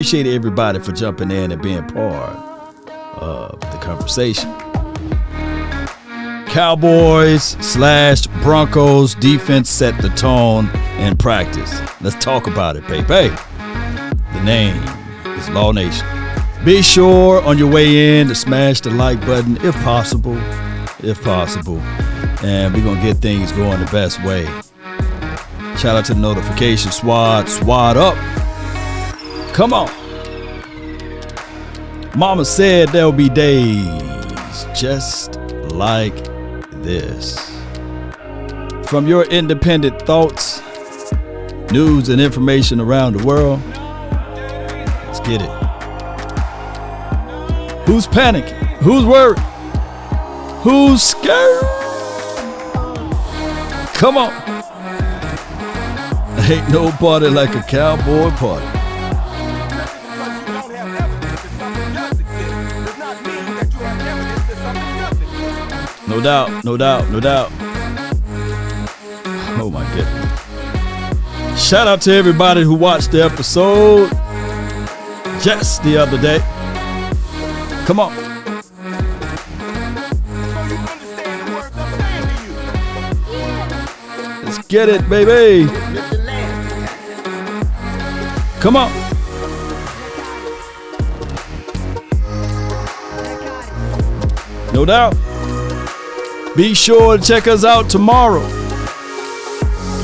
Appreciate everybody for jumping in and being part of the conversation. Cowboys/Broncos defense set the tone in practice. Let's talk about it, baby. The name is Law Nation. Be sure on your way in to smash the like button if possible. And we're going to get things going the best way. Shout out to the notification squad. Swad up. Come on. Mama said there'll be days just like this. From your independent thoughts, news, and information around the world, let's get it. Who's panicking? Who's worried? Who's scared? Come on. Ain't no party like a cowboy party. No doubt. Oh my goodness. Shout out to everybody who watched the episode just the other day. Come on. Let's get it, baby. Come on. No doubt. Be sure to check us out tomorrow.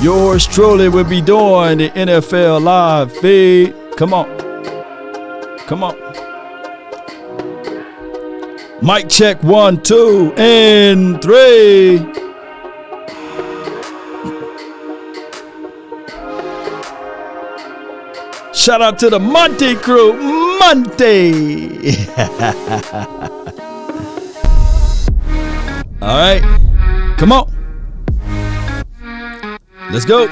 Yours truly will be doing the NFL live feed. Come on. Mic check 1, 2, and 3. Shout out to the Monty crew. Monty. All right, come on. Let's go.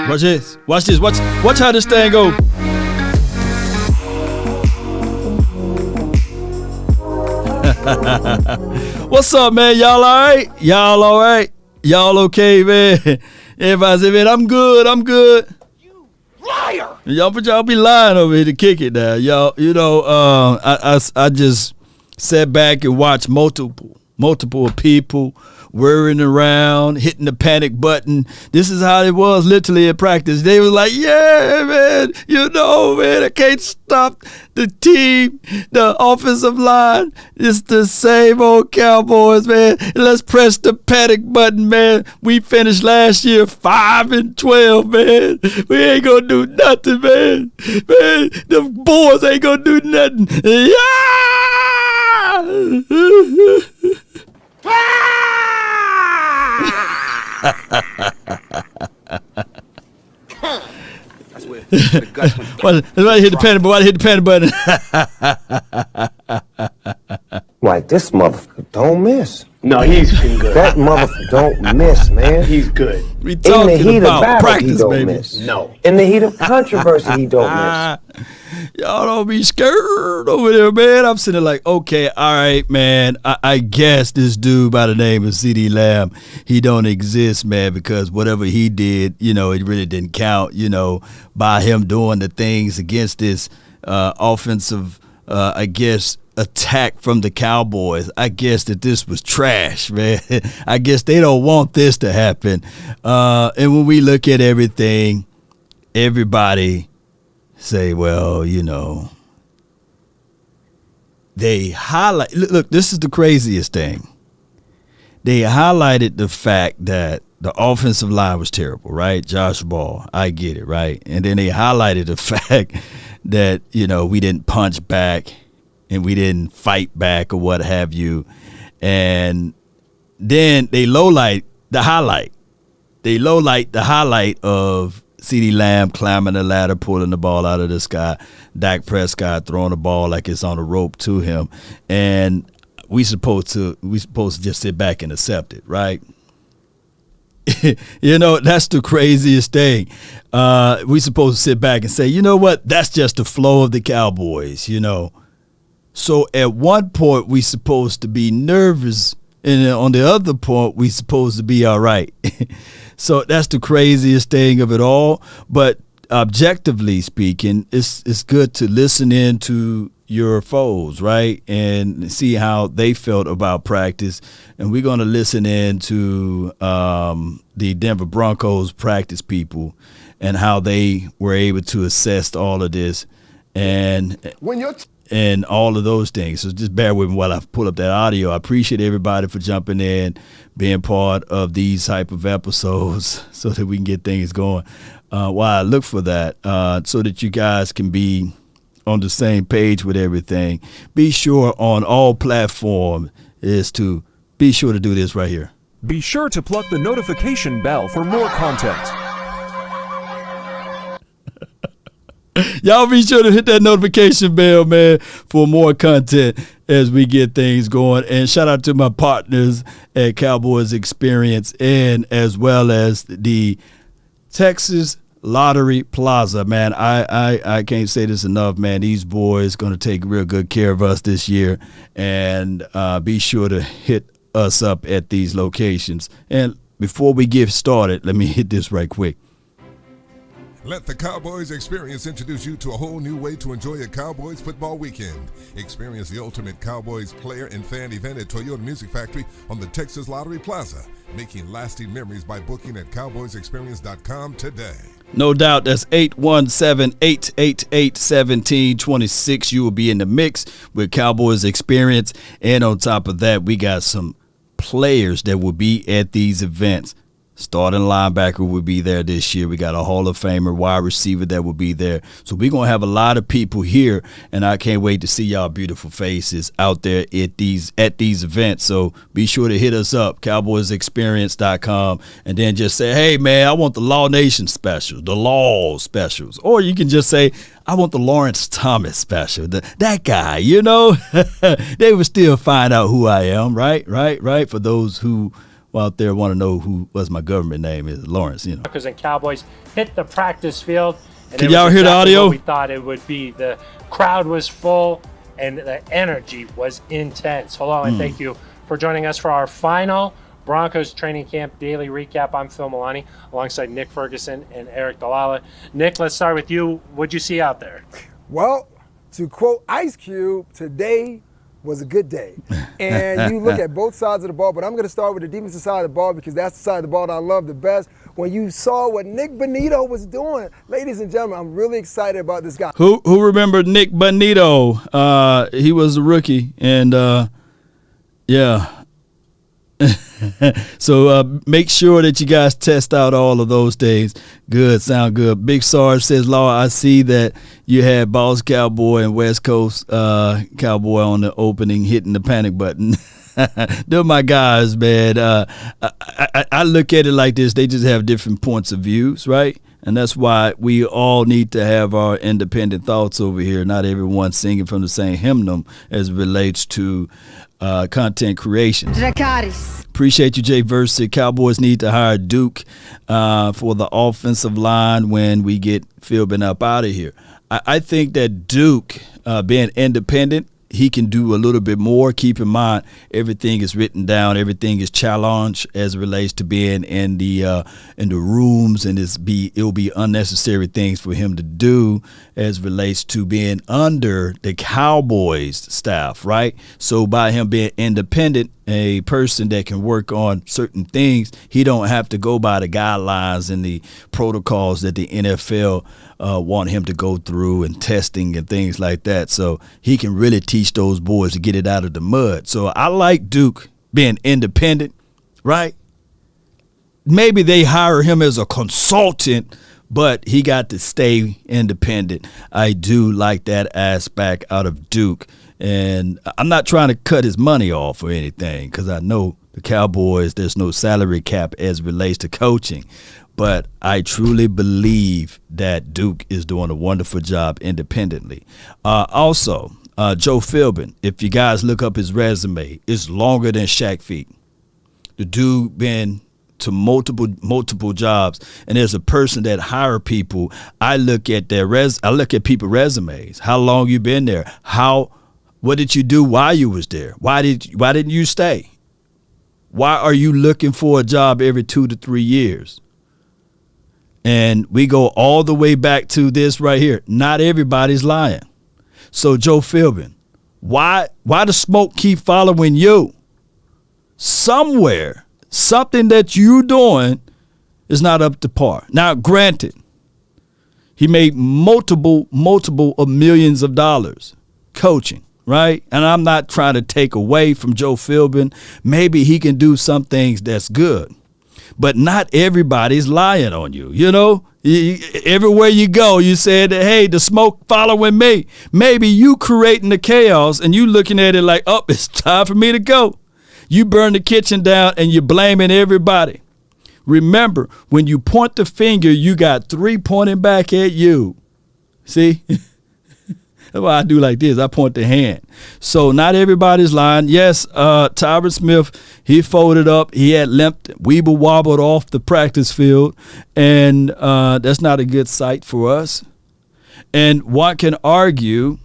Watch this. Watch how this thing go. What's up, man? Y'all all right? Y'all okay, man? Everybody say, man, I'm good. You liar. Y'all be lying over here to kick it now. Y'all, I just sat back and watched multiple people whirring around, hitting the panic button. This is how it was literally in practice. They was like, yeah, man, man, I can't stop the team, the offensive line. It's the same old Cowboys, man. Let's press the panic button, man. We finished last year 5-12, man. We ain't gonna do nothing, man. Man, the boys ain't gonna do nothing. Yeah! Why hit the panic button? Why, this motherfucker don't miss. No, he's good. That motherfucker don't miss, man. He's good. We In the talking heat about of battle, practice, he don't baby. miss. No. In the heat of controversy, he don't miss. Y'all don't be scared over there, man. I'm sitting there like, okay, all right, man. I guess this dude by the name of CeeDee Lamb, he don't exist, man, because whatever he did, it really didn't count, by him doing the things against this offensive, attack from the Cowboys. I guess that this was trash, man. I guess they don't want this to happen. And when we look at everything, everybody say, well, they highlight. Look, this is the craziest thing. They highlighted the fact that the offensive line was terrible, right? Josh Ball, I get it, right? And then they highlighted the fact that, we didn't punch back and we didn't fight back or what have you. And then they lowlight the highlight. They lowlight the highlight of CeeDee Lamb climbing the ladder, pulling the ball out of the sky. Dak Prescott throwing the ball like it's on a rope to him. And we supposed to just sit back and accept it, right? That's the craziest thing. We supposed to sit back and say, you know what? That's just the flow of the Cowboys, So at one point, we supposed to be nervous, and on the other point, we supposed to be all right. So that's the craziest thing of it all. But objectively speaking, it's good to listen in to your foes, right, and see how they felt about practice. And we're going to listen in to the Denver Broncos practice people and how they were able to assess all of this and all of those things. So just bear with me while I pull up that audio. I appreciate everybody for jumping in, being part of these type of episodes so that we can get things going. While I look for that, so that you guys can be on the same page with everything. Be sure on all platforms is to be sure to do this right here. Be sure to plug the notification bell for more content. Y'all be sure to hit that notification bell, man, for more content as we get things going. And shout out to my partners at Cowboys Experience and as well as the Texas Lottery Plaza, man. I can't say this enough, man. These boys going to take real good care of us this year, and be sure to hit us up at these locations. And before we get started, let me hit this right quick. Let the Cowboys Experience introduce you to a whole new way to enjoy a Cowboys football weekend. Experience the ultimate Cowboys player and fan event at Toyota Music Factory on the Texas Lottery Plaza, making lasting memories by booking at cowboysexperience.com today. No doubt, that's 817-888-1726. You will be in the mix with Cowboys Experience. And on top of that, we got some players that will be at these events. Starting linebacker will be there this year. We got a Hall of Famer wide receiver that will be there. So we're going to have a lot of people here, and I can't wait to see y'all beautiful faces out there at these events. So be sure to hit us up, cowboysexperience.com, and then just say, hey, man, I want the Law Nation specials, the Law specials. Or you can just say, I want the Lawrence Thomas special, that guy, you know. They will still find out who I am, right? For those who out there want to know who was my government name is, Lawrence, you know. Broncos and Cowboys hit the practice field. And can y'all hear the audio? We thought it would be. The crowd was full and the energy was intense. Hello and thank you for joining us for our final Broncos training camp daily recap. I'm Phil Milani alongside Nick Ferguson and Eric Dalala. Nick, let's start with you. What'd you see out there? Well, to quote Ice Cube, today was a good day. And you look at both sides of the ball, but I'm going to start with the defensive side of the ball because that's the side of the ball that I love the best. When you saw what Nick Bonito was doing, ladies and gentlemen, I'm really excited about this guy. Who remembered Nick Bonito? He was a rookie, and yeah. So make sure that you guys test out all of those things. Good, sound good. Big Sarge says, Law, I see that you had Boss Cowboy and West Coast Cowboy on the opening hitting the panic button. They're my guys, man. I look at it like this. They just have different points of views, right? And that's why we all need to have our independent thoughts over here. Not everyone singing from the same hymnal as it relates to content creation. Appreciate you, Jay Versi. Cowboys need to hire Duke for the offensive line when we get Philbin up out of here. I think that Duke, being independent, he can do a little bit more. Keep in mind, everything is written down. Everything is challenged as it relates to being in the rooms, and it'll be unnecessary things for him to do as it relates to being under the Cowboys staff, right? So by him being independent, a person that can work on certain things, he don't have to go by the guidelines and the protocols that the NFL want him to go through and testing and things like that. So he can really teach those boys to get it out of the mud. So I like Duke being independent, right? Maybe they hire him as a consultant, but he got to stay independent. I do like that aspect out of Duke. And I'm not trying to cut his money off or anything because I know the Cowboys, there's no salary cap as it relates to coaching. But I truly believe that Duke is doing a wonderful job independently. Also, Joe Philbin, if you guys look up his resume, it's longer than Shaq feet. The dude been to multiple jobs, and as a person that hire people, I look at people's resumes. How long you been there? What did you do while you was there? Why didn't you stay? Why are you looking for a job every 2 to 3 years? And we go all the way back to this right here. Not everybody's lying. So Joe Philbin, why the smoke keep following you? Somewhere, something that you're doing is not up to par. Now, granted, he made multiple of millions of dollars coaching, right? And I'm not trying to take away from Joe Philbin. Maybe he can do some things that's good. But not everybody's lying on you. You know, everywhere you go, you said, hey, the smoke following me. Maybe you creating the chaos and you looking at it like, oh, it's time for me to go. You burn the kitchen down and you're blaming everybody. Remember, when you point the finger, you got 3 pointing back at you. See? That's why I do like this. I point the hand. So not everybody's lying. Yes, Tyron Smith, he folded up. He had limped, weeble wobbled off the practice field. And that's not a good sight for us. And one can argue,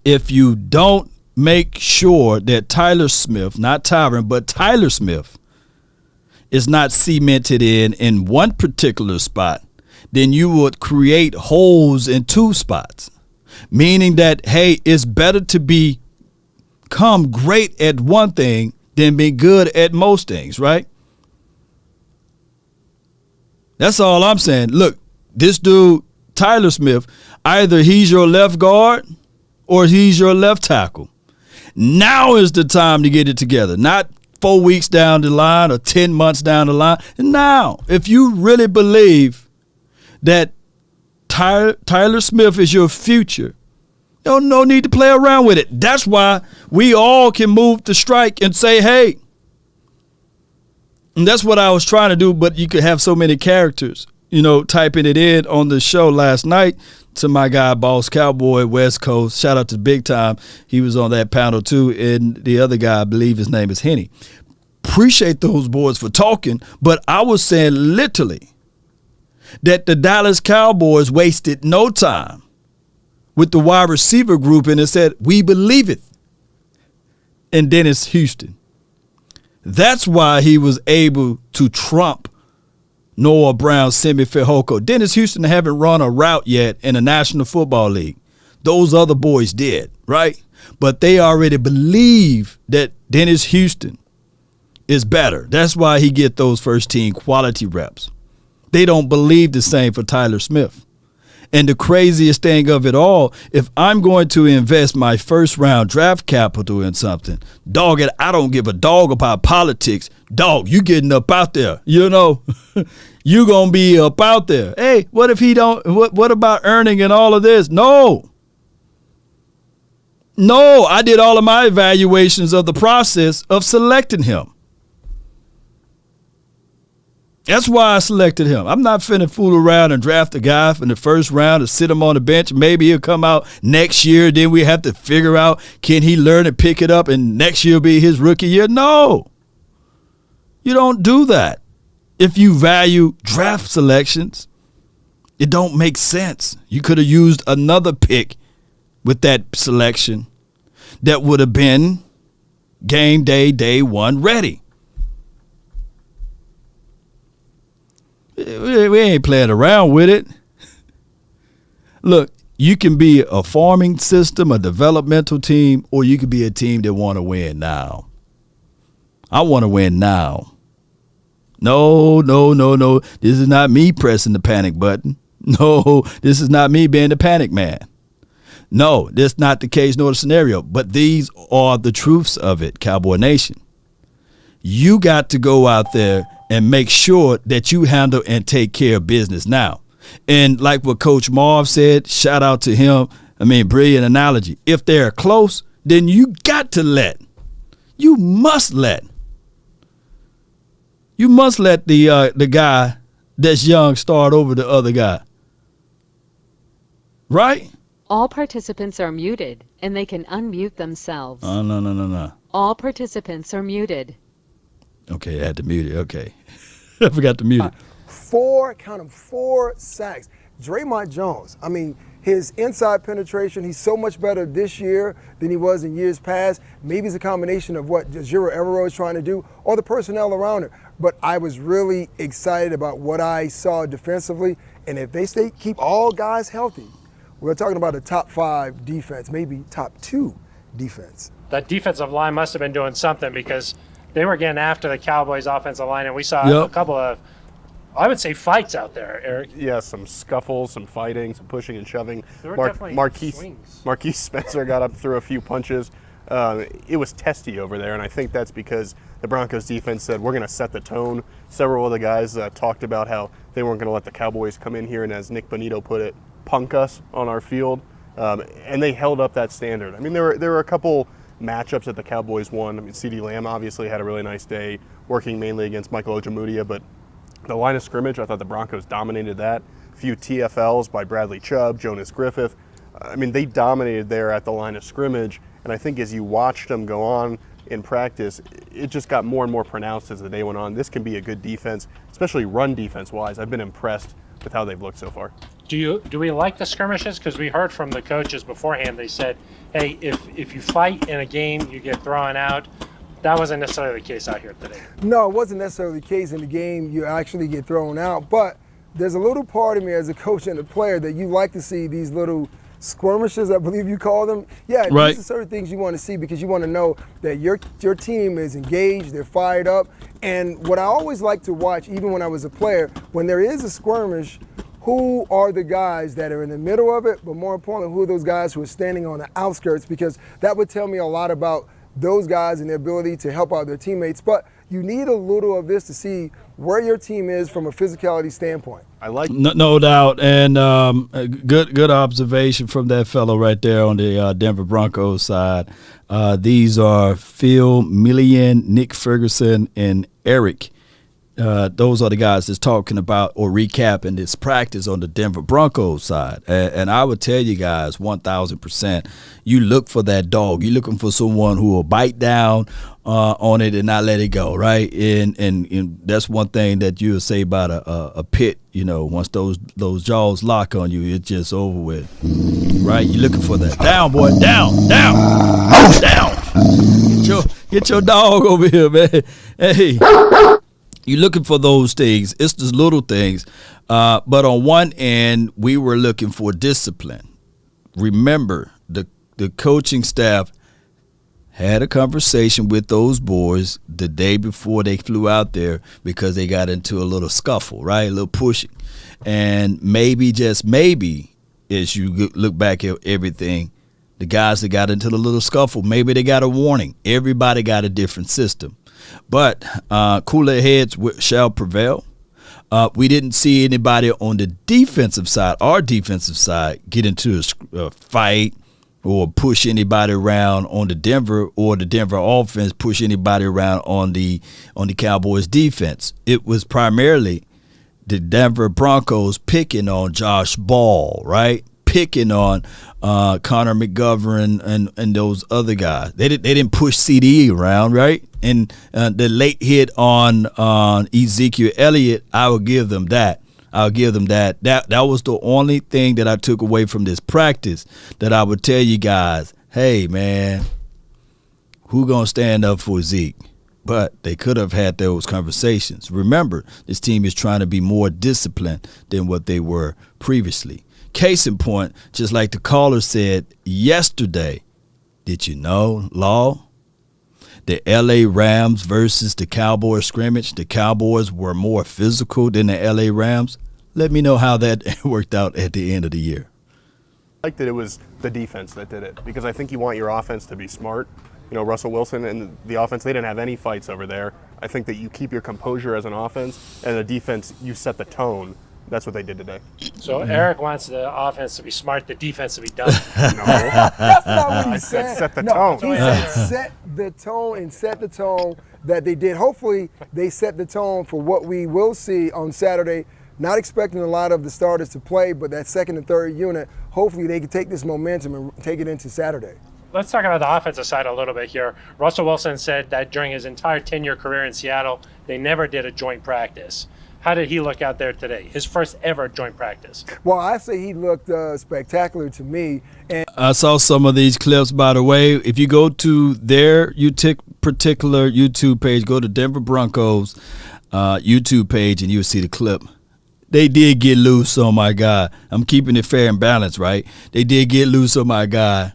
if you don't make sure that Tyler Smith, not Tyron, but Tyler Smith, is not cemented in one particular spot, then you would create holes in 2 spots. Meaning that, hey, it's better to become great at one thing than be good at most things, right? That's all I'm saying. Look, this dude, Tyler Smith, either he's your left guard or he's your left tackle. Now is the time to get it together, not 4 weeks down the line or 10 months down the line. Now, if you really believe that Tyler Smith is your future, no need to play around with it. That's why we all can move the strike and say, hey. And that's what I was trying to do, but you could have so many characters, typing it in on the show last night to my guy, Boss Cowboy, West Coast. Shout out to Big Time. He was on that panel too. And the other guy, I believe his name is Henny. Appreciate those boys for talking, but I was saying literally that the Dallas Cowboys wasted no time with the wide receiver group and it said, we believe it. And Dennis Houston. That's why he was able to trump Noah Brown, Simi Fehoko. Dennis Houston haven't run a route yet in the National Football League. Those other boys did, right? But they already believe that Dennis Houston is better. That's why he get those first team quality reps. They don't believe the same for Tyler Smith. And the craziest thing of it all, if I'm going to invest my first round draft capital in something, dog it, I don't give a dog about politics. Dog, you getting up out there, you going to be up out there. Hey, what if he don't, what about earning and all of this? No, I did all of my evaluations of the process of selecting him. That's why I selected him. I'm not finna fool around and draft a guy in the first round and sit him on the bench. Maybe he'll come out next year. Then we have to figure out, can he learn and pick it up and next year will be his rookie year? No. You don't do that. If you value draft selections, it don't make sense. You could have used another pick with that selection that would have been game day 1 ready. We ain't playing around with it. Look, you can be a farming system, a developmental team, or you could be a team that want to win now. I want to win now. No. This is not me pressing the panic button. No, this is not me being the panic man. No, that's not the case nor the scenario. But these are the truths of it, Cowboy Nation. You got to go out there and make sure that you handle and take care of business now. And like what Coach Marv said, shout out to him. Brilliant analogy. If they're close, then you got to let. You must let the guy that's young start over the other guy. Right? All participants are muted, and they can unmute themselves. Oh, no. All participants are muted. Okay, I had to mute it. Okay. I forgot to mute it. 4 sacks. Draymond Jones, his inside penetration, he's so much better this year than he was in years past. Maybe it's a combination of what Jiro Evero is trying to do or the personnel around him. but I was really excited about what I saw defensively. And if they keep all guys healthy, we're talking about a top 5 defense, maybe top 2 defense. That defensive line must have been doing something because they were getting after the Cowboys offensive line, and we saw a couple of, I would say, fights out there, Eric. Yeah, some scuffles, some fighting, some pushing and shoving. There were definitely swings. Marquise Spencer got up through a few punches. It was testy over there, and I think that's because the Broncos defense said, we're going to set the tone. Several of the guys talked about how they weren't going to let the Cowboys come in here and, as Nick Bonito put it, punk us on our field. And they held up that standard. I mean, there were a couple matchups that the Cowboys won. I mean, CeeDee Lamb obviously had a really nice day working mainly against Michael Ojemudia, but the line of scrimmage, I thought the Broncos dominated that. A few TFLs by Bradley Chubb, Jonas Griffith. I mean, they dominated there at the line of scrimmage, and I think as you watched them go on in practice, it just got more and more pronounced as the day went on. This can be a good defense, especially run defense-wise. I've been impressed with how they've looked so far. Do we like the skirmishes? Because we heard from the coaches beforehand. They said, hey, if you fight in a game, you get thrown out. That wasn't necessarily the case out here today. No, it wasn't necessarily the case in the game. You actually get thrown out. But there's a little part of me as a coach and a player that you like to see these little skirmishes, I believe you call them. Yeah, right. These are certain things you want to see because you want to know that your team is engaged, they're fired up. And what I always like to watch, even when I was a player, when there is a skirmish, who are the guys that are in the middle of it, but more importantly, who are those guys who are standing on the outskirts, because that would tell me a lot about those guys and their ability to help out their teammates. But you need a little of this to see where your team is from a physicality standpoint. I like no doubt, and good observation from that fellow right there on the Denver Broncos side. These are Phil Millian, Nick Ferguson, and Eric. Those are the guys that's talking about or recapping this practice on the Denver Broncos side. And I would tell you guys 1,000%, you look for that dog. You're looking for someone who will bite down on it and not let it go, right? And that's one thing that you would say about a pit. You know, once those jaws lock on you, it's just over with, right? You're looking for that. Down, boy, down. Get your dog over here, man. Hey. You're looking for those things. It's the little things. But on one end, we were looking for discipline. Remember, the coaching staff had a conversation with those boys the day before they flew out there because they got into a little scuffle, right? A little pushing. And maybe, just maybe, as you look back at everything, the guys that got into the little scuffle, maybe they got a warning. Everybody got a different system. But cooler heads shall prevail. We didn't see anybody on the defensive side, our defensive side, get into a fight or push anybody around on the Denver, or the Denver offense push anybody around on the Cowboys defense. It was primarily the Denver Broncos picking on Josh Ball, right? Picking on Connor McGovern and those other guys. They didn't push CD around, right? And the late hit on Ezekiel Elliott, I will give them that. That was the only thing that I took away from this practice that I would tell you guys, hey, man, who going to stand up for Zeke? But they could have had those conversations. Remember, this team is trying to be more disciplined than what they were previously. Case in point, just like the caller said yesterday, did you know, Law? The LA Rams versus the Cowboys scrimmage, the Cowboys were more physical than the LA Rams. Let me know how that worked out at the end of the year. I like that it was the defense that did it, because I think you want your offense to be smart. You know, Russell Wilson and the offense, they didn't have any fights over there. I think that you keep your composure as an offense, and the defense, you set the tone. That's what they did today. So Eric wants the offense to be smart, the defense to be dumb. No. That's not what he said. Set the tone. He said set the tone and set the tone that they did. Hopefully they set the tone for what we will see on Saturday. Not expecting a lot of the starters to play, but that second and third unit, hopefully they can take this momentum and take it into Saturday. Let's talk about the offensive side a little bit here. Russell Wilson said that during his entire 10-year career in Seattle, they never did a joint practice. How did he look out there today? His first ever joint practice. Well, I say he looked spectacular to me. And I saw some of these clips, by the way. If you go to their particular YouTube page, go to Denver Broncos. YouTube page and you'll see the clip. They did get loose on my guy. I'm keeping it fair and balanced, right? They did get loose on my guy.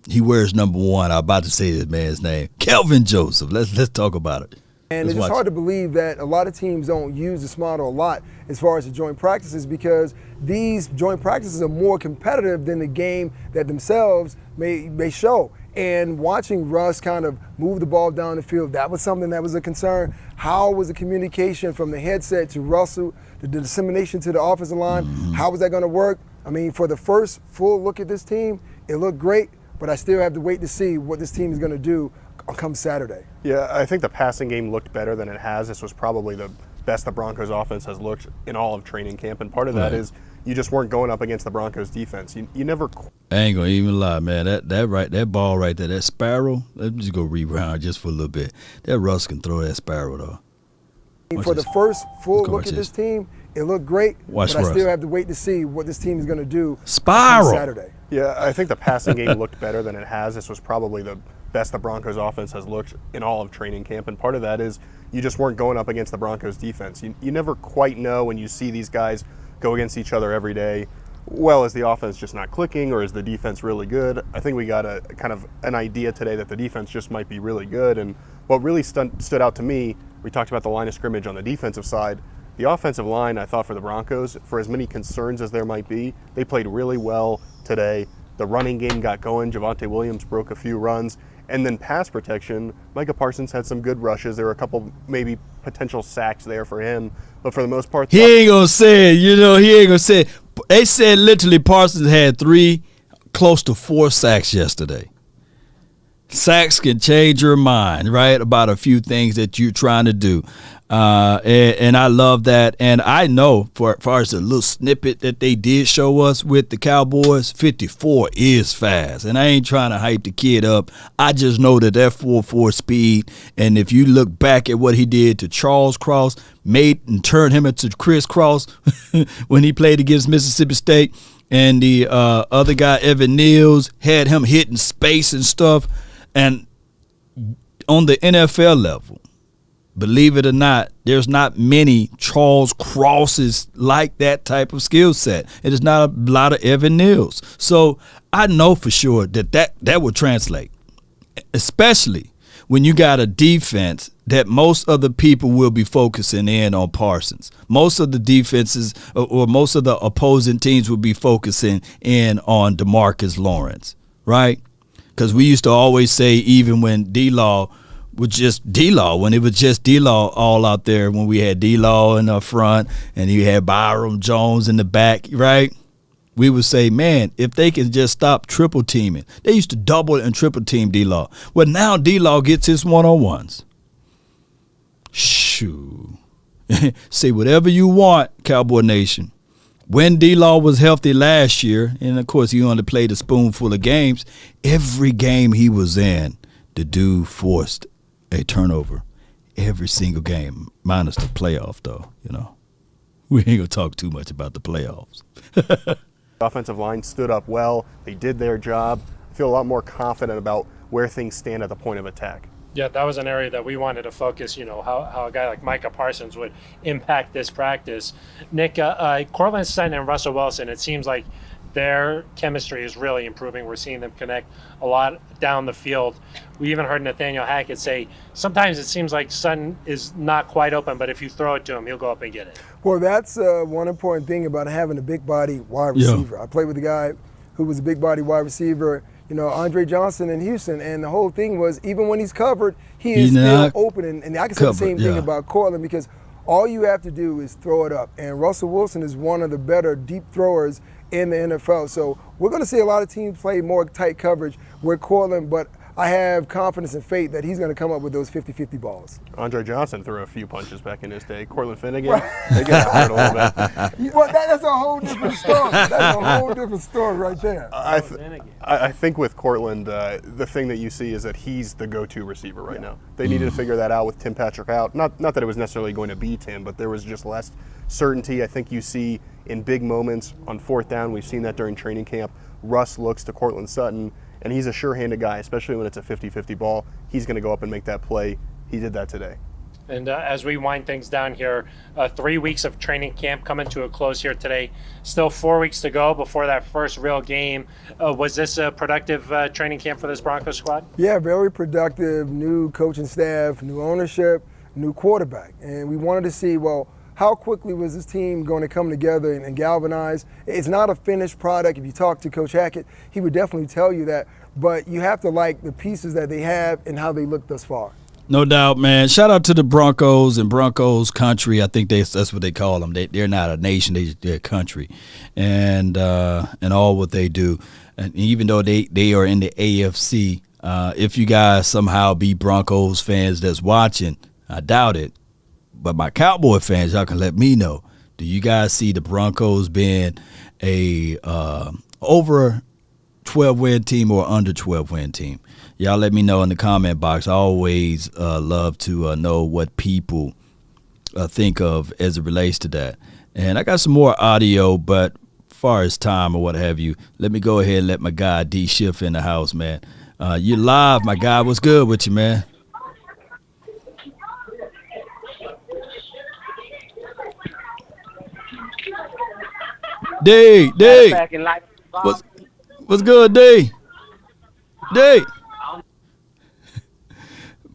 He wears number 1. I'm about to say this man's name. Kelvin Joseph. Let's talk about it. And Let's it's just hard to believe that a lot of teams don't use this model a lot as far as the joint practices, because these joint practices are more competitive than the game that themselves may show. And watching Russ kind of move the ball down the field, that was something that was a concern. How was the communication from the headset to Russell, the dissemination to the offensive line? How was that going to work? I mean, for the first full look at this team, it looked great, but I still have to wait to see what this team is going to do come Saturday. Yeah, I think the passing game looked better than it has. This was probably the best the Broncos offense has looked in all of training camp, and part of that is you just weren't going up against the Broncos defense. You never. I ain't gonna even lie, man. That ball right there, that sparrow. Let me just go reround just for a little bit. That Russ can throw that sparrow though. For the first full look at this team, it looked great, but I still have to wait to see what this team is going to do Spiral. Saturday. Yeah, I think the passing game looked better than it has. This was probably the best the Broncos offense has looked in all of training camp, and part of that is you just weren't going up against the Broncos defense. You never quite know when you see these guys go against each other every day. Well, is the offense just not clicking, or is the defense really good? I think we got a kind of an idea today that the defense just might be really good, and what really stood out to me, we talked about the line of scrimmage on the defensive side. The offensive line, I thought, for the Broncos, for as many concerns as there might be, they played really well today. The running game got going. Javonte Williams broke a few runs. And then pass protection, Micah Parsons had some good rushes. There were a couple maybe potential sacks there for him. But for the most part, he ain't going to say it. He ain't going to say it. They said literally Parsons had 3, close to 4 sacks yesterday. Sacks can change your mind, right, about a few things that you're trying to do. And I love that. And I know, for far as the little snippet that they did show us with the Cowboys, 54 is fast. And I ain't trying to hype the kid up. I just know that 4.4 speed. And if you look back at what he did to Charles Cross, made and turned him into Chris Cross when he played against Mississippi State, and the other guy, Evan Neals, had him hitting space and stuff. And on the NFL level, believe it or not, there's not many Charles Crosses like that type of skill set. It is not a lot of Evan Neals. So I know for sure that will translate, especially when you got a defense that most of the people will be focusing in on Parsons. Most of the defenses or most of the opposing teams will be focusing in on DeMarcus Lawrence, right? Because we used to always say, even when D-Law was just D-Law, when it was just D-Law all out there, when we had D-Law in the front and you had Byram Jones in the back, right? We would say, man, if they can just stop triple teaming. They used to double and triple team D-Law. Well, now D-Law gets his one-on-ones. Shoo. Say whatever you want, Cowboy Nation. When D-Law was healthy last year, and of course he only played a spoonful of games, every game he was in, the dude forced a turnover. Every single game, minus the playoff, though. We ain't gonna talk too much about the playoffs. The offensive line stood up well. They did their job. I feel a lot more confident about where things stand at the point of attack. Yeah, that was an area that we wanted to focus, how a guy like Micah Parsons would impact this practice. Nick, Cortland Sutton and Russell Wilson, it seems like their chemistry is really improving. We're seeing them connect a lot down the field. We even heard Nathaniel Hackett say sometimes it seems like Sutton is not quite open, but if you throw it to him, he'll go up and get it. Well, that's one important thing about having a big body wide receiver. Yeah. I played with a guy who was a big body wide receiver, Andre Johnson in Houston, and the whole thing was, even when he's covered, he is still open. And I can say the same thing about Cortland, because all you have to do is throw it up. And Russell Wilson is one of the better deep throwers in the NFL. So we're going to see a lot of teams play more tight coverage with Cortland, but I have confidence and faith that he's going to come up with those 50-50 balls. Andre Johnson threw a few punches back in his day. Cortland Finnegan, they get hurt a little bit. Well, that's a whole different story. That's a whole different story right there. I think with Cortland, the thing that you see is that he's the go-to receiver right now. They needed to figure that out with Tim Patrick out. Not that it was necessarily going to be Tim, but there was just less certainty. I think you see in big moments on fourth down. We've seen that during training camp. Russ looks to Cortland Sutton, and he's a sure-handed guy, especially when it's a 50-50 ball. He's going to go up and make that play. He did that today. And as we wind things down here, 3 weeks of training camp coming to a close here today. Still 4 weeks to go before that first real game. Was this a productive training camp for this Broncos squad? Yeah, very productive. New coaching staff, new ownership, new quarterback. And we wanted to see, well, how quickly was this team going to come together and galvanize? It's not a finished product. If you talk to Coach Hackett, he would definitely tell you that. But you have to like the pieces that they have and how they look thus far. No doubt, man. Shout out to the Broncos and Broncos country. I think that's what they call them. They're not a nation; they're a country, and all what they do. And even though they are in the AFC, if you guys somehow be Broncos fans that's watching, I doubt it. But my Cowboy fans, y'all can let me know. Do you guys see the Broncos being a over 12-win team or under 12-win team? Y'all let me know in the comment box. I always love to know what people think of as it relates to that. And I got some more audio, but as far as time or what have you, let me go ahead and let my guy D Schiff in the house, man. You live, my guy. What's good with you, man? D. What's good, D? D.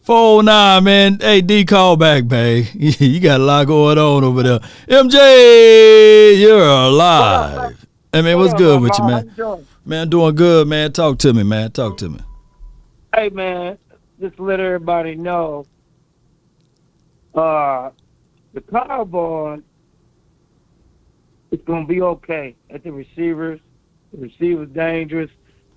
409, man. Hey, D, call back, babe. You got a lot going on over there. MJ, you're alive. Hey, man, what's good with you, man? Man, doing good, man. Talk to me, man. Talk to me. Hey, man, just let everybody know the Cowboys, it's going to be okay at the receivers. The receivers dangerous.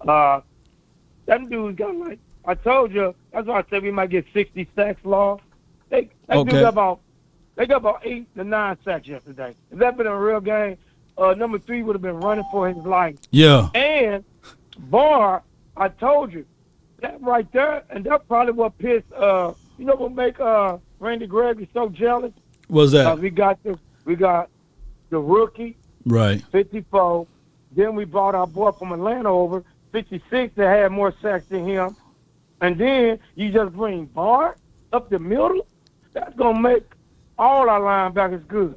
Them dudes got like, I told you, that's why I said we might get 60 sacks lost. They got about 8 to 9 sacks yesterday. If that been a real game, number 3 would have been running for his life. Yeah. And Barr, I told you, that right there, and that's probably what pissed, what make Randy Gregory so jealous? What's that? We got the rookie, right, 54. Then we brought our boy from Atlanta over, 56, that had more sacks than him. And then you just bring Barr up the middle. That's going to make all our linebackers good.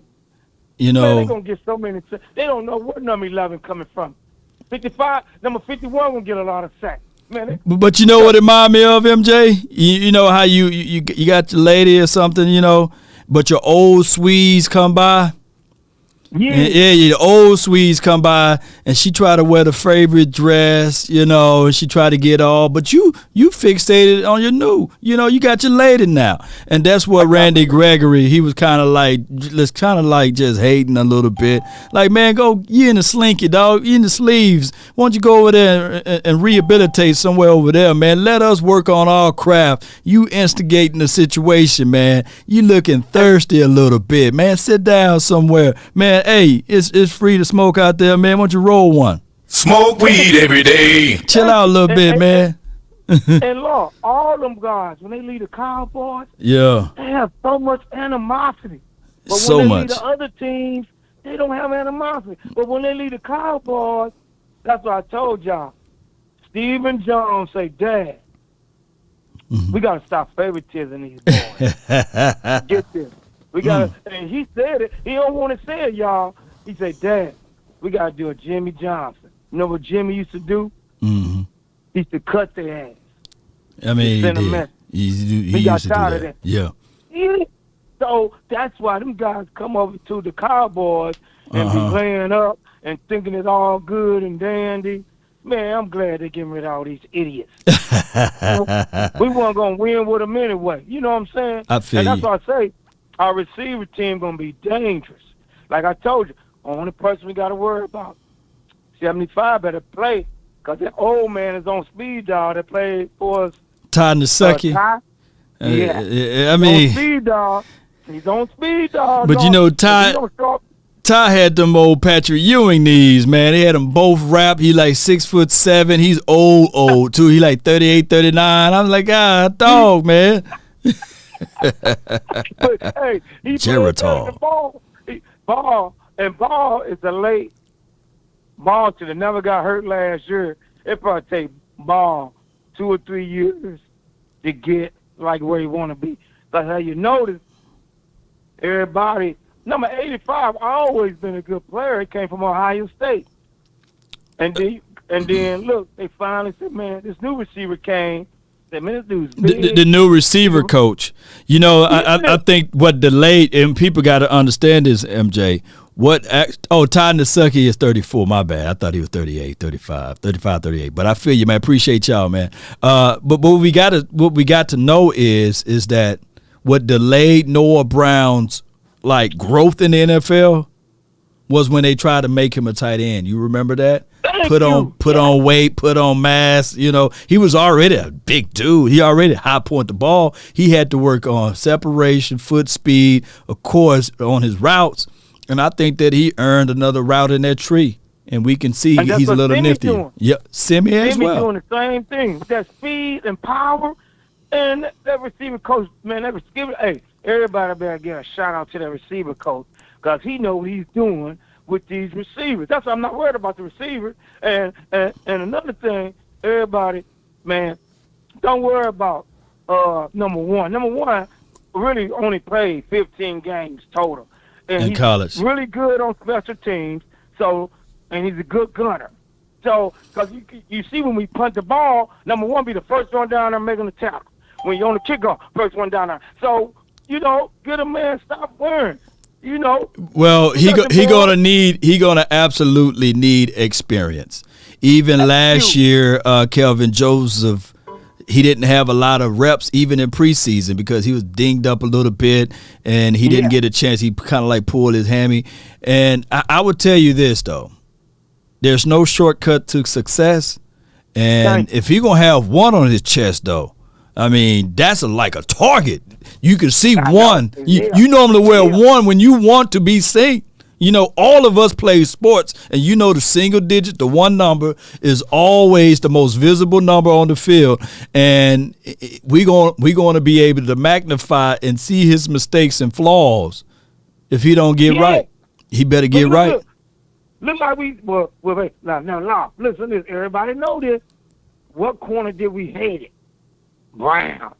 You know, man, they're going to get so many sacks. They don't know where number 11 coming from. 55, number 51 will get a lot of sacks. Man, but you know what it remind me of, MJ? You know how you got your lady or something, but your old Swedes come by? Yeah. The old Swedes come by and she try to wear the favorite dress, and she try to get all, but you fixated on your new, you got your lady now. And that's what Randy Gregory, he was kind of like just hating a little bit. Like, man, go, you in the slinky, dog, you in the sleeves. Why don't you go over there and rehabilitate somewhere over there, man? Let us work on our craft. You instigating the situation, man. You looking thirsty a little bit, man. Sit down somewhere, man. Hey, it's free to smoke out there, man. Why don't you roll one? Smoke weed every day. Chill out a little bit, man. And look, all them guys, when they leave the Cowboys, yeah, they have so much animosity. But so when they much. leave the other teams, they don't have animosity. But when they leave the Cowboys, that's what I told y'all. Stephen Jones say, Dad, we got to stop favoritism these boys. Get this. We got to, and he said it. He don't want to say it, y'all. He said, Dad, we got to do a Jimmy Johnson. You know what Jimmy used to do? Mm-hmm. He used to cut their ass. I mean, he did. He got used to do tired of that. that. Yeah. So that's why them guys come over to the Cowboys and be playing up and thinking it's all good and dandy. Man, I'm glad they're getting rid of all these idiots. We weren't going to win with them anyway. You know what I'm saying? I feel and that's you. why I say our receiver team going to be dangerous. Like I told you, only person we got to worry about, 75 better play, because that old man is on speed dial that played for us. Todd Nasecki. Yeah. I mean, He's on speed dial. He's on speed dial. But Ty had them old Patrick Ewing knees, man. They had them both wrapped. He like 6'7". He's old too. He like 38, 39. I'm like, God, dog, man. But hey, he Geritol. Ball is a late. Ball should have never got hurt last year. It probably take Ball 2 or 3 years to get like where he want to be. But how you notice everybody. Number 85, always been a good player. He came from Ohio State. And then look, they finally said, man, this new receiver came. Said, man, this dude's big. The new receiver coach. I think what delayed, and people got to understand this, MJ. Ty Nasuki is 34. My bad. I thought he was 38, 35, 38. But I feel you, man. Appreciate y'all, man. But what we got to know is that what delayed Noah Brown's like growth in the NFL was when they tried to make him a tight end. You remember that? Put on weight, put on mass. He was already a big dude. He already high point the ball. He had to work on separation, foot speed, of course, on his routes. And I think that he earned another route in that tree. And we can see he's a little nifty. Yeah, Simi as well. Doing the same thing with that speed and power. And that receiver coach, man, hey, everybody better get a shout out to that receiver coach because he knows what he's doing with these receivers. That's why I'm not worried about the receiver. And another thing, everybody, man, don't worry about number one. Number one really only played 15 games total. And in college. He's really good on special teams. And he's a good gunner. So, because you see when we punt the ball, number one be the first one down there making the tackle. When you're on the kickoff, first one down there. So, get a man, stop worrying. Well, he gonna absolutely need experience. Even last year, Kelvin Joseph, he didn't have a lot of reps even in preseason because he was dinged up a little bit and he didn't get a chance. He kind of like pulled his hammy. And I would tell you this though, there's no shortcut to success. And if he gonna have one on his chest though, I mean, that's like a target. You can see one. You normally wear one when you want to be seen. All of us play sports, and the single digit, the one number, is always the most visible number on the field. And we're going to be able to magnify and see his mistakes and flaws. If he don't get right, he better get right. Look like wait. Now, listen to this. Everybody know this. What corner did we hate it? Brown.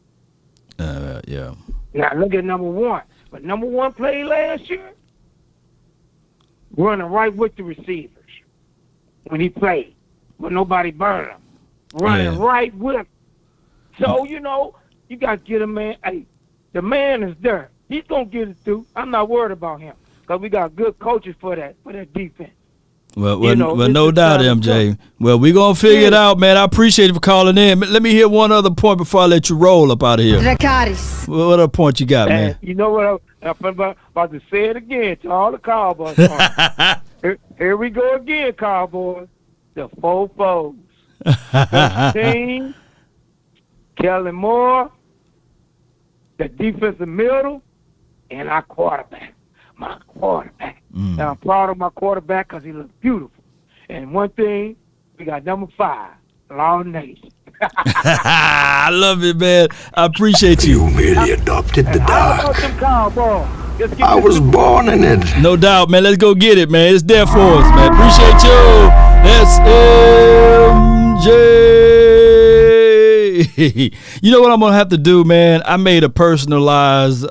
Yeah. Now look at number one. But number one played last year, running right with the receivers when he played, but nobody burned him. Running right with him. So, you got to get a man. Hey, the man is there. He's going to get it through. I'm not worried about him because we got good coaches for that defense. Well, no doubt, MJ. Well, we're going to figure it out, man. I appreciate you for calling in. Let me hear one other point before I let you roll up out of here. What other point you got, man? You know what? I'm about to say it again to all the Cowboys. Here we go again, Cowboys. The four foes. Team, Kellen Moore, the defensive middle, and our quarterback. My quarterback. And I'm proud of my quarterback because he looks beautiful. And one thing, we got number 5, Law Nation. I love it, man. I appreciate you. You merely adopted the dark. I I was born in it. No doubt, man. Let's go get it, man. It's there for us, man. Appreciate you. That's MJ. You know what I'm going to have to do, man? I made a personalized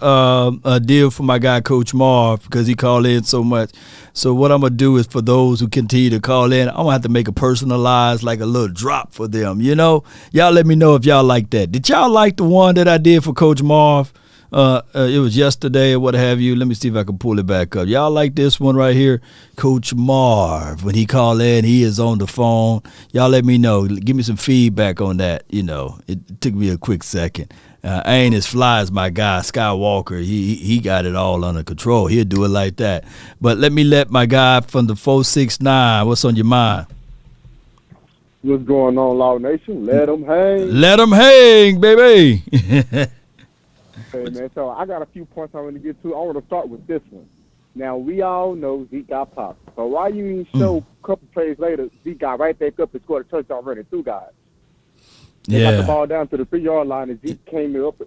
deal for my guy, Coach Marv, because he called in so much. So what I'm going to do is for those who continue to call in, I'm going to have to make a personalized, like a little drop for them, Y'all let me know if y'all like that. Did y'all like the one that I did for Coach Marv? It was yesterday or what have you. Let me see if I can pull it back up. Y'all like this one right here? Coach Marv, when he called in, he is on the phone. Y'all let me know. Give me some feedback on that. It took me a quick second. I ain't as fly as my guy, Skywalker. He got it all under control. He'll do it like that. But let my guy from the 469, what's on your mind? What's going on, Law Nation? Let them hang. Let them hang, baby. Hey, man, so I got a few points I want to get to. I want to start with this one. Now, we all know Zeke got popped. So why you ain't show a couple plays later, Zeke got right back up and scored a touchdown running through guys. They got the ball down to the 3-yard line, and Zeke came up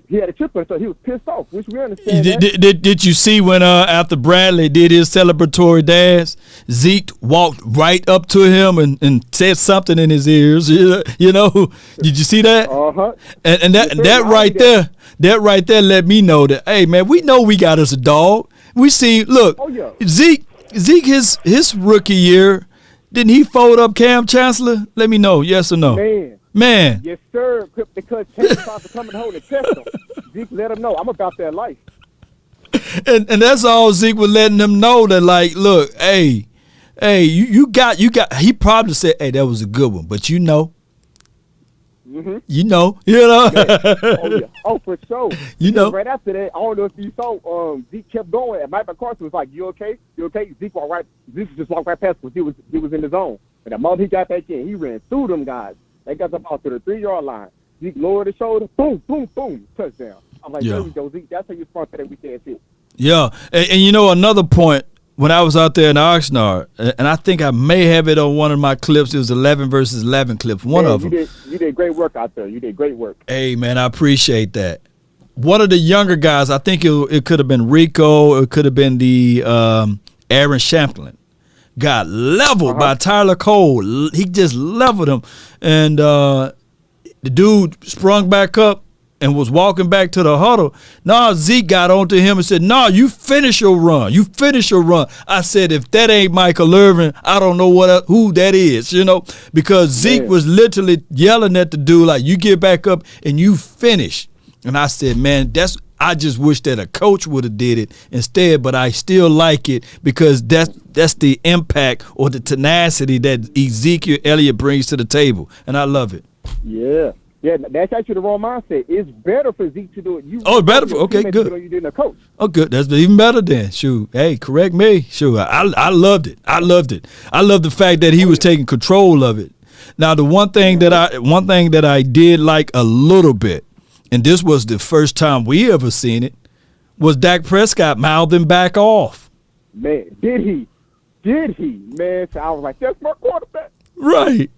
he had a chip on it, so he was pissed off, which we understand. Did you see when after Bradley did his celebratory dance, Zeke walked right up to him and said something in his ears? You know, did you see that? And that right there let me know that, hey man, we know we got us a dog. We see, look, Zeke his rookie year, didn't he fold up Cam Chancellor? Let me know, yes or no? Man. Yes, sir. Because Cam tried to come and hold and test him. Zeke let him know, I'm about that life. And that's all Zeke was letting them know, that like, look, hey, you got. He probably said, hey, that was a good one, but you know. Mm-hmm. You know. Oh, for sure. You know. Right after that, I don't know if you saw, Zeke kept going, and Mike McCarthy was like, "You okay? You okay?" Zeke just walked right past because he was in the zone. And the moment he got back in, he ran through them guys. They got the ball to the 3-yard line. Zeke lowered his shoulder, boom, boom, boom, touchdown. I'm like, there we go, Zeke. That's how you front that weekend too. Yeah, and you know another point. When I was out there in Oxnard, and I think I may have it on one of my clips. It was 11 versus 11 clips. One of them. You did great work out there. You did great work. Hey, man, I appreciate that. One of the younger guys, I think it could have been Rico. It could have been the Aaron Shamplin. Got leveled by Tyler Cole. He just leveled him. And the dude sprung back up and was walking back to the huddle. Zeke got onto him and said, you finish your run. You finish your run. I said, if that ain't Michael Irvin, I don't know who that is, because Zeke was literally yelling at the dude like, you get back up and you finish. And I said, man, I just wish that a coach would have did it instead, but I still like it because that's the impact or the tenacity that Ezekiel Elliott brings to the table, and I love it. Yeah. Yeah, that's actually the wrong mindset. It's better for Zeke to do it. Better for okay, good. You did a coach. Oh, good. That's even better then. Shoot, hey, correct me. Sure, I loved it. I loved it. I love the fact that he was taking control of it. Now, the one thing that I did like a little bit, and this was the first time we ever seen it, was Dak Prescott mouthing back off. Man, did he? Man, so I was like, that's my quarterback. Right.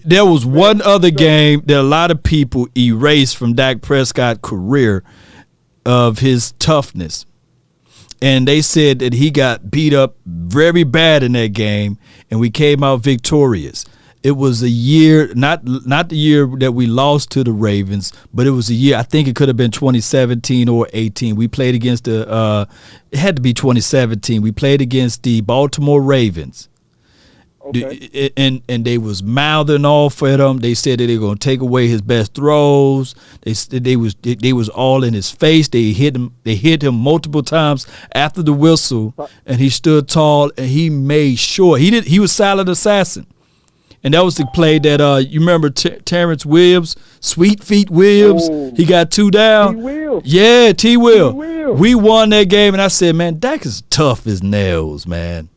There was one other game that a lot of people erased from Dak Prescott's career of his toughness. And they said that he got beat up very bad in that game, and we came out victorious. It was a year, not the year that we lost to the Ravens, but it was a year, I think it could have been 2017 or 18. We played against it had to be 2017. We played against the Baltimore Ravens. Okay. And they was mouthing off at him. They said that they were gonna take away his best throws. They was all in his face. They hit him multiple times after the whistle, and he stood tall and he made sure he was silent assassin. And that was the play that you remember Terrence Williams, Sweet Feet Williams. Oh. He got 2 down. T-Will. Yeah, T-Will. We won that game, and I said, man, Dak is tough as nails, man.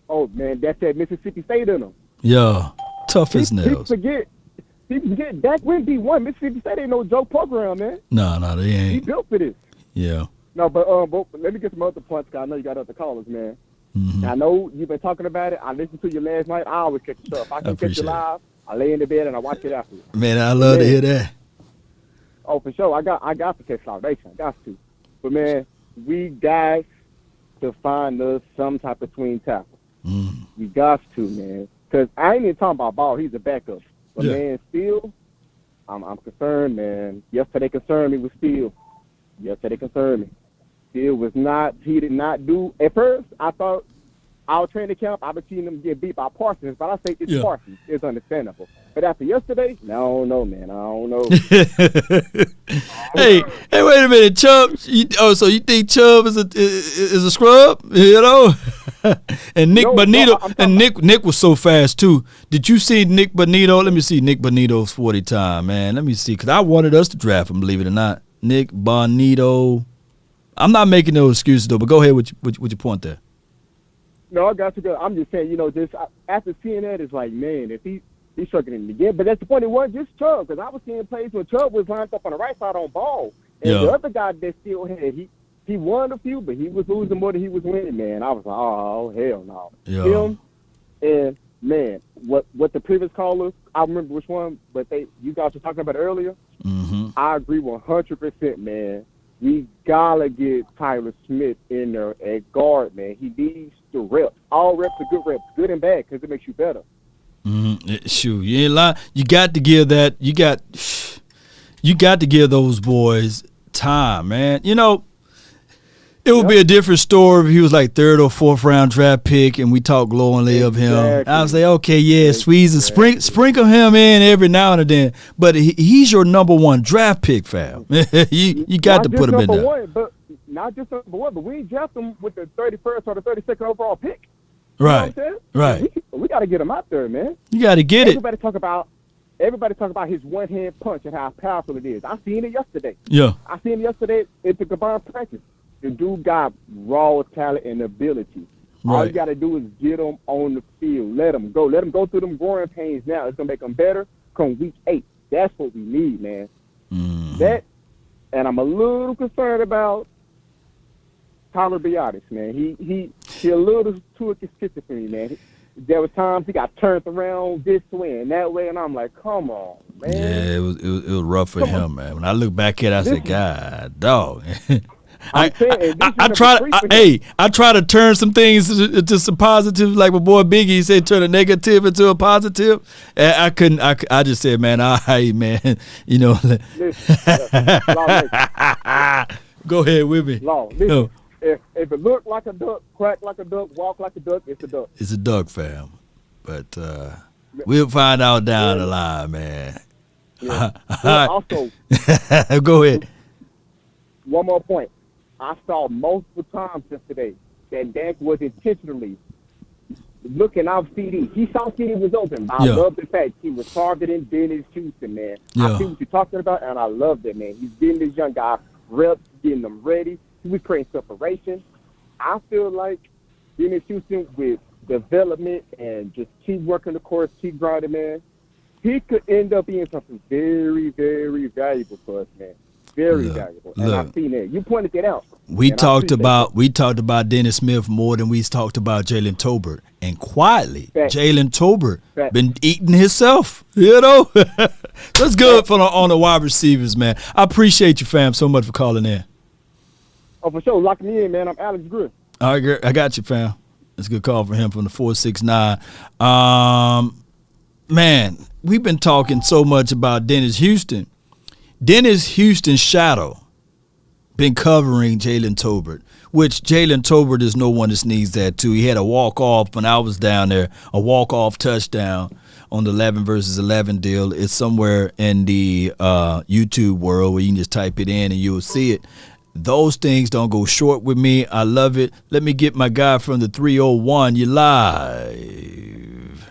Oh, man, that's that Mississippi State in him. Yeah, tough as nails. People forget Dak Winby won. Mississippi State ain't no joke program, man. No, they ain't. He built for this. Yeah. No, but let me get some other points, because I know you got other callers, man. Mm-hmm. I know you've been talking about it. I listened to you last night. I always catch the show. If I can catch you live, I lay in the bed and I watch it afterwards. Man, I love to hear that. Oh, for sure. I got to catch salvation. I got to. But, man, we got to find us some type of tween tackle. We got to, man. Because I ain't even talking about Ball. He's a backup. But, man, still, I'm concerned, man. Yesterday concerned me with Steele. Steele was not, he did not do, at first, I thought our training camp, I've been seeing them get beat by Parsons, but I say it's Parsons. It's understandable. But after yesterday, I don't know, man. I don't know. Hey, wait a minute, Chubb. So you think Chubb is a scrub? And Nick Bonito, and Nick was so fast too. Did you see Nick Bonito? Let me see Nick Bonito's 40 time, man. Let me see, because I wanted us to draft him, believe it or not. Nick Bonito. I'm not making no excuses though, but go ahead with your point there. No, I got you. Good. I'm just saying, just after seeing that, it's like, man, if he's struggling again. But that's the point. It wasn't just Chubb, because I was seeing plays where Chubb was lined up on the right side on Ball, and the other guy that still had he won a few, but he was losing more than he was winning. Man, I was like, oh hell no. Yeah. Him and man, what the previous callers, I remember which one, but you guys were talking about it earlier. Mm-hmm. I agree 100%, man. We gotta get Tyron Smith in there at guard, man. He needs the reps. All reps are good reps, good and bad, because it makes you better. Mm-hmm. Shoot, you ain't lying. You got to give that. You got to give those boys time, man. You know, it would be a different story if he was like 3rd or 4th round draft pick and we talk glowingly of him. I would say, okay, yeah, squeeze and sprinkle him in every now and then. But he's your number 1 draft pick, fam. you got to put him in there. Not just number 1, but we draft him with the 31st or the 32nd overall pick. Right, You know right. We got to get him out there, man. You got to get it. Everybody talk about his one-hand punch and how powerful it is. I seen it yesterday. Yeah. I seen it yesterday at the combined practice. The dude got raw talent and ability. Right. All you got to do is get him on the field. Let him go. Let him go through them growing pains now. It's going to make him better come week 8. That's what we need, man. That, and I'm a little concerned about Tyler Biotis, man. He a little too inconsistent for me, man. There were times he got turned around this way and that way, and I'm like, come on, man. Yeah, it was rough for him, man. When I look back at it, I said, God, dog. I try to turn some things into some positive, like my boy Biggie said, turn a negative into a positive. And I couldn't. I just said, man, man, you know. Go ahead with me. Listen, if it look like a duck, quack like a duck, walk like a duck, it's a duck. It's a duck, fam. But we'll find out down the line, man. Yeah. Also, go ahead. One more point. I saw multiple times yesterday that Dak was intentionally looking out CD. He saw CD was open. I love the fact he was targeting Dennis Houston, man. I see what you're talking about, and I love that, man. He's getting this young guy reps, getting them ready. He was creating separation. I feel like Dennis Houston with development and just keep working the course, keep grinding, man, he could end up being something very, very valuable for us, man. Very valuable. And I've seen that. You pointed that out. We talked about Dennis Smith more than we talked about Jalen Tolbert. And quietly, Jalen Tolbert been eating himself. You know? That's good on the wide receivers, man. I appreciate you, fam, so much for calling in. Oh, for sure. Lock me in, man. I'm Alex Griff. All right, I got you, fam. That's a good call for him from the 469. Man, we've been talking so much about Dennis Houston. Dennis Houston's shadow been covering Jalen Tolbert, which Jalen Tolbert is no one that sneezes that too. He had a walk-off when I was down there, a walk-off touchdown on the 11 versus 11 deal. It's somewhere in the YouTube world where you can just type it in and you'll see it. Those things don't go short with me. I love it. Let me get my guy from the 301. You live.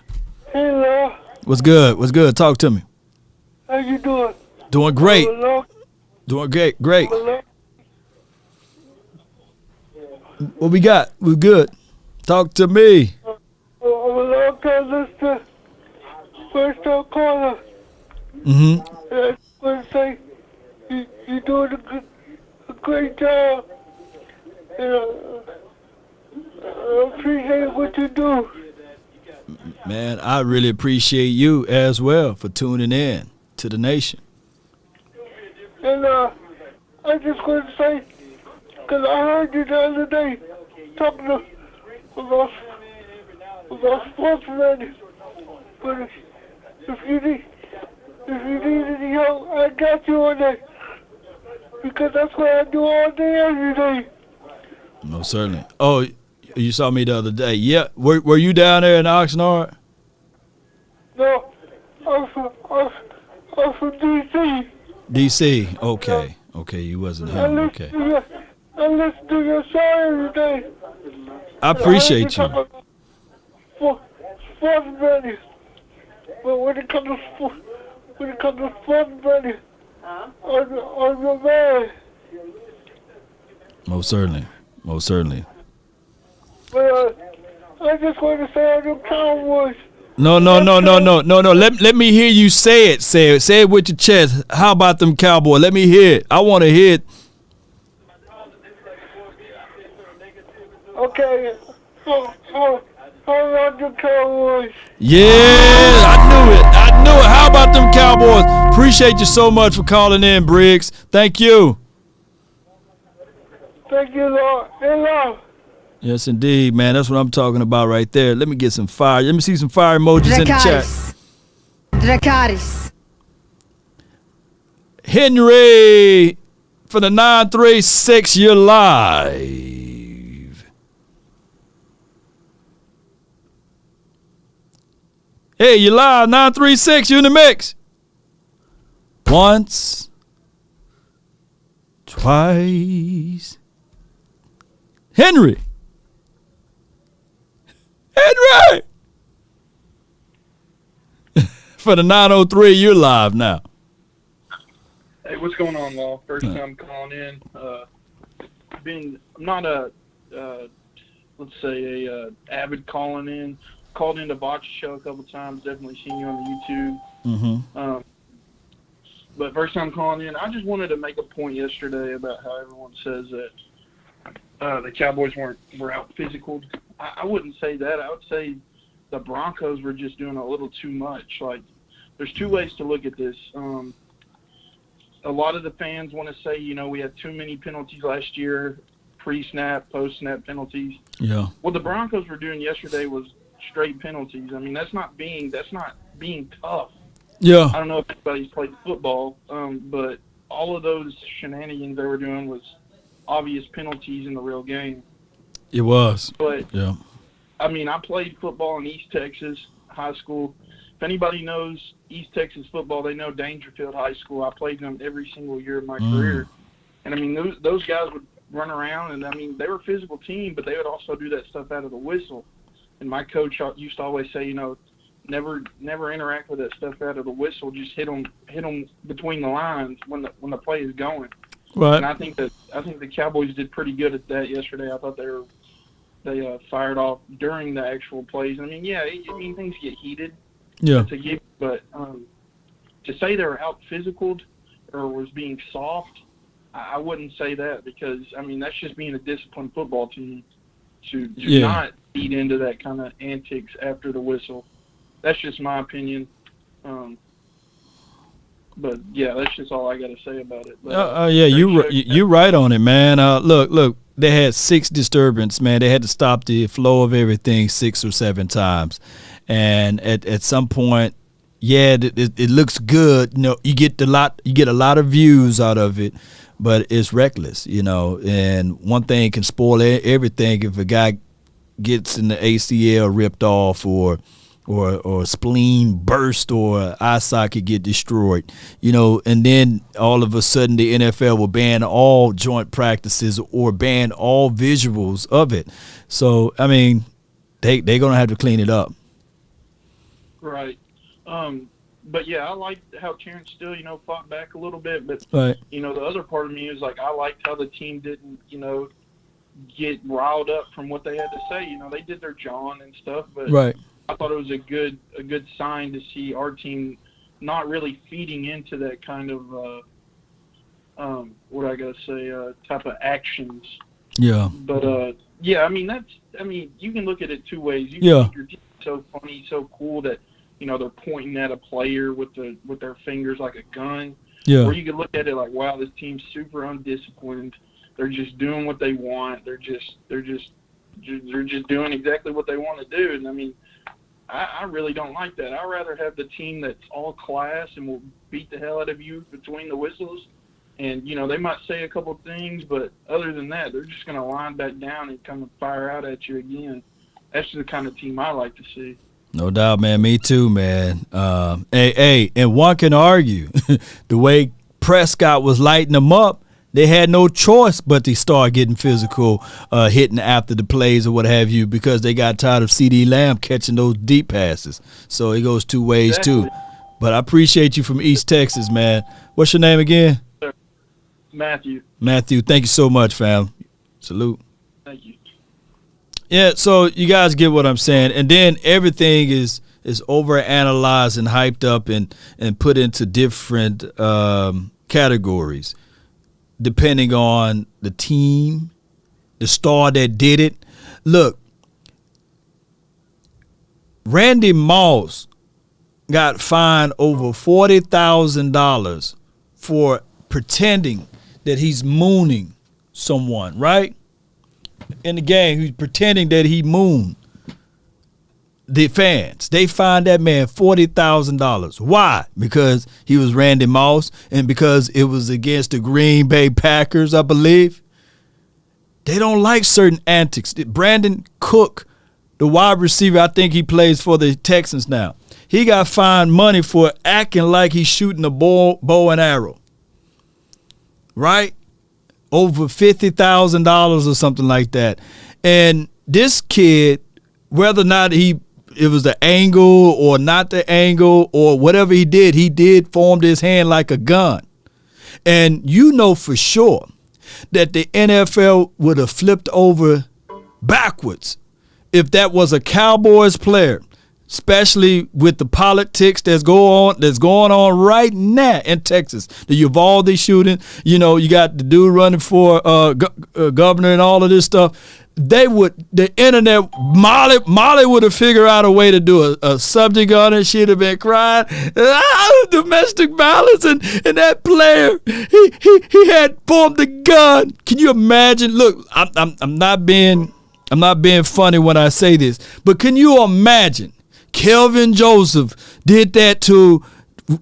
Hello. What's good? What's good? Talk to me. How you doing? Doing great. Hello. Doing great. Hello. What we got? We're good. Talk to me. Hello, Mr. First time caller. Mm-hmm. I just want to say you're doing a great job. And I appreciate what you do. Man, I really appreciate you as well for tuning in to the nation. And I just want to say, because I heard you the other day talking about sports betting. But if you need any help, I got you on that. Because that's what I do all day, every day. Most certainly. Oh, you saw me the other day. Yeah. Were you down there in Oxnard? No, I'm from D.C. D.C. Okay. Okay, you wasn't him. Okay. I listen to your show every day. I appreciate you. Sports betting. But when it comes to sports betting, I'm your man. Most certainly. But I just want to say I'm the Cowboys. No. Let me hear you say it. Say it with your chest. How about them Cowboys? Let me hear it. I want to hear it. Okay. So How about the Cowboys? Yeah, I knew it. How about them Cowboys? Appreciate you so much for calling in, Briggs. Thank you. Thank you, Lord. And love. Yes, indeed, man. That's what I'm talking about right there. Let me get some fire. Let me see some fire emojis in the chat. Dracarys. Henry for the 936, you're live. Hey, you're live, 936, you in the mix. Once, twice. Henry. For the 903, you're live now. Hey, what's going on, Law? First time calling in. I'm not a let's say a avid calling in. Called in to watch the show a couple times. Definitely seen you on the YouTube. Mm-hmm. But first time calling in, I just wanted to make a point yesterday about how everyone says that the Cowboys were out physical. I wouldn't say that. I would say the Broncos were just doing a little too much. Like, there's two ways to look at this. A lot of the fans want to say, we had too many penalties last year, pre-snap, post-snap penalties. Yeah. What the Broncos were doing yesterday was straight penalties. I mean, that's not being tough. Yeah. I don't know if anybody's played football, but all of those shenanigans they were doing was obvious penalties in the real game. It was. But, yeah. I mean, I played football in East Texas high school. If anybody knows East Texas football, they know Dangerfield High School. I played them every single year of my career. And, I mean, those guys would run around, and, I mean, they were a physical team, but they would also do that stuff out of the whistle. And my coach used to always say, never interact with that stuff out of the whistle. Just hit them between the lines when the play is going. Right. And I think the Cowboys did pretty good at that yesterday. I thought they fired off during the actual plays. I mean, things get heated. Yeah. But to say they were out physicaled or was being soft, I wouldn't say that, because I mean that's just being a disciplined football team to not feed into that kind of antics after the whistle. That's just my opinion. But yeah, that's just all I got to say about it. But, you're right on it, man. Look, they had 6 disturbance, man. They had to stop the flow of everything 6 or 7 times, and at some point, it looks good. You get a lot of views out of it, but it's reckless, And one thing can spoil everything if a guy gets in the ACL ripped off or spleen burst or eye socket get destroyed, and then all of a sudden the NFL will ban all joint practices or ban all visuals of it. So, I mean, they're going to have to clean it up. Right. But yeah, I liked how Terrence Steele, fought back a little bit, but right. The other part of me is like, I liked how the team didn't, get riled up from what they had to say. They did their John and stuff, but right. I thought it was a good sign to see our team not really feeding into that kind of type of actions. Yeah. But I mean you can look at it two ways. You can think your team's so funny, so cool that they're pointing at a player with their fingers like a gun. Yeah. Or you could look at it like, wow, this team's super undisciplined. They're just doing what they want. They're just doing exactly what they want to do. And I mean, I really don't like that. I'd rather have the team that's all class and will beat the hell out of you between the whistles. And, they might say a couple things, but other than that, they're just going to line back down and come and fire out at you again. That's the kind of team I like to see. No doubt, man. Me too, man. And one can argue the way Prescott was lighting them up, they had no choice but to start getting physical, hitting after the plays or what have you, because they got tired of CD Lamb catching those deep passes. So it goes two ways, too. But I appreciate you from East Texas, man. What's your name again? Matthew. Matthew, thank you so much, fam. Salute. Thank you. Yeah, so you guys get what I'm saying. And then everything is overanalyzed and hyped up and put into different categories depending on the team, the star that did it. Look, Randy Moss got fined over $40,000 for pretending that he's mooning someone, right? In the game, he's pretending that he mooned the fans. They fined that man $40,000. Why? Because he was Randy Moss and because it was against the Green Bay Packers, I believe. They don't like certain antics. Brandon Cook, the wide receiver, I think he plays for the Texans now. He got fined money for acting like he's shooting a bow and arrow. Right? Over $50,000 or something like that. And this kid, whether or not it was the angle or not the angle or whatever he did formed his hand like a gun. And you know for sure that the NFL would have flipped over backwards if that was a Cowboys player, especially with the politics that's going on right now in Texas. The Uvalde shooting, you got the dude running for governor and all of this stuff. The internet, Molly would have figured out a way to do a subject on it. She'd have been crying, domestic violence, and that player, he had formed a gun. Can you imagine? Look, I'm not being funny when I say this, but can you imagine? Kelvin Joseph did that to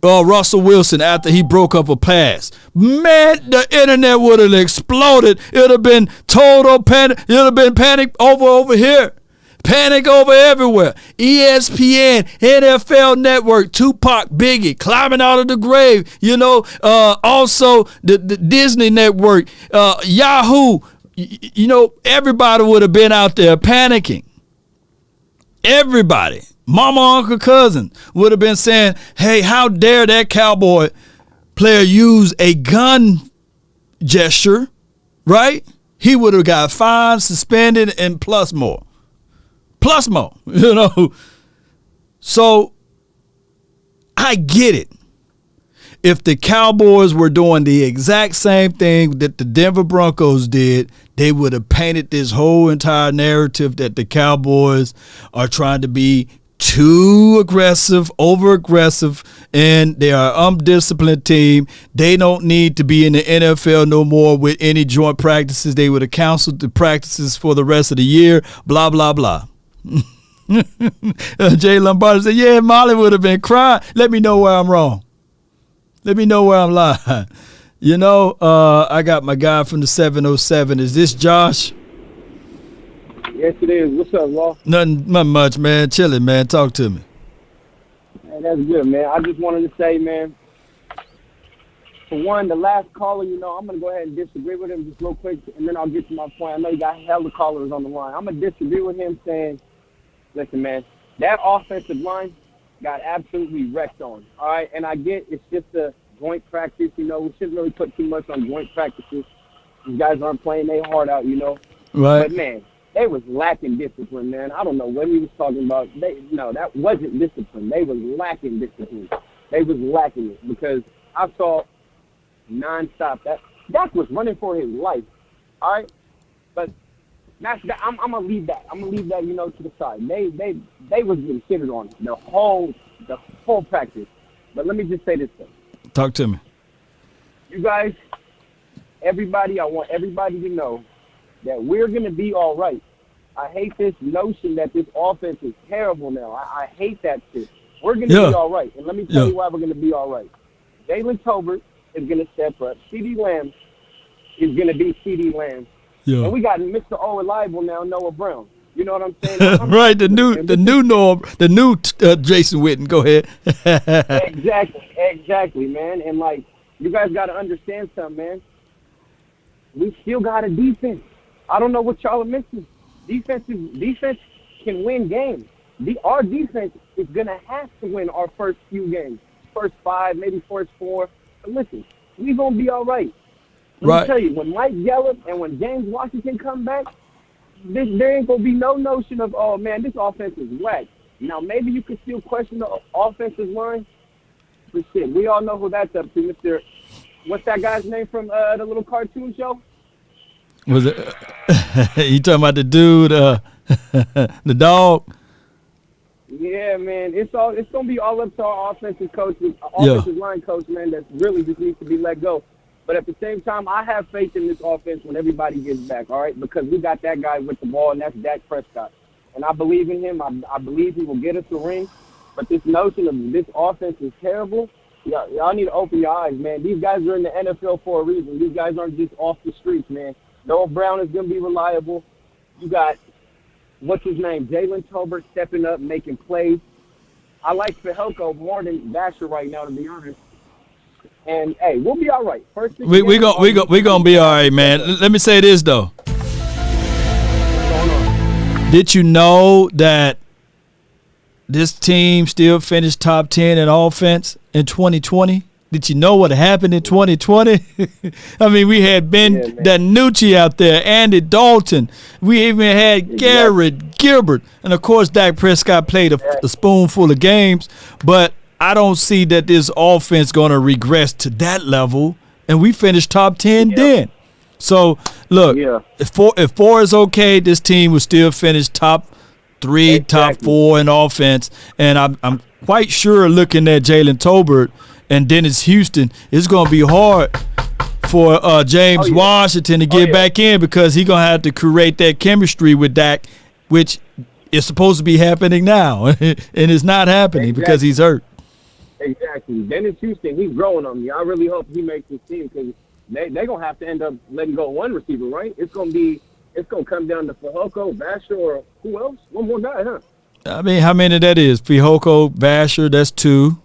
Russell Wilson after he broke up a pass. Man, the internet would have exploded. It would have been total panic. It would have been panic over here. Panic over everywhere. ESPN, NFL Network, Tupac, Biggie climbing out of the grave. Also the Disney Network, Yahoo. Everybody would have been out there panicking. Everybody. Mama, uncle, cousin would have been saying, hey, how dare that Cowboy player use a gun gesture, right? He would have got fined, suspended, and plus more. So I get it. If the Cowboys were doing the exact same thing that the Denver Broncos did, they would have painted this whole entire narrative that the Cowboys are trying to be too aggressive, over-aggressive, and they are an undisciplined team. They don't need to be in the NFL no more with any joint practices. They would have canceled the practices for the rest of the year, blah, blah, blah. Jay Lombardi said, yeah, Molly would have been crying. Let me know where I'm wrong. Let me know where I'm lying. I got my guy from the 707. Is this Josh? Yes, it is. What's up, Law? Nothing much, man. Chilling, man. Talk to me. Man, that's good, man. I just wanted to say, man, for one, the last caller, I'm going to go ahead and disagree with him just real quick, and then I'll get to my point. I know you got hella callers on the line. I'm going to disagree with him saying, listen, man, that offensive line got absolutely wrecked on, all right? And I get it's just a joint practice, we shouldn't really put too much on joint practices. These guys aren't playing their heart out, Right. But, man, they was lacking discipline, man. I don't know what he was talking about. That wasn't discipline. They was lacking discipline. They was lacking it because I saw nonstop. Dak was running for his life, all right? But I'm going to leave that. I'm going to leave that, to the side. They was getting shitted on the whole practice. But let me just say this thing. Talk to me. You guys, everybody, I want everybody to know that we're going to be all right. I hate this notion that this offense is terrible now. I hate that shit. We're going to be all right. And let me tell you why we're going to be all right. Jalen Tolbert is going to step up. CeeDee Lamb is going to be CeeDee Lamb. Yeah. And we got Mr. Reliable now, Noah Brown. You know what I'm saying? Right, the new Jason Witten. Go ahead. Exactly, man. And, you guys got to understand something, man. We still got a defense. I don't know what y'all are missing. Defense can win games. Our defense is going to have to win our first few games. First 5, maybe first 4. But listen, we're going to be all right. Let me tell you, when Mike Gallup and when James Washington come back, there ain't going to be no notion of, oh, man, this offense is whack. Now, maybe you can still question the offensive line. But shit, we all know who that's up to, Mr. What's that guy's name from the little cartoon show? Was it? You talking about the dude, the dog? Yeah, man. It's gonna be all up to our offensive line coach, man. That really just needs to be let go. But at the same time, I have faith in this offense when everybody gets back. All right, because we got that guy with the ball, and that's Dak Prescott. And I believe in him. I believe he will get us the ring. But this notion of this offense is terrible. Y'all need to open your eyes, man. These guys are in the NFL for a reason. These guys aren't just off the streets, man. Noah Brown is going to be reliable. You got, what's his name, Jalen Tolbert stepping up, making plays. I like Fehoko more than Basher right now, to be honest. And, hey, we'll be all right. We gonna be all right, man. Let me say this, though. Did you know that this team still finished top 10 in offense in 2020? Did you know what happened in 2020? I mean, we had Ben DiNucci out there, Andy Dalton. We even had Garrett Gilbert. And, of course, Dak Prescott played a spoonful of games. But I don't see that this offense going to regress to that level. And we finished top 10 then. So, look, if four is okay, this team will still finish top 3, top 4 in offense. And I'm quite sure looking at Jalen Tolbert and Dennis Houston, it's going to be hard for James Washington to get back in because he's going to have to create that chemistry with Dak, which is supposed to be happening now. And it's not happening because he's hurt. Exactly. Dennis Houston, he's growing on me. I really hope he makes this team because they're going to have to end up letting go one receiver, right? It's going to come down to Fehoko, Basher, or who else? One more guy, huh? I mean, how many that is? Fehoko, Basher, that's 2.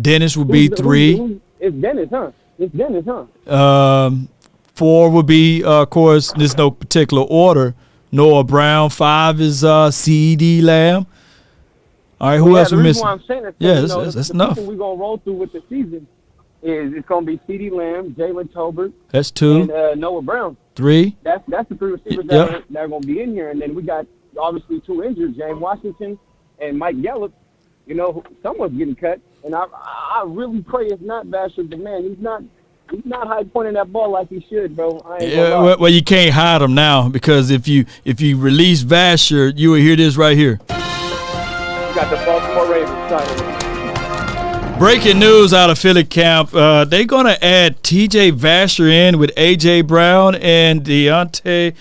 Dennis would be 3. It's Dennis, huh? 4 would be, of course, there's no particular order. Noah Brown. 5 is CeeDee Lamb. All right, who else we missing? I'm saying that's enough. We're going to roll through with the season is it's going to be CeeDee Lamb, Jalen Tolbert. That's 2. And Noah Brown. 3. That's the 3 receivers that are going to be in here. And then we got, obviously, 2 injured, James Washington and Mike Gallup. You know, someone's getting cut. And I really pray it's not Basher, but, man, he's not high pointing that ball like he should, bro. Well, you can't hide him now because if you release Basher, you will hear this right here. You got the Baltimore Ravens starting. Breaking news out of Philly camp. They're going to add T.J. Vasher in with A.J. Brown and Devontae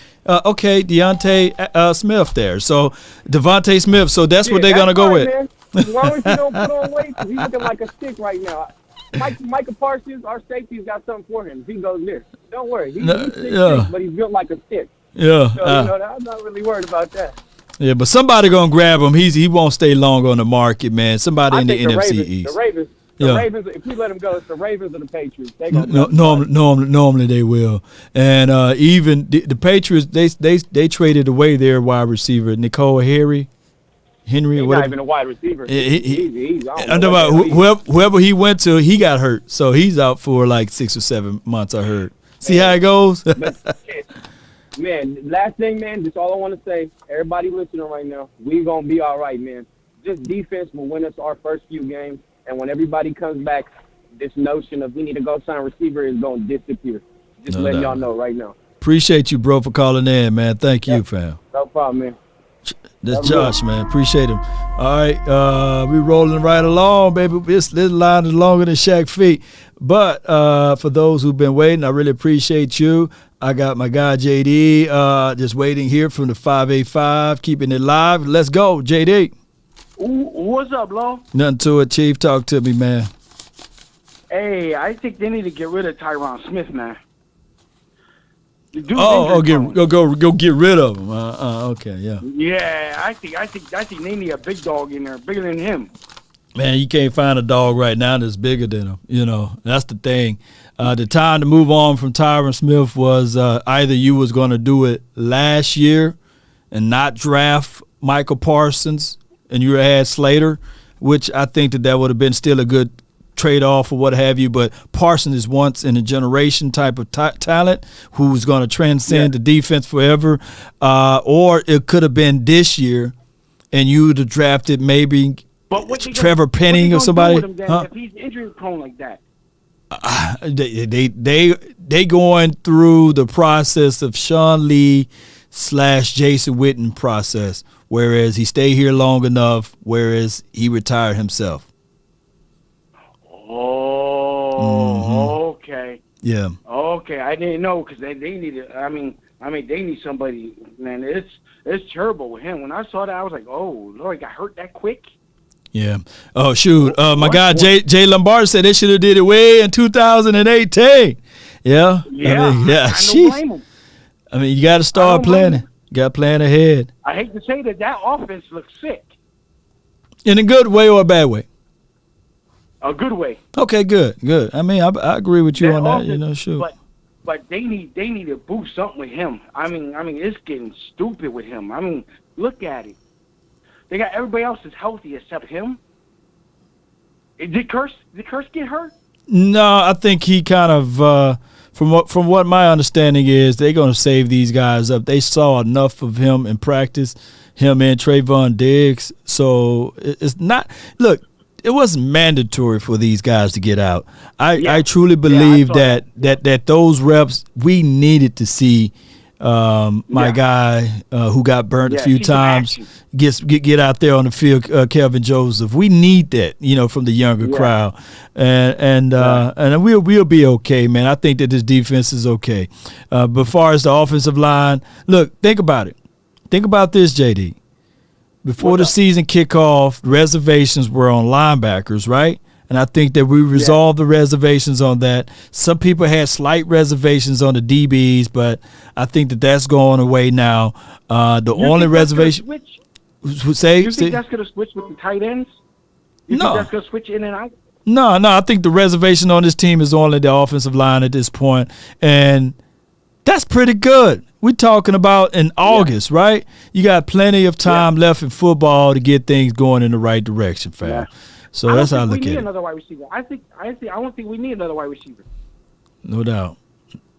Smith there. So, Devontae Smith. So, that's what they're going to go with. Man. As long as you don't put on weight, he's looking like a stick right now. Micah Parsons, our safety's got something for him. If he goes there, don't worry. He's 6'6", but he's built like a stick. Yeah. So, I'm not really worried about that. Yeah, but somebody going to grab him. He won't stay long on the market, man. Somebody in the NFC East. The Ravens, if we let them go, it's the Ravens or the Patriots. Normally they will. And even the Patriots, they traded away their wide receiver, Nicole Henry. He's not even a wide receiver. He's whoever he went to, he got hurt. So he's out for like 6 or 7 months, I heard. See how it goes? Man, last thing, man, just all I want to say, everybody listening right now, we going to be all right, man. Just defense will win us our first few games. And when everybody comes back, this notion of we need to go sign a receiver is going to disappear. Just letting y'all know right now. Appreciate you, bro, for calling in, man. Thank you, fam. No problem, man. That's Josh, man. Appreciate him. All right, we rolling right along, baby. This line is longer than Shaq feet. But for those who've been waiting, I really appreciate you. I got my guy, JD, just waiting here from the 585, keeping it live. Let's go, JD. What's up, Lo? Nothing to it, Chief. Talk to me, man. Hey, I think they need to get rid of Tyron Smith, man. Go get rid of him. Okay, yeah. Yeah, I think they need a big dog in there, bigger than him. Man, you can't find a dog right now that's bigger than him. You know, that's the thing. The time to move on from Tyron Smith was either you was going to do it last year and not draft Michael Parsons and you had Slater, which I think that would have been still a good trade-off or what have you, but Parsons is once in a generation type of talent who's going to transcend the defense forever. Or it could have been this year and you would have drafted maybe Trevor Penning or somebody. If he's injury prone like that. They going through the process of Sean Lee / Jason Witten process, whereas he stayed here long enough, whereas he retired himself. Oh, okay. Yeah. Okay, I didn't know because they needed. I mean, they need somebody. Man, it's terrible with him. When I saw that, I was like, oh Lord, he got hurt that quick. Yeah. Oh shoot. My guy Jay Lombard said they should have did it way in 2018. Yeah. Yeah. I mean, yeah. I don't blame him. I mean, you got to start planning. You got to plan ahead. I hate to say that offense looks sick. In a good way or a bad way? A good way. Okay, good. I mean, I agree with you on that. Offense, You know, sure. But they need to boost something with him. I mean, it's getting stupid with him. I mean, look at it. They got everybody else is healthy except him. Did Curse get hurt? No, I think he kind of from what my understanding is, they're going to save these guys up. They saw enough of him in practice, him and Trayvon Diggs. So it's not – look, it wasn't mandatory for these guys to get out. I truly believe that those reps we needed to see my guy who got burnt a few times get out there on the field, Kelvin Joseph. We need that, from the younger crowd, and we'll be okay, man. I think that this defense is okay. But as far as the offensive line, look, think about it. Think about this, JD. Before the season kickoff, reservations were on linebackers, right? And I think that we resolved the reservations on that. Some people had slight reservations on the DBs, but I think that that's going away now. The only reservation. You think that's going to switch with the tight ends? You think that's going to switch in and out? No. I think the reservation on this team is only the offensive line at this point, and that's pretty good. We're talking about in August, right? You got plenty of time left in football to get things going in the right direction, fam. Yeah. So that's how I look at it. We need another wide receiver. I don't think we need another wide receiver. No doubt.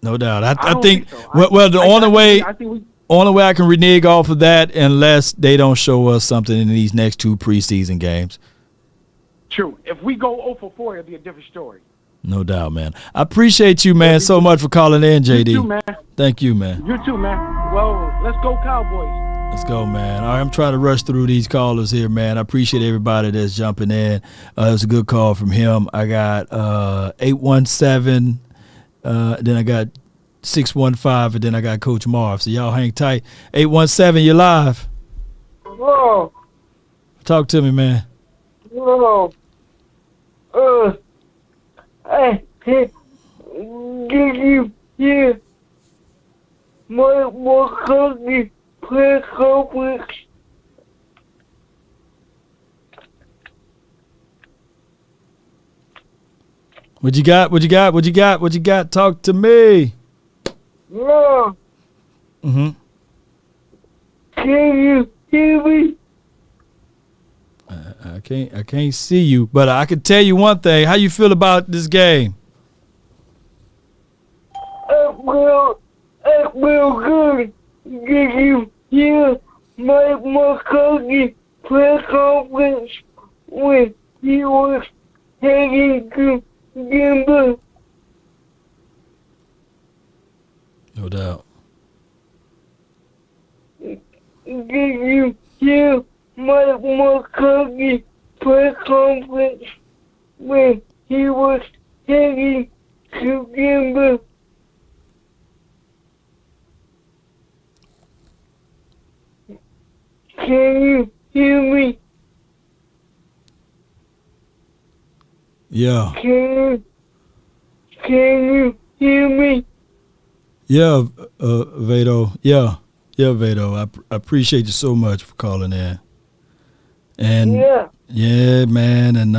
I think so. the only way I can renege off of that unless they don't show us something in these next 2 preseason games. True. If we go 0-for-4, it'll be a different story. No doubt, man. I appreciate you, man, so much for calling in, JD. You too, man. Thank you, man. You too, man. Well, let's go Cowboys. Let's go, man. All right, I'm trying to rush through these callers here, man. I appreciate everybody that's jumping in. It was a good call from him. I got 817, then I got 615, and then I got Coach Marv. So y'all hang tight. 817, you're live. Whoa. Talk to me, man. Whoa. I can't give you here. My country press conference. What you got? Talk to me. No. Mm-hmm. Can you hear me? I can't see you, but I can tell you one thing. How you feel about this game? I feel good. Did you hear my country press conference when he was heading to Denver? No doubt. Did you hear my country press conference when he was heading to Denver? Can you hear me? Yeah. Can you hear me? Yeah, Vado. Yeah, Vado. I appreciate you so much for calling in. And yeah, man, and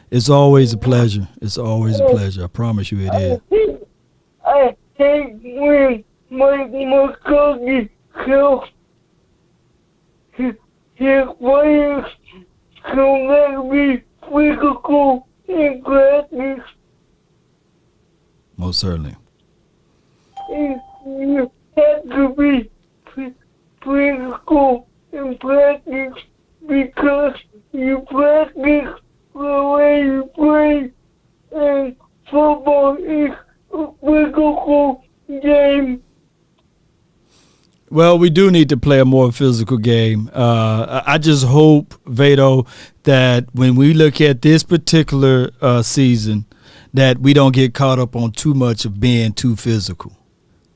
it's always a pleasure. It's always a pleasure. I promise you it is. I hate when my country kills his players can let me physical in practice. Most certainly. You have to be physical in practice because you practice the way you play, and football is a physical game. Well, we do need to play a more physical game. I just hope, Vado, that when we look at this particular season, that we don't get caught up on too much of being too physical.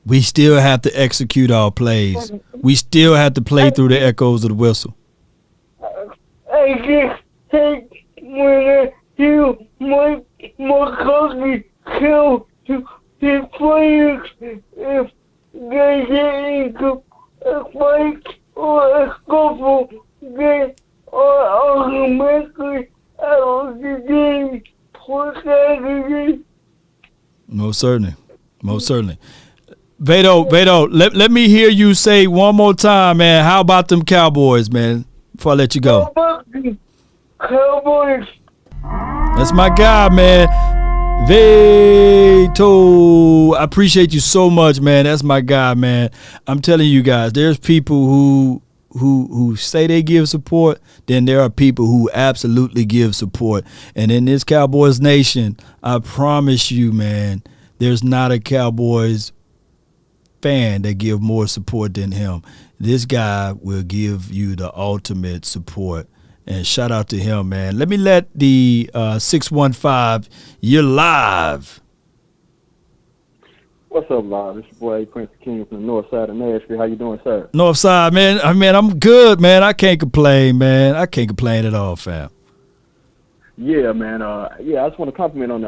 We still have to execute our plays. We still have to play through the echoes of the whistle. I just think when you more closely kill his players if they get into a fight or a scuffle, they are automatically out of the game for Saturday. Most certainly. Most certainly. Vado, let me hear you say one more time, man. How about them Cowboys, man, before I let you go? How about the Cowboys? That's my guy, man. Vado. I appreciate you so much, man. That's my guy, man. I'm telling you guys, there's people who say they give support, then there are people who absolutely give support. And in this Cowboys nation, I promise you, man, there's not a Cowboys fan that give more support than him. This guy will give you the ultimate support. And shout out to him, man. Let me let the 615, you're live. What's up, live? It's your boy Prince King from the north side of Nashville. How you doing, sir? North side, man. I'm good, man. I can't complain, man. I can't complain at all, fam. Yeah, man. I just want to comment on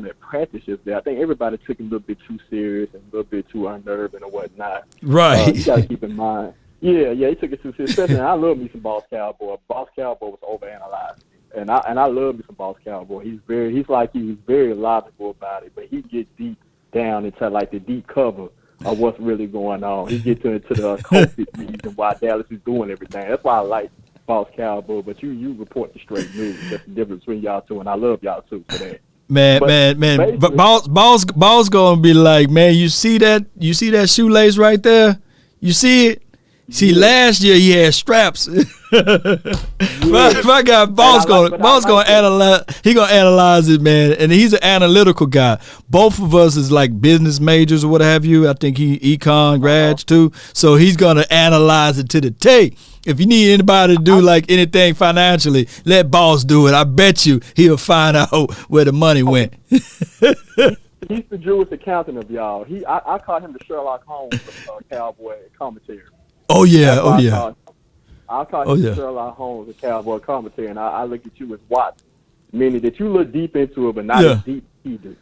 that practice yesterday. I think everybody took it a little bit too serious and a little bit too unnerving and whatnot. Right. You got to keep in mind. Yeah, he took it too serious. Especially, I love me some Boss Cowboy. Boss Cowboy was overanalyzing, and I love me some Boss Cowboy. He's very logical about it, but he gets deep down into like the deep cover of what's really going on. He gets into the COVID reason why Dallas is doing everything. That's why I like Boss Cowboy. But you report the straight news. That's the difference between y'all two, and I love y'all too for that. Man. But Boss gonna be like, man, you see that shoelace right there? You see it? See, last year he had straps. My guy, Boss gonna analyze. He gonna analyze it, man. And he's an analytical guy. Both of us is like business majors or what have you. I think he econ grads too. So he's gonna analyze it to the T. If you need anybody to do like anything financially, let Boss do it. I bet you he'll find out where the money went. He's the Jewish accountant of y'all. I call him the Sherlock Holmes of Cowboy commentary. Oh yeah. I call him Sherlock Holmes of Cowboy commentary, and I look at you as Watson, meaning that you look deep into it, but not as deep as he do.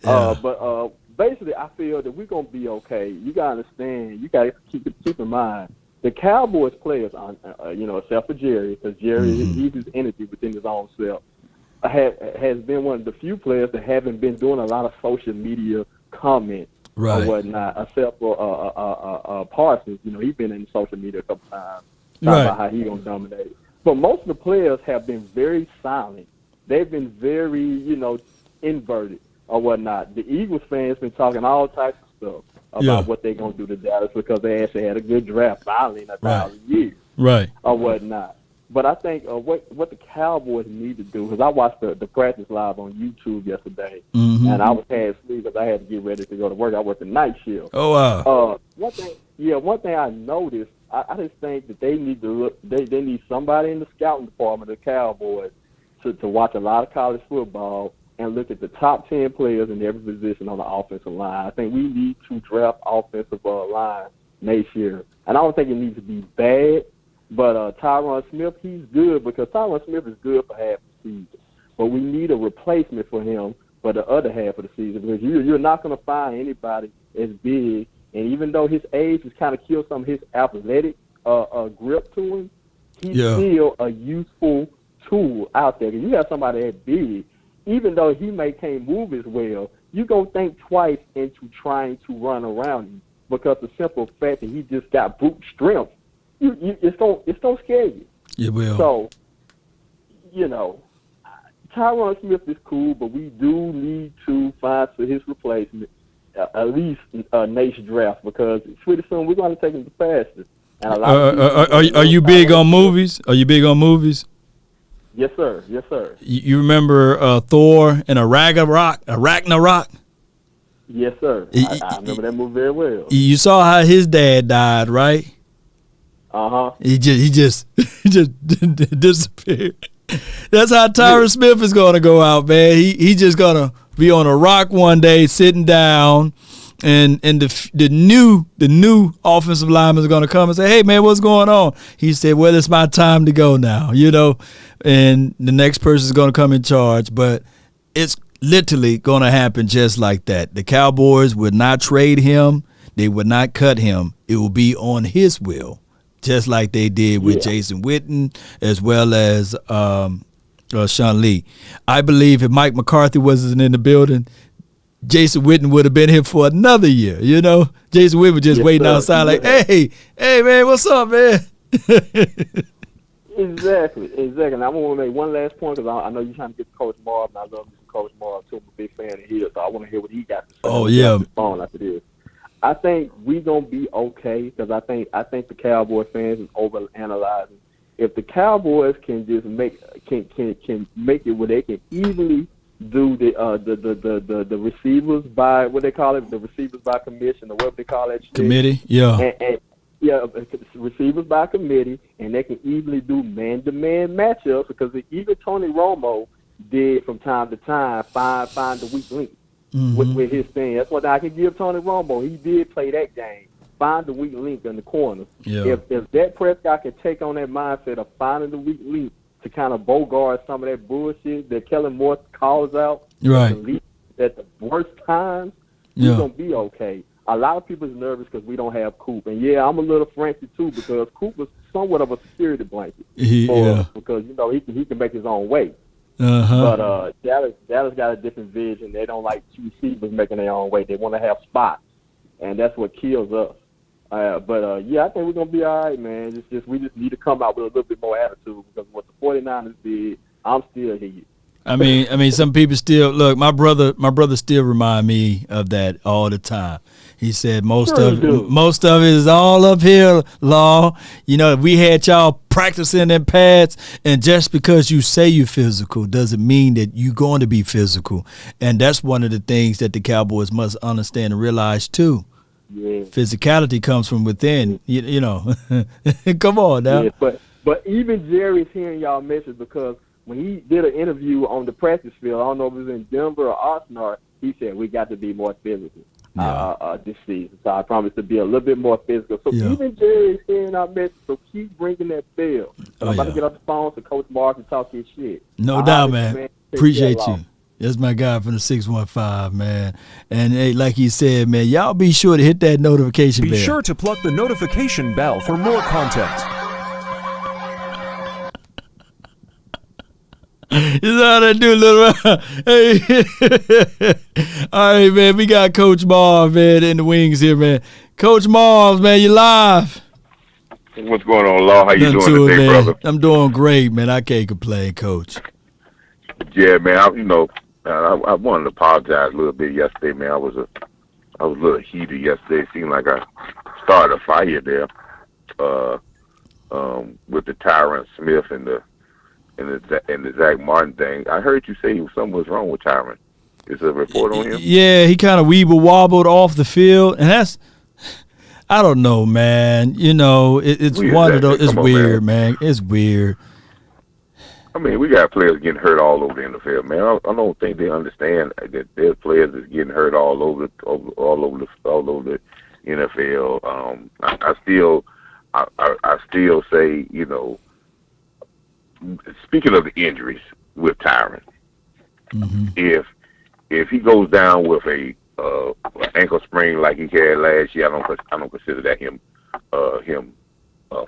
But basically, I feel that we're gonna be okay. You gotta understand. You gotta keep in mind the Cowboys players, except for Jerry, because Jerry he's his energy within his own self. Has been one of the few players that haven't been doing a lot of social media comments. Right. Or whatnot, except for Parsons. He's been in social media a couple times talking about how he's gonna dominate. But most of the players have been very silent. They've been very, inverted or whatnot. The Eagles fans been talking all types of stuff about what they're gonna do to Dallas because they actually had a good draft finally in 1,000 years, or whatnot. But I think what the Cowboys need to do, because I watched the practice live on YouTube yesterday, and I was half asleep because I had to get ready to go to work. I worked the night shift. Oh wow! One thing I noticed, I just think that they need to look. They need somebody in the scouting department of the Cowboys to watch a lot of college football and look at the top 10 players in every position on the offensive line. I think we need to draft offensive line next year, and I don't think it needs to be bad. But Tyron Smith, he's good because Tyron Smith is good for half the season. But we need a replacement for him for the other half of the season because you're not going to find anybody as big. And even though his age has kind of killed some of his athletic grip to him, he's still a useful tool out there. Because you have somebody that big, even though he can't move as well, you're going to think twice into trying to run around him because the simple fact that he just got brute strength. It's gonna scare you. It will. So, Tyron Smith is cool, but we do need to find for his replacement at least next draft because pretty soon we're going to take him to pastures. And a lot are you big on movies? Are you big on movies? Yes, sir. Yes, sir. You remember Thor and Ragnarok? Yes, sir. I remember that movie very well. You saw how his dad died, right? He just disappeared. That's how Tyron Smith is gonna go out, man. He just gonna be on a rock one day, sitting down, and the new offensive lineman is gonna come and say, "Hey, man, what's going on?" He said, "Well, it's my time to go now," And the next person is gonna come in charge, but it's literally gonna happen just like that. The Cowboys would not trade him. They would not cut him. It will be on his will, just like they did with Jason Witten as well as Sean Lee. I believe if Mike McCarthy wasn't in the building, Jason Witten would have been here for another year. Jason Witten was just waiting outside like, hey, man, what's up, man? Exactly. And I want to make one last point because I know you're trying to get to Coach Marv, and I love Coach Marv too. I'm a big fan of his, so I want to hear what he got to say. Oh, yeah. On after this. I think we gonna be okay because I think the Cowboy fans is overanalyzing. If the Cowboys can just make it where they can easily do the receivers by what they call it, the receivers by commission or whatever they call that shit. Committee, yeah. Receivers by committee, and they can easily do man-to-man matchups because even Tony Romo did from time to time find the weak link. With his thing. That's what I can give Tony Romo. He did play that game. Find the weak link in the corner. Yeah. If Dak Prescott can take on that mindset of finding the weak link to kind of bogart some of that bullshit that Kellen Moore calls out right at the worst times, we're going to be okay. A lot of people is nervous because we don't have Coop. And, I'm a little frantic, too, because Coop was somewhat of a security blanket. Because, he can make his own way. But Dallas got a different vision. They don't like two receivers making their own way. They want to have spots, and that's what kills us. I think we're gonna be all right, man. We just need to come out with a little bit more attitude because what the 49ers did, I'm still here. I mean, some people still look. My brother still remind me of that all the time. He said most of it is all uphill, Law. If we had y'all practicing in pads, and just because you say you're physical doesn't mean that you're going to be physical. And that's one of the things that the Cowboys must understand and realize too. Yeah. Physicality comes from within. Come on now. Yeah, but even Jerry's hearing y'all message because when he did an interview on the practice field, I don't know if it was in Denver or Oxnard, he said we got to be more physical this season. So I promise to be a little bit more physical. So even Jerry's hearing our message, so keep bringing that bill. I'm about to get off the phone to Coach Mark and talk his shit. No doubt, man. Appreciate you. That's my guy from the 615, man. And hey, like he said, man, y'all be sure to hit that notification bell. Be sure to plug the notification bell for more content. You know how that do, little. Hey, all right, man. We got Coach Marv, man, in the wings here, man. Coach Marv, man, you live. What's going on, Law? How you doing today, brother? I'm doing great, man. I can't complain, Coach. Yeah, man. I wanted to apologize a little bit yesterday, man. I was a little heated yesterday. It seemed like I started a fire there with the Tyron Smith and the Zach Martin thing. I heard you say something was wrong with Tyron. Is there a report on him? Yeah, he kind of weeble-wobbled off the field, and that's, I don't know, man. It's one of those. It's weird, man. It's weird. I mean, we got players getting hurt all over the NFL, man. I don't think they understand that there's players that's getting hurt all over the NFL. I still say, speaking of the injuries with Tyron, if he goes down with a ankle sprain like he had last year, I don't consider that him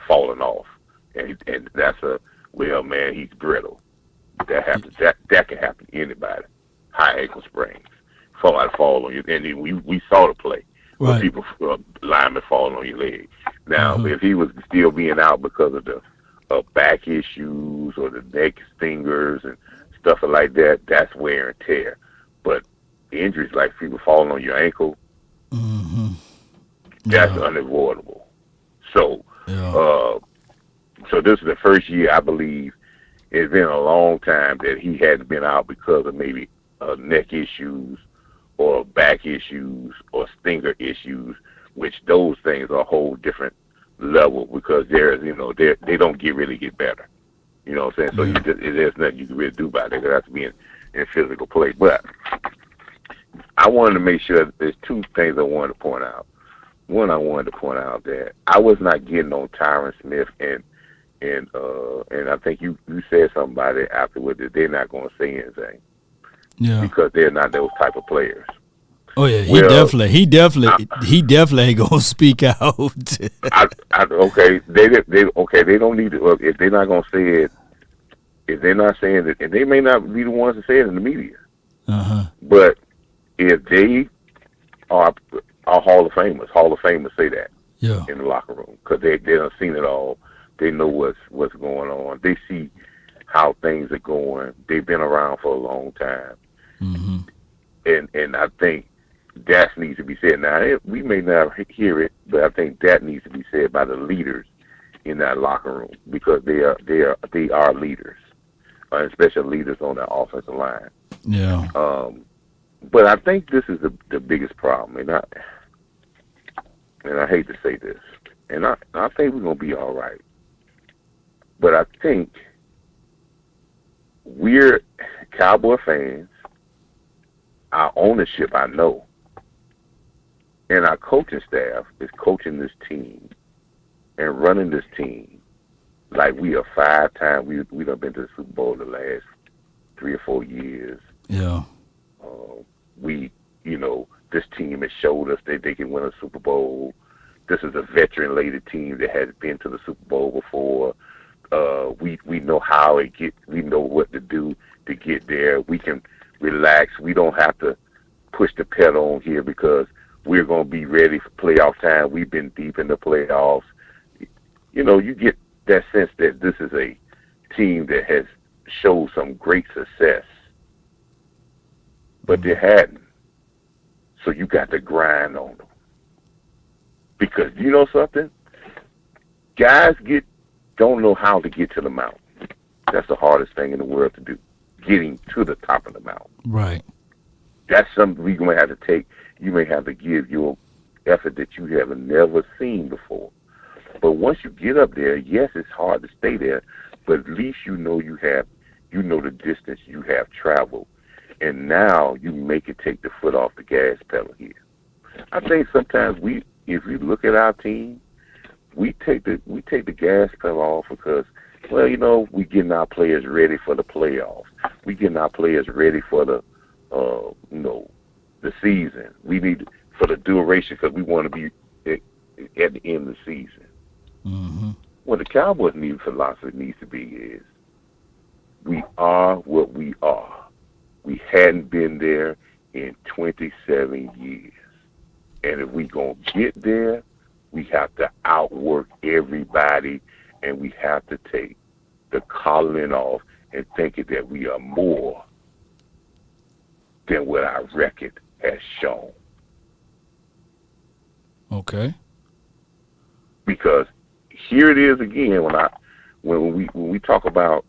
falling off, and that's well, man, he's brittle. That happens. That can happen to anybody. High ankle sprains, fall on you, and we saw the play where people linemen falling on your leg. Now, if he was still being out because of the back issues or the neck stingers and stuff like that, that's wear and tear. But injuries like people falling on your ankle, that's unavoidable. So, so this is the first year, I believe, it's been a long time that he hadn't been out because of maybe neck issues or back issues or stinger issues, which those things are a whole different level because they don't really get better. You know what I'm saying? So there's nothing you can really do about it. It has to be in physical play. But I wanted to make sure there's two things I wanted to point out. One, I wanted to point out that I was not getting on Tyron Smith and I think you said something about it afterward that they're not going to say anything. Yeah. Because they're not those type of players. Oh yeah, he definitely ain't gonna speak out. Okay, they don't need to. If they're not gonna say it, if they're not saying it, and they may not be the ones to say it in the media. But if they are Hall of Famers say that in the locker room because they done seen it all. They know what's going on. They see how things are going. They've been around for a long time, and I think that needs to be said. Now we may not hear it, but I think that needs to be said by the leaders in that locker room because they are leaders, especially leaders on the offensive line. Yeah. But I think this is the biggest problem, and I hate to say this, and I think we're gonna be all right. But I think we're Cowboy fans, our ownership, I know, and our coaching staff is coaching this team and running this team like we are 5-time. We done been to the Super Bowl the last 3 or 4 years. Yeah. This team has showed us that they can win a Super Bowl. This is a veteran-laden team that has been to the Super Bowl before. We know how it get. We know what to do to get there. We can relax. We don't have to push the pedal on here because we're going to be ready for playoff time. We've been deep in the playoffs. You get that sense that this is a team that has showed some great success, but they hadn't. So you got to grind on them because you know something, guys don't know how to get to the mountain. That's the hardest thing in the world to do, getting to the top of the mountain. Right. That's something we may have to take. You may have to give your effort that you have never seen before. But once you get up there, yes, it's hard to stay there, but at least you know the distance you have traveled. And now you make it take the foot off the gas pedal here. I think sometimes if you look at our team, we take the gas pedal off because, we getting our players ready for the playoffs. We getting our players ready for the season. We need for the duration because we want to be at the end of the season. What the Cowboys' philosophy needs to be is, we are what we are. We hadn't been there in 27 years. And if we going to get there, we have to outwork everybody, and we have to take the collaring off and thinking that we are more than what our record has shown. Okay. Because here it is again when we talk about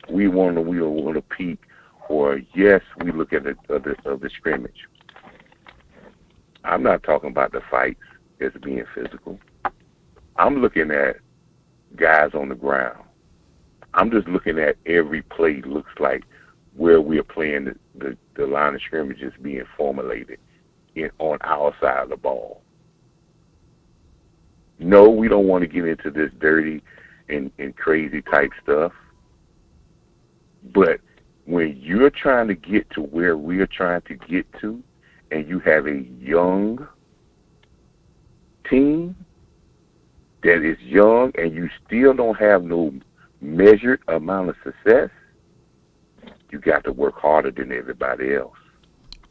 we want to peak, or yes, we look at the scrimmage. I'm not talking about the fights as being physical. I'm looking at guys on the ground. I'm just looking at every play looks like where we're playing the line of scrimmage is being formulated on our side of the ball. No, we don't want to get into this dirty and crazy type stuff. But when you're trying to get to where we're trying to get to, and you have a young team that is young and you still don't have no measured amount of success, you got to work harder than everybody else.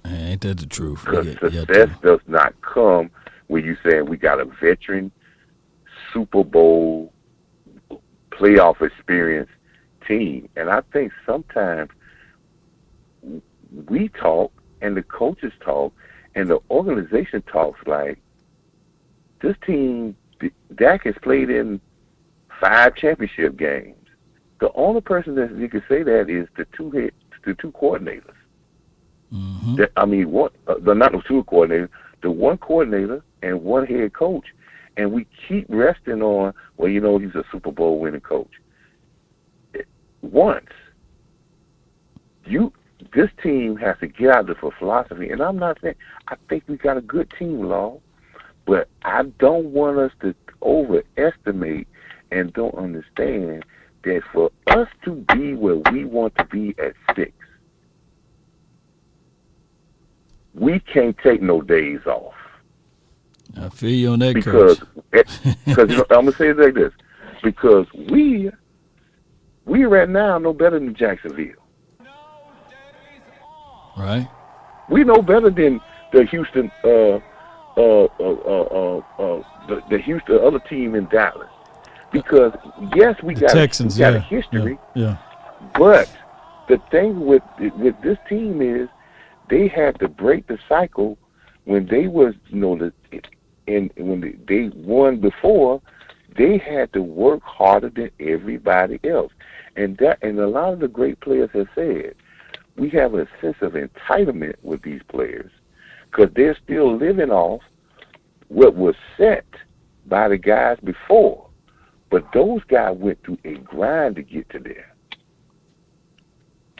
Ain't that the truth? Because success does not come when you saying we got a veteran Super Bowl playoff experience team. And I think sometimes we talk and the coaches talk and the organization talks like this team, Dak has played in 5 championship games. The only person that you can say that is the two coordinators. Not the two coordinators, the one coordinator and one head coach, and we keep resting on, well, he's a Super Bowl winning coach. This team has to get out of the philosophy, and I'm not saying I think we got a good team, Law, but I don't want us to overestimate and don't understand that for us to be where we want to be at 6, we can't take no days off. I feel you on that, because Coach. I'm gonna say it like this, because we right now know better than Jacksonville. Right. We know better than the Houston, the Houston other team in Dallas, because yes, we got Texans, a history. Yeah. But the thing with this team is they had to break the cycle when they was when they won before. They had to work harder than everybody else, and a lot of the great players have said, we have a sense of entitlement with these players because they're still living off what was set by the guys before. But those guys went through a grind to get to there.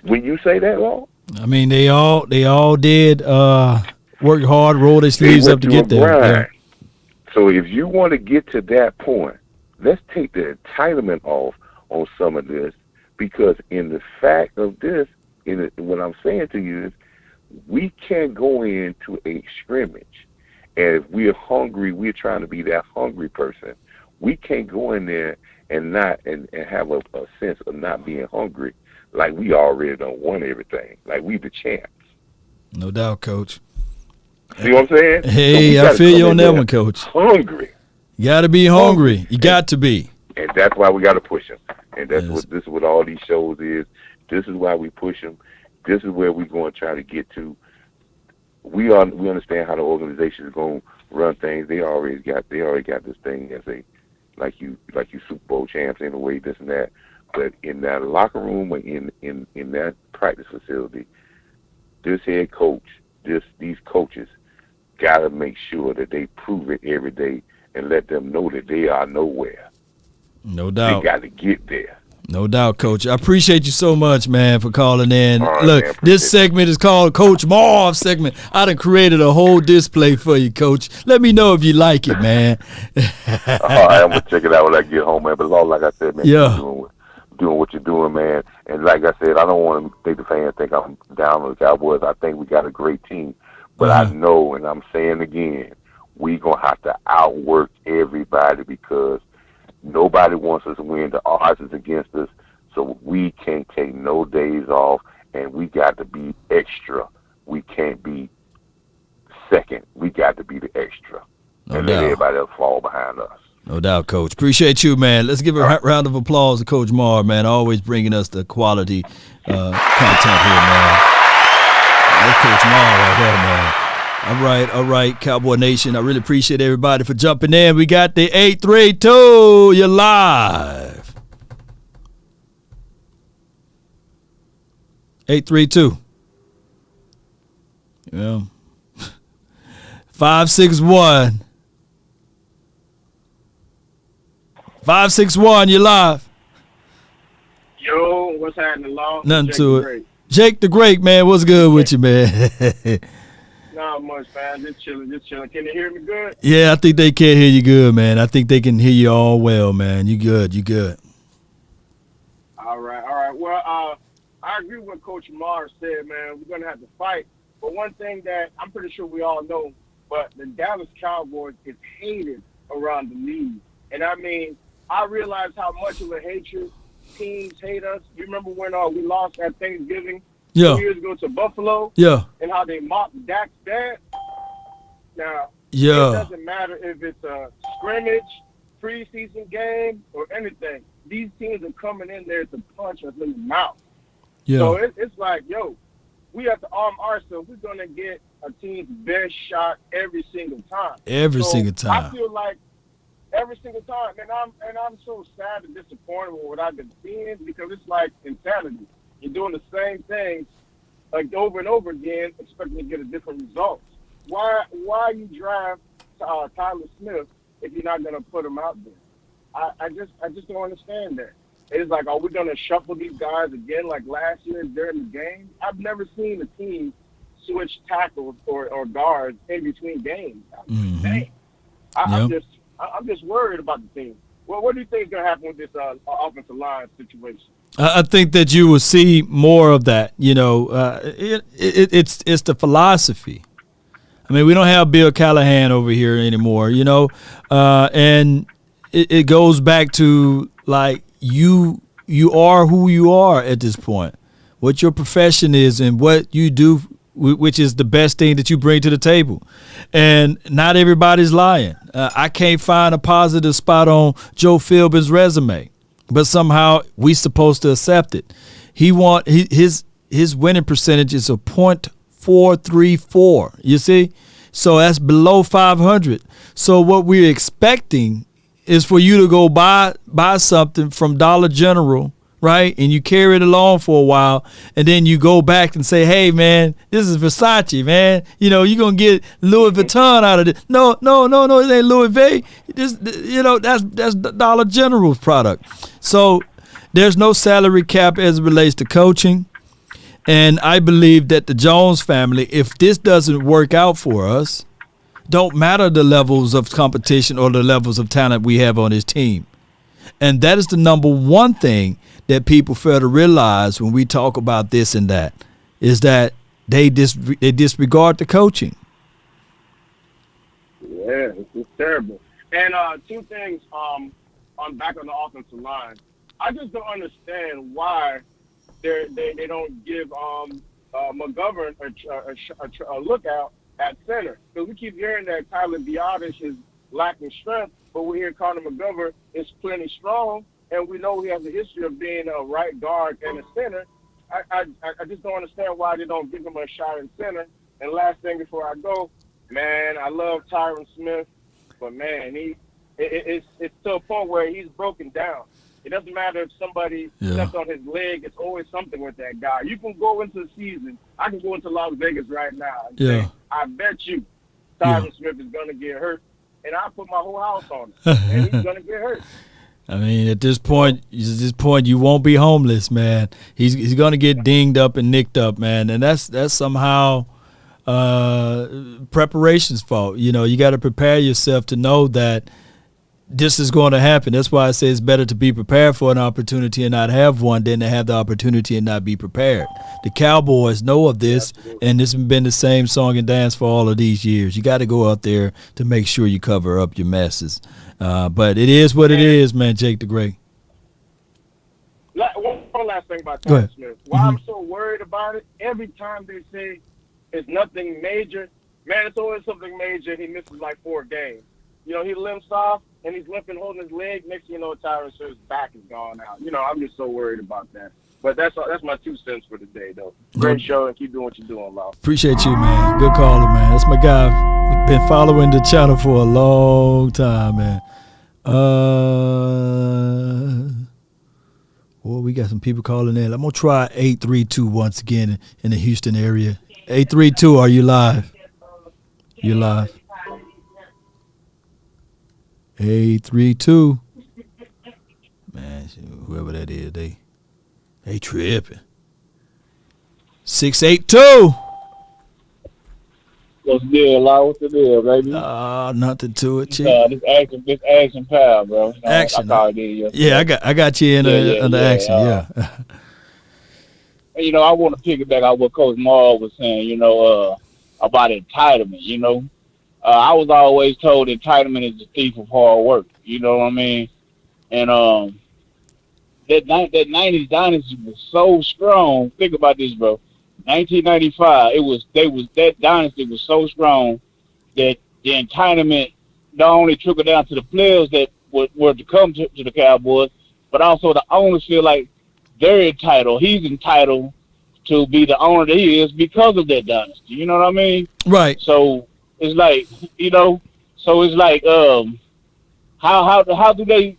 When you say that, Law? I mean, they all did work hard, roll their sleeves up to get there. Yeah. So if you want to get to that point, let's take the entitlement off on some of this, because in the fact of this, what I'm saying to you is, we can't go into a scrimmage, and if we're hungry, we're trying to be that hungry person. We can't go in there and not and have a sense of not being hungry, like we already done won everything, like we the champs. No doubt, Coach. See what I'm saying? Hey, I feel you on that one, Coach. Hungry. You got to be hungry. You got to be. And that's why we got to push them. And this is what all these shows is. This is why we push them. This is where we're going to try to get to. We understand how the organization is going to run things. They already got this thing as a like you Super Bowl champs in a way, this and that. But in that locker room or in that practice facility, this head coach, these coaches got to make sure that they prove it every day and let them know that they are nowhere. No doubt. They got to get there. No doubt, Coach. I appreciate you so much, man, for calling in. Right, look, man, this segment is called Coach Marv segment. I done created a whole display for you, Coach. Let me know if you like it, man. All right, I'm going to check it out when I get home, man. But like I said, man, yeah. Doing what you're doing, man. And like I said, I don't want to make the fans think I'm down on the Cowboys. I think we got a great team. But I know, and I'm saying again, we going to have to outwork everybody because nobody wants us to win. The odds is against us. So we can't take no days off, and we got to be extra. We can't be second. We got to be the extra. No and doubt. let everybody else fall behind us. No doubt, Coach. Appreciate you, man. Let's give a round of applause to Coach Marr, man. Always bringing us the quality content here, man. That's Coach Marr right there, man. All right, Cowboy Nation. I really appreciate everybody for jumping in. We got the 832. You're live. 832. Yeah. 561. 561, you're live. Yo, what's happening, Law? Nothing Jake to the it. Great. Jake the Great, man. What's good with you, man? Not much, man. Just chilling. Can you hear me good? Yeah, I think they can hear you good, man. I think they can hear you all well, man. You good. All right. Well, I agree with what Coach Marr said, man. We're going to have to fight. But one thing that I'm pretty sure we all know, but the Dallas Cowboys is hated around the league. And I mean, I realize how much of a hatred teams hate us. You remember when we lost at Thanksgiving 2 years ago to Buffalo? Yeah. And how they mocked Dak's dad? Now, Yeah. it doesn't matter if it's a scrimmage, preseason game, or anything. These teams are coming in there to punch us in the mouth. Yeah. So it's like, yo, we have to arm ourselves. We're going to get a team's best shot every single time. Every single time. I feel like every single time, and I'm so sad and disappointed with what I've been seeing because it's like insanity. You're doing the same things like over and over again, expecting to get a different result. Why you draft Tyler Smith if you're not going to put him out there? I just don't understand that. It's like, are we going to shuffle these guys again like last year during the game? I've never seen a team switch tackles or guards in between games. Dang. I'm just worried about the team. Well, what do you think is going to happen with this offensive line situation? I think that you will see more of that. It's the philosophy. I mean, we don't have Bill Callahan over here anymore, and it goes back to like you are who you are at this point, what your profession is and what you do, which is the best thing that you bring to the table. And not everybody's lying. I can't find a positive spot on Joe Philbin's resume, but somehow we supposed to accept it. His winning percentage is a .434. You see? So that's below 500. So what we're expecting is for you to go buy something from Dollar General, right? And you carry it along for a while, and then you go back and say, hey, man, this is Versace, man. You're going to get Louis Vuitton out of it. No, it ain't Louis V. That's Dollar General's product. So there's no salary cap as it relates to coaching. And I believe that the Jones family, if this doesn't work out for us, don't matter the levels of competition or the levels of talent we have on this team. And that is the number one thing that people fail to realize when we talk about this and that, is that they disregard the coaching. Yeah, it's terrible. And two things on back on the offensive line. I just don't understand why they don't give McGovern a lookout at center. Because we keep hearing that Tyler Biadasz is lacking strength, but we hear Connor McGovern is plenty strong, and we know he has a history of being a right guard and a center. I just don't understand why they don't give him a shot in center. And last thing before I go, man, I love Tyron Smith, but man, it's to a point where he's broken down. It doesn't matter if somebody steps on his leg. It's always something with that guy. You can go into the season. I can go into Las Vegas right now and say, I bet you Tyron Smith is going to get hurt. And I put my whole house on it. And he's going to get hurt. I mean, at this point, you won't be homeless, man. He's going to get dinged up and nicked up, man. And that's somehow preparation's fault. You got to prepare yourself to know that this is going to happen. That's why I say it's better to be prepared for an opportunity and not have one than to have the opportunity and not be prepared. The Cowboys know of this, and this has been the same song and dance for all of these years. You got to go out there to make sure you cover up your messes. But it is what it is, man, Jake the Great. One last thing about Tyler Smith. Why I'm so worried about it, every time they say it's nothing major, man, it's always something major. He misses like 4 games. He limps off, and he's limping, holding his leg. Next thing you know, Tyron Smith's back is gone out. I'm just so worried about that. But that's my 2 cents for the day, though. Great show, and keep doing what you're doing, Lau. Appreciate you, man. Good caller, man. That's my guy. Been following the channel for a long time, man. We got some people calling in. I'm going to try 832 once again in the Houston area. 832, are you live? You're live. 832. Man, whoever that is, they tripping. 682. What's the deal, Lau? What's the deal, baby? Nothing to it, chick. This action pal, bro. Action. I called you. Yeah, I got you in under action. And, I want to piggyback on what Coach Maul was saying. About entitlement. I was always told entitlement is the thief of hard work. You know what I mean? And that 90s dynasty was so strong. Think about this, bro. 1995, that dynasty was so strong that the entitlement not only trickled down to the players that were to come to the Cowboys, but also the owners feel like they're entitled. He's entitled to be the owner that he is because of that dynasty. You know what I mean? Right. So it's like, how do they,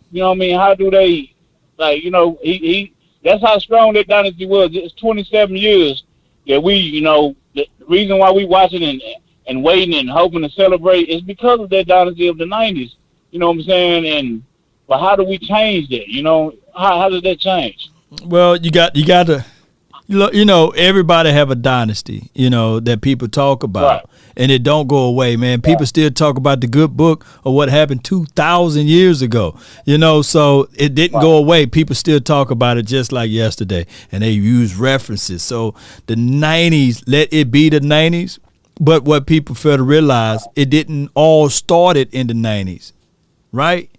how do they, he that's how strong that dynasty was. It's 27 years that we, you know, the reason why we watching and waiting and hoping to celebrate is because of that dynasty of the 90s. You know what I'm saying? But how do we change that? You know, how does that change? Well, you got to, you know, everybody have a dynasty, you know, that people talk about, and it don't go away, man. People still talk about the good book of what happened 2,000 years ago, you know, so it didn't go away. People still talk about it just like yesterday, and they use references. So the 90s, let it be the 90s, but what people fail to realize, it didn't all started in the 90s, right?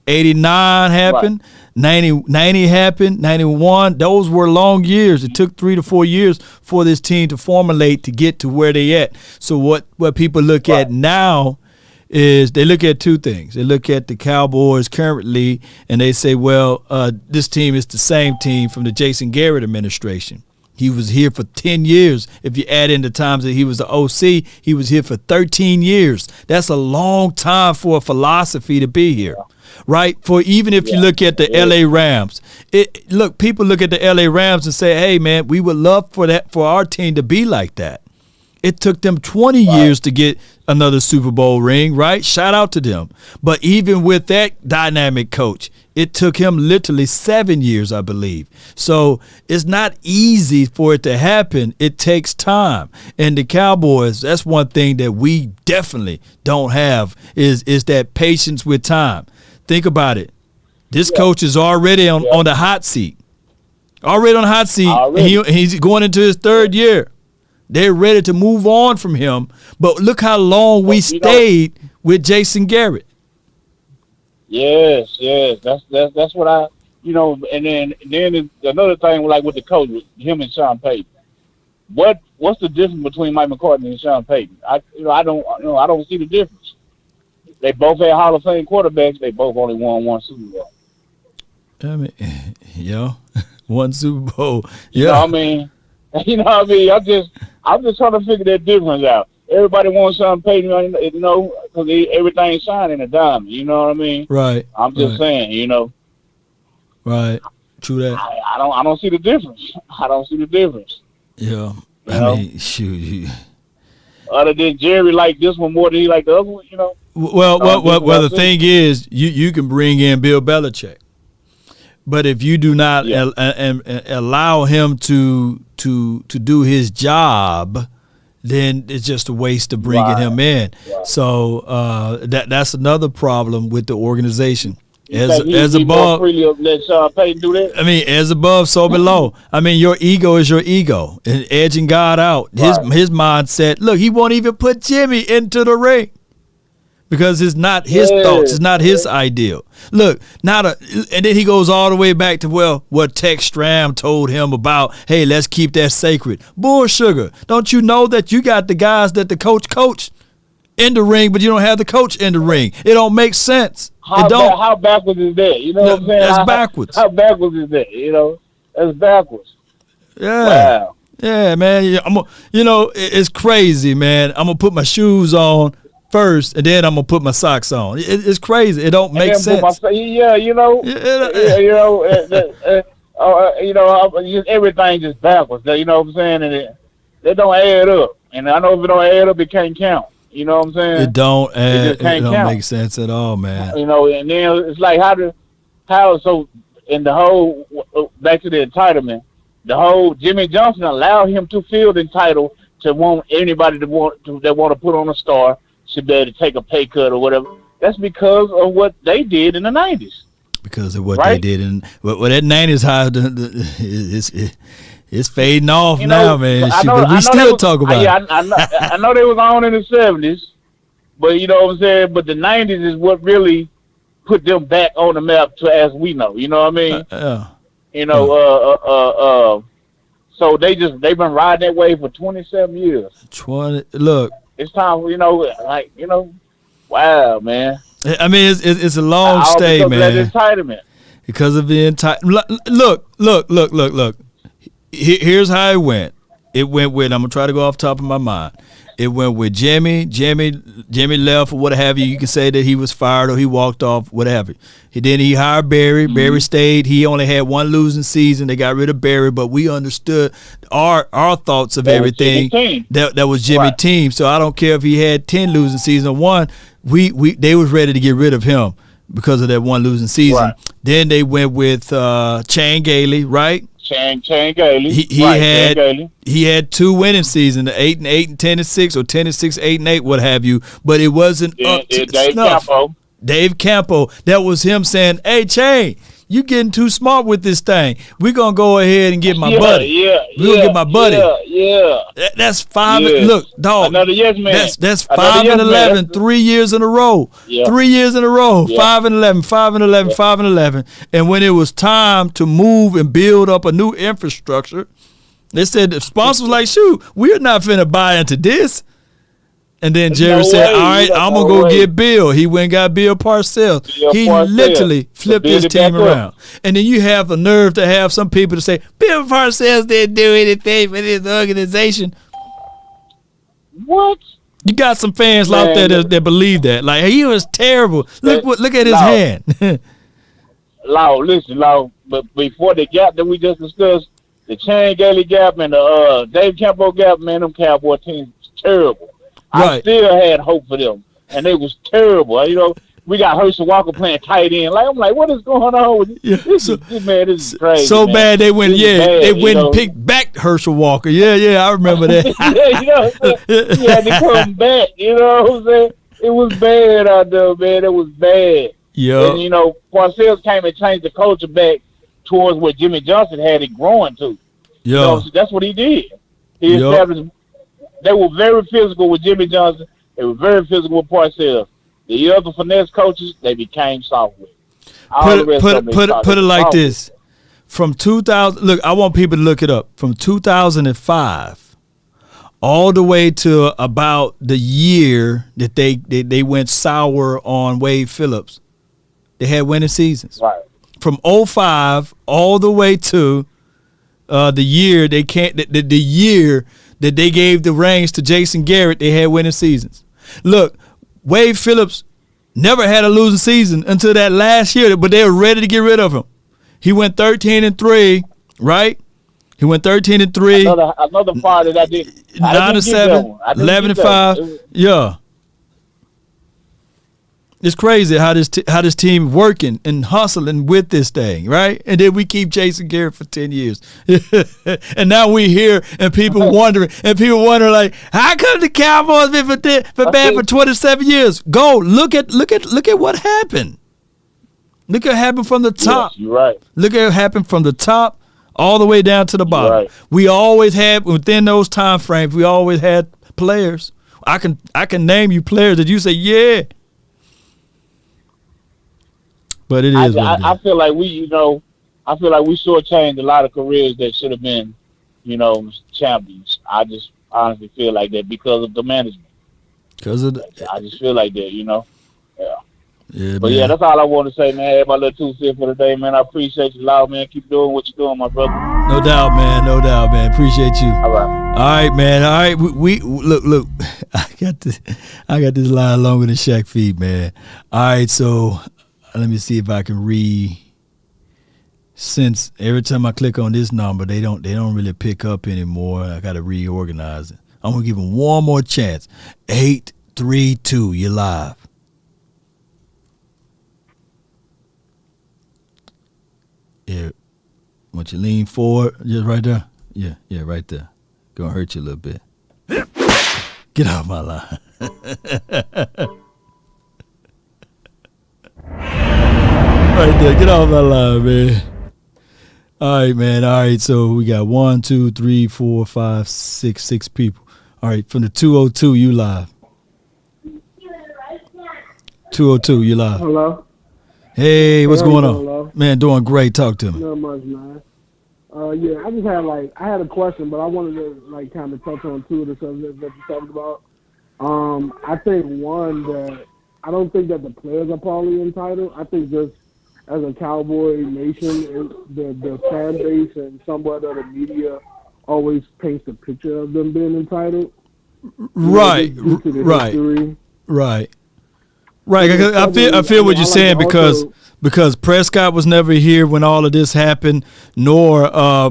89 happened, 90 happened, 91. Those were long years. It took 3 to 4 years for this team to formulate to get to where they at. So what people look at now is they look at two things. They look at the Cowboys currently, and they say, well, this team is the same team from the Jason Garrett administration. He was here for 10 years. If you add in the times that he was the OC, he was here for 13 years. That's a long time for a philosophy to be here. Right? For even if you look at the LA Rams, people look at the LA Rams and say, hey, man, we would love for our team to be like that. It took them 20 years to get another Super Bowl ring, right? Shout out to them. But even with that dynamic coach, it took him literally 7 years, I believe. So it's not easy for it to happen. It takes time. And the Cowboys, that's one thing that we definitely don't have is that patience with time. Think about it. This coach is already on the hot seat. Already on the hot seat. And he's going into his third year. They're ready to move on from him. But look how long we stayed with Jason Garrett. Yes. That's what I, you know, and then another thing, like with the coach, with him and Sean Payton. What's the difference between Mike McCartney and Sean Payton? I don't see the difference. They both had Hall of Fame quarterbacks. They both only won one Super Bowl. I mean, one Super Bowl. You know what I mean? I'm just trying to figure that difference out. Everybody wants Sean Payton, you know, because everything shining a diamond. You know what I mean? Right. I'm just saying, you know. Right. True that. I don't see the difference. I don't see the difference. Yeah. I mean, shoot. Other than Jerry like this one more than he like the other one, you know. Well, the thing is, you can bring in Bill Belichick, but if you do not allow him to do his job, then it's just a waste of bringing him in. Right. So that's another problem with the organization. As above, let Sean Payton do that? I mean, as above, so below. I mean, your ego is your ego, and edging God out. His mindset. Look, he won't even put Jimmy into the ring because it's not his thoughts. It's not his ideal. Look, and then he goes all the way back to what Tex Stram told him about. Hey, let's keep that sacred. Bull sugar. Don't you know that you got the guys that the coach in the ring, but you don't have the coach in the ring? It don't make sense. How backwards is that? You know what I'm saying? That's backwards. How backwards is that? You know, that's backwards. Yeah. Wow. Yeah, man. It's crazy, man. I'm gonna put my shoes on first, and then I'm gonna put my socks on. It's crazy. It don't make sense. Everything just backwards. You know what I'm saying? And it don't add up. And I know if it don't add up, it can't count. You know what I'm saying? It don't make sense at all, man. You know, and then it's like so in the whole back to the entitlement, the whole Jimmy Johnson allowed him to feel entitled to want anybody that want to put on a star should be able to take a pay cut or whatever. That's because of what they did in the 90s. Because of what they did in that 90s high, it's fading off now, man. But we still talk about it. I know they was on in the 70s, but you know what I'm saying? But the 90s is what really put them back on the map as we know. You know what I mean? So they've been riding that wave for 27 years. Look. It's time, wow, man. I mean, it's a long stay, man. Because of that entitlement. Because of the entitlement. Look. Here's how it went. It went with, I'm going to try to go off the top of my mind. It went with Jimmy. Jimmy left or what have you. You can say that he was fired or he walked off, whatever. Then he hired Barry. Barry stayed. He only had one losing season. They got rid of Barry, but we understood our thoughts of everything. That was Jimmy's team. So I don't care if he had 10 losing seasons or one. They was ready to get rid of him because of that one losing season. Right. Then they went with Chan Gailey, right? Chan Gailey. He had 2 winning seasons, 8-8 and 10-6, or 10-6, 8-8, what have you. But it wasn't up to snuff. Dave Campo. That was him saying, "Hey, Chan, you getting too smart with this thing. We're gonna go ahead and get my buddy. We're gonna get my buddy. That's 5. Look, dog. Another yes man. That's 5-11, 3 years in a row. 3 years in a row. 5-11, 5-11, 5-11. And when it was time to move and build up a new infrastructure, they said the sponsors like, "Shoot, we're not finna buy into this." And then Jerry said, "All right, I'm going to go get Bill." He went and got Bill Parcells. He literally flipped his team around. And then you have the nerve to have some people to say, "Bill Parcells didn't do anything for this organization." What? You got some fans out there that believe that. Like, he was terrible. Look at his hand. Listen, but before the gap that we just discussed, the Chan Gailey gap and the Dave Campo gap, man, them Cowboy teams was terrible. I still had hope for them, and they was terrible. You know, we got Herschel Walker playing tight end. I'm like, what is going on with this? This is crazy. So man. Bad they went, they went and picked back Herschel Walker. Yeah, I remember that. He had to come back. You know what I'm saying? It was bad out there, man. It was bad. Yeah. And Parcells came and changed the culture back towards what Jimmy Johnson had it growing to. Yeah. So that's what he did. He established. They were very physical with Jimmy Johnson. They were very physical with Parcells. The other finesse coaches, they became soft with. Put it like this. From 2000, look, I want people to look it up. From 2005 all the way to about the year that they went sour on Wade Phillips, they had winning seasons. Right. From 2005 all the way to the year the year that they gave the reins to Jason Garrett, they had winning seasons. Look, Wade Phillips never had a losing season until that last year, but they were ready to get rid of him. He went 13-3, right? He went 13-3. Another part that I did. 9-7, 11-5. Yeah. It's crazy how this team working and hustling with this thing, right? And then we keep Jason Garrett for 10 years. And now we here and people wondering like, how come the Cowboys been for bad for 27 years? Go look at what happened. Look at what happened from the top. Yes, you're right. Look at what happened from the top all the way down to the bottom. Right. We always had, within those time frames, we always had players. I can name you players that you say, yeah. But it is. I feel like we shortchanged a lot of careers that should have been, champions. I just honestly feel like that because of the management. I just feel like that, Yeah. Yeah, but man. yeah, that's all I want to say, man. Have my little 2 cents for the day, man. I appreciate you, loud man. Keep doing what you're doing, my brother. No doubt, man. Appreciate you. All right. All right, man. All right, we look. I got this line longer than Shaq feed, man. All right, so let me see if I can since every time I click on this number, they don't really pick up anymore. I got to reorganize it. I'm gonna give them one more chance. 832, you're live. Yeah, want you lean forward, just right there. Yeah, right there. Gonna hurt you a little bit. Get off my line. Right there, get off my line, man. All right, man. All right, so we got 1, 2, 3, 4, 5, 6 people. All right, from the 202, you live. 202, you live. Hello. Hey, what's going on? Hello? Man, doing great. Talk to me. Not much, man. Yeah, I just had I had a question, but I wanted to kind of touch on 2 of the subjects that you talked about. I think one that I don't think that the players are probably entitled. I think just as a Cowboy nation, the fan base and somewhat of the media always paints the picture of them being entitled. Right. Due to the Right. history. Right. Right. I feel what you're saying because Prescott was never here when all of this happened, nor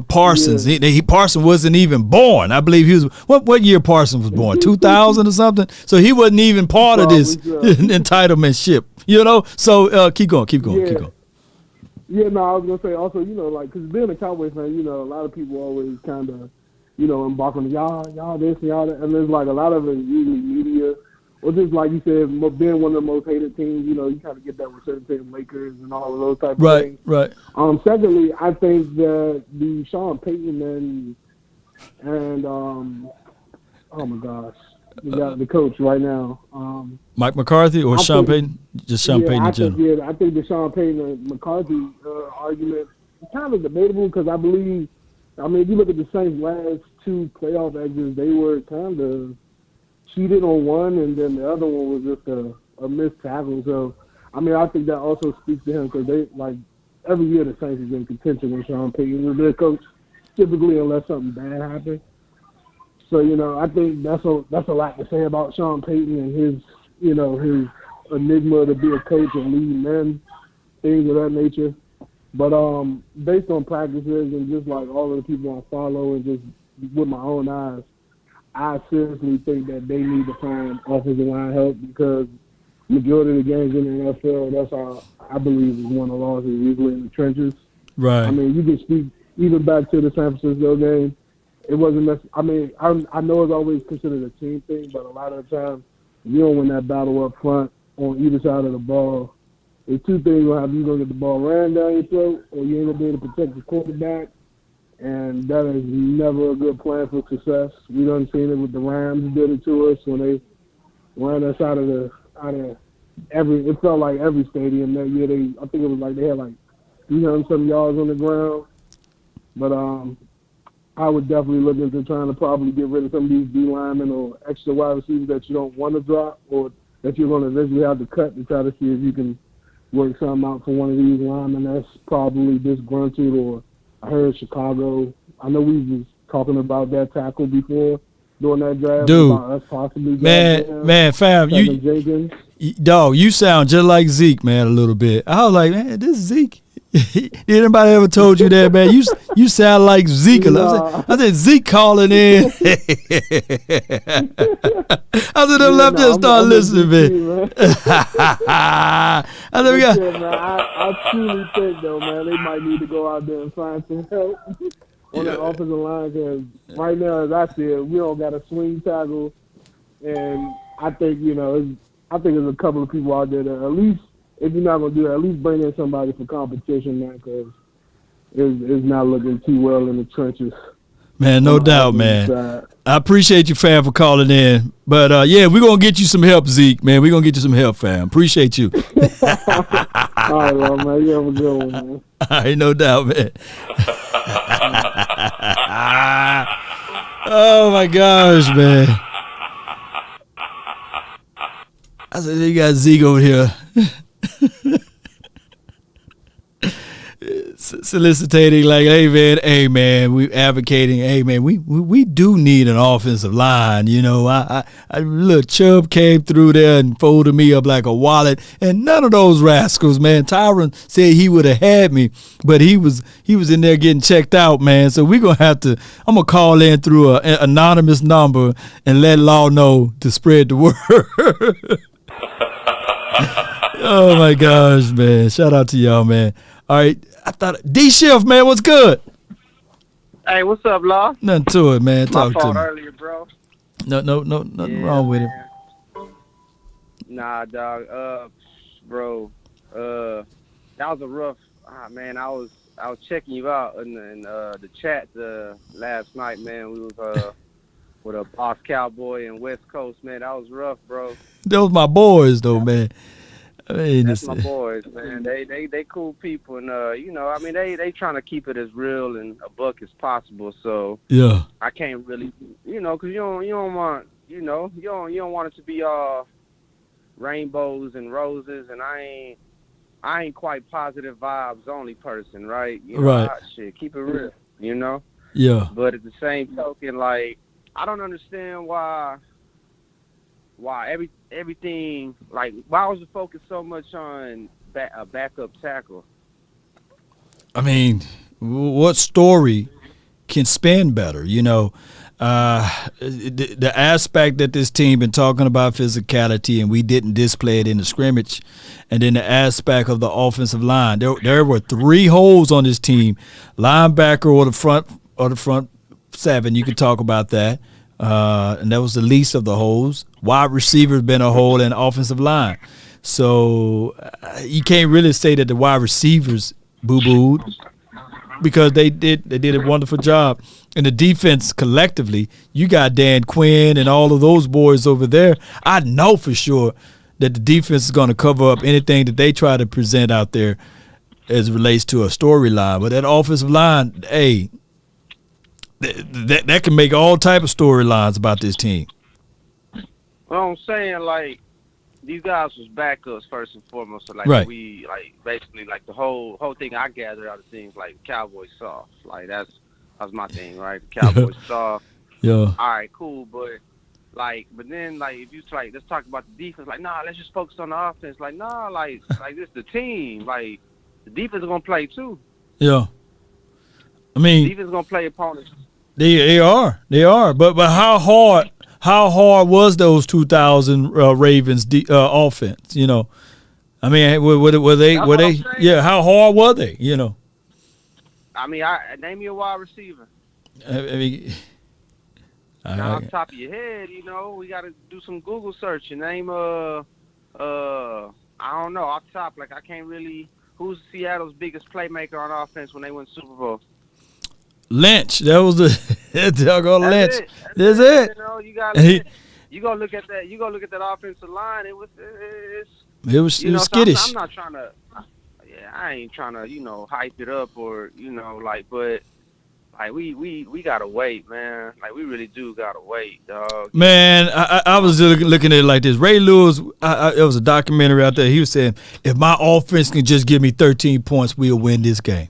Parsons. Parsons wasn't even born. I believe he was. What year Parsons was born? 2000 or something. So he wasn't even part of this entitlement ship. You know. So keep going. Yeah, no, I was gonna say also, like, cause being a Cowboys fan, a lot of people always kind of, embark on y'all this and y'all that, and there's like a lot of it usually media. Or just like you said, being one of the most hated teams, you kind of get that with certain teams, Lakers and all of those type of things. Right. Secondly, I think that the Sean Payton and oh my gosh, we got the coach right now. Mike McCarthy or Sean Payton? Just Sean Payton in general. I think the Sean Payton and McCarthy argument is kind of debatable because I believe, if you look at the Saints' last 2 playoff exits, they were kind of cheated on one, and then the other one was just a missed tackle. So, I think that also speaks to him because they, like, every year the Saints is in contention with Sean Payton as their coach, typically unless something bad happens. So, I think that's a lot to say about Sean Payton and his enigma to be a coach and lead men, things of that nature. But based on practices and just like all of the people I follow and just with my own eyes, I seriously think that they need to find offensive line help because majority of the games in the NFL, that's all I believe is one of the losses usually in the trenches. Right. You can speak even back to the San Francisco game. It wasn't I know it's always considered a team thing, but a lot of the time you don't win that battle up front on either side of the ball. There's 2 things will happen. You're going to get the ball ran down your throat or you ain't going to be able to protect the quarterback. And that is never a good plan for success. We done seen it with the Rams did it to us when they ran us out of every. It felt like every stadium that year. I think it was like they had like 300-something yards on the ground. But I would definitely look into trying to probably get rid of some of these D linemen or extra wide receivers that you don't want to drop or that you're going to eventually have to cut to try to see if you can work something out for one of these linemen that's probably disgruntled or. I heard Chicago. I know we was talking about that tackle before during that draft. Dude, about us possibly fam, you sound just like Zeke, man, a little bit. I was like, man, this is Zeke. Anybody ever told you that, man? You sound like Zeke. I said Zeke calling in. I said I'm left there and start listening, man. I truly think though, man, they might need to go out there and find some help on the offensive line because right now, as I see it, we don't got a swing tackle, and I think there's a couple of people out there that at least. If you're not going to do that, at least bring in somebody for competition, man, because it's not looking too well in the trenches. Man, no doubt, man. Side. I appreciate you, fam, for calling in. But, we're going to get you some help, Zeke, man. We're going to get you some help, fam. Appreciate you. All right, well, man. You have a good one, man. All right, no doubt, man. Oh, my gosh, man. I said, you got Zeke over here. Soliciting like, hey man, we advocating, hey man, we do need an offensive line. I little Chubb came through there and folded me up like a wallet, and none of those rascals, man. Tyron said he would have had me, but he was in there getting checked out, man. So I'm gonna call in through an anonymous number and let Law know to spread the word. Oh my gosh, man! Shout out to y'all, man. All right, I thought D Shift, man, what's good? Hey, what's up, Law? Nothing to it, man. Talk My fault to me. earlier, bro. No, nothing wrong with it. Nah, dog. Bro, that was a rough. Man, I was checking you out in the chat last night, man. We was with a Boss Cowboy and West Coast, man. That was rough, bro. Those my boys, though, man. That's my boys, man. They cool people, and they trying to keep it as real and a buck as possible. So yeah, I can't really, because you don't want, you don't want it to be all rainbows and roses, and I ain't quite positive vibes only person, right? Right. Shit, keep it real, Yeah. But at the same token, like, I don't understand why everything like why was the focus so much on a backup tackle? I mean, what story can spin better? You know, the aspect that this team been talking about physicality, and we didn't display it in the scrimmage, and then the aspect of the offensive line. There were 3 holes on this team: linebacker or the front 7. You could talk about that, and that was the least of the holes. Wide receiver's been a hole, in offensive line. So you can't really say that the wide receivers boo-booed, because they did a wonderful job. And the defense collectively, you got Dan Quinn and all of those boys over there. I know for sure that the defense is going to cover up anything that they try to present out there as it relates to a storyline. But that offensive line, hey, that can make all type of storylines about this team. Well, I'm saying, like, these guys was backups first and foremost. So, like, right. we, like, basically, like, the whole thing I gathered out of things, like, Cowboys soft. Like, that was my thing, right? The Cowboys soft. Yeah. All right, cool, but then, like, if you, like, let's talk about the defense. Like, nah, let's just focus on the offense. Like, nah, like this the team. Like, the defense is going to play, too. Yeah. I mean. The defense is going to play opponents. They are. But how hard was those 2000 Ravens offense? You know, I mean, were they? Yeah, how hard were they? You know. I mean, name me a wide receiver. I mean, now off the top of your head, you know, we got to do some Google search and name I don't know off the top. Like I can't really. Who's Seattle's biggest playmaker on offense when they win Super Bowl? Lynch. That was the doggone Lynch. That's it. it. You know, you go look at that. You go look at that offensive line. It was skittish. So I'm not trying to. Yeah, I ain't trying to hype it up or but like we gotta wait, man. Like we really do gotta wait, dog. Man, I was looking at it like this. Ray Lewis, it was a documentary out there. He was saying, if my offense can just give me 13 points, we'll win this game.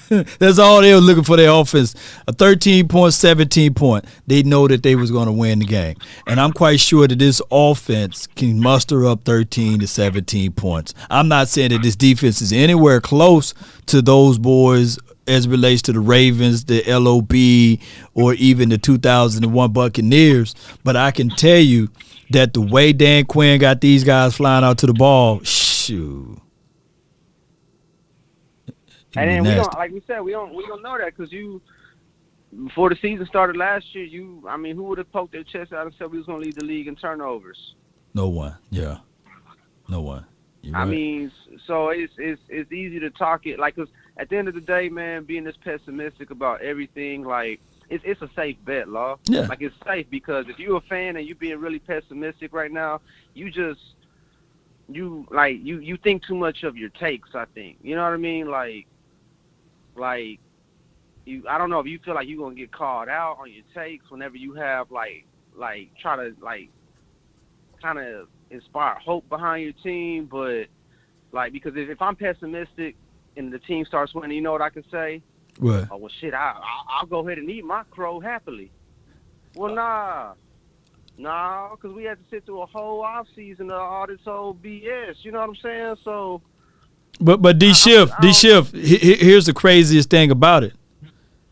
That's all they were looking for, their offense. A 13-point, 17-point. They know that they was going to win the game. And I'm quite sure that this offense can muster up 13 to 17 points. I'm not saying that this defense is anywhere close to those boys as it relates to the Ravens, the LOB, or even the 2001 Buccaneers. But I can tell you that the way Dan Quinn got these guys flying out to the ball, shoot. And then we don't, like we said, we don't know that because before the season started last year, who would have poked their chest out and said we was going to lead the league in turnovers? No one. Yeah. No one. I mean, so it's easy to talk it, like, because at the end of the day, man, being this pessimistic about everything, like, it's a safe bet, Law. Yeah. Like, it's safe because if you're a fan and you're being really pessimistic right now, you think too much of your takes, I think. You know what I mean? Like I don't know if you feel like you're gonna get called out on your takes whenever you have like try to like kind of inspire hope behind your team, but like because if I'm pessimistic and the team starts winning, you know what I can say? What? Oh well, shit, I'll go ahead and eat my crow happily. Well, nah, because we had to sit through a whole off season of all this old BS. You know what I'm saying? So. But D-Shift, here's the craziest thing about it.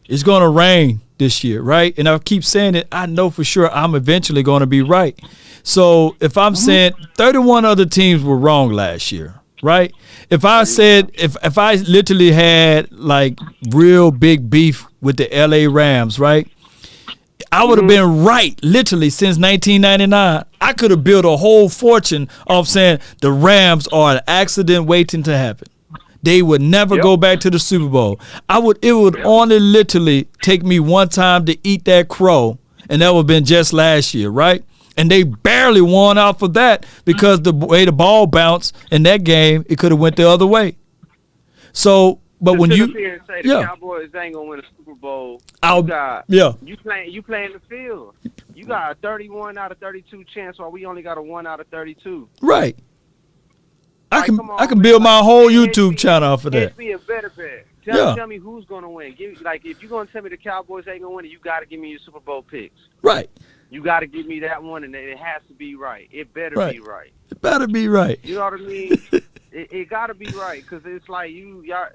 It's going to rain this year, right? And I keep saying it. I know for sure I'm eventually going to be right. So if I'm saying 31 other teams were wrong last year, right? If I said, if I literally had like real big beef with the LA Rams, right? I would have been right literally since 1999. I could have built a whole fortune off saying the Rams are an accident waiting to happen. They would never go back to the Super Bowl. It would only literally take me one time to eat that crow, and that would have been just last year, right? And they barely won out for that because the way the ball bounced in that game, it could have went the other way. So, but when you say the Cowboys ain't gonna win a Super Bowl, you playing the field. You got a 31 out of 32 chance, while we only got a 1 out of 32. Right. I can build my whole YouTube channel off of that. Can't be a better bet. Tell me who's gonna win. If you're gonna tell me the Cowboys ain't gonna win, you gotta give me your Super Bowl picks. Right. You gotta give me that one, and it has to be right. It better be right. It better be right. You know what I mean? it gotta be right, because it's like y'all.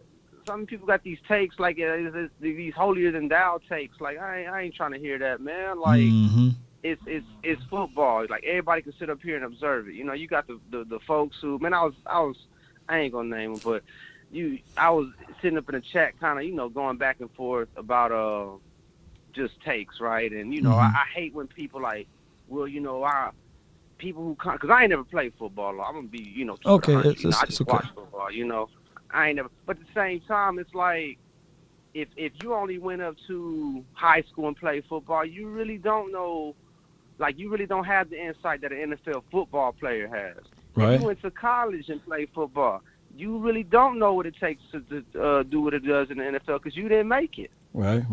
Some people got these takes like these holier than thou takes. Like I ain't trying to hear that, man. Like it's football. Like everybody can sit up here and observe it. You know, you got the folks who, man, I ain't gonna name them, but I was sitting up in the chat, kind of, going back and forth about just takes, right? And I hate when people like, well, people who because I ain't never played football. I'm gonna be, okay, I just watch football, I ain't never. But at the same time, it's like if you only went up to high school and played football, you really don't know. Like, you really don't have the insight that an NFL football player has. Right. If you went to college and played football, you really don't know what it takes to do what it does in the NFL, because you didn't make it. Right.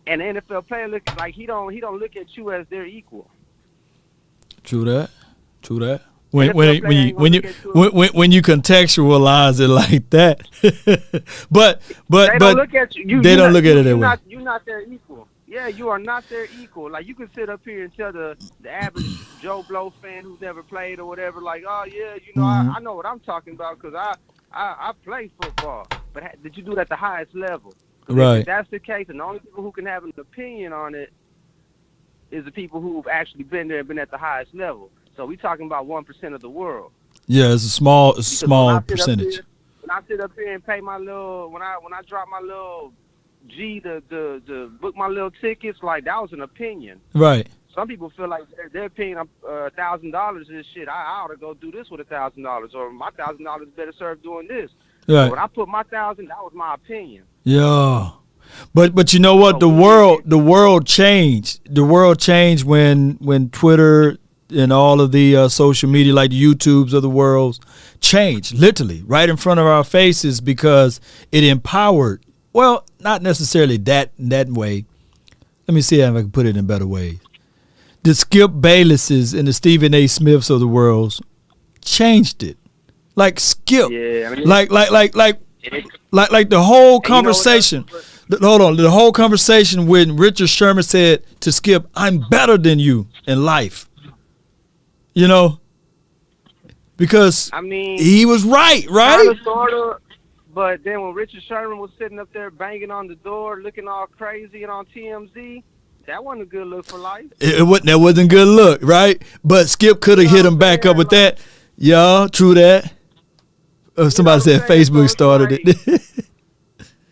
And the NFL player looks like he don't look at you as their equal. True that. When you contextualize it like that, but they don't look at you. They don't look at it that way. You're not their equal. Yeah, you are not their equal. Like, you can sit up here and tell the average Joe Blow fan who's never played or whatever, like, oh yeah, I know what I'm talking about, because I play football. But did you do it at the highest level? Right. If that's the case, and the only people who can have an opinion on it is the people who've actually been there and been at the highest level. So we talking about 1% of the world. Yeah, it's a small percentage. When I sit up here and pay my little, when I drop my little G to book my little tickets, like, that was an opinion. Right. Some people feel like they're paying $1,000 this shit. I ought to go do this with $1,000, or my $1,000 better served doing this. Right. So when I put my $1,000, that was my opinion. Yeah. But you know what? The world changed. The world changed when Twitter and all of the social media, like the YouTubes of the world, changed literally right in front of our faces, because it empowered. Well, not necessarily that way. Let me see if I can put it in better ways. The Skip Baylesses and the Stephen A. Smiths of the world changed it. Like Skip. Yeah, I mean, like the whole conversation. Hold on. The whole conversation when Richard Sherman said to Skip, "I'm better than you in life." Because he was right? Kinda, sorta. But then when Richard Sherman was sitting up there banging on the door, looking all crazy and on TMZ, that wasn't a good look for life. That wasn't a good look, right? But Skip could have hit him back up with that. Yeah, true that. Somebody said Facebook started it.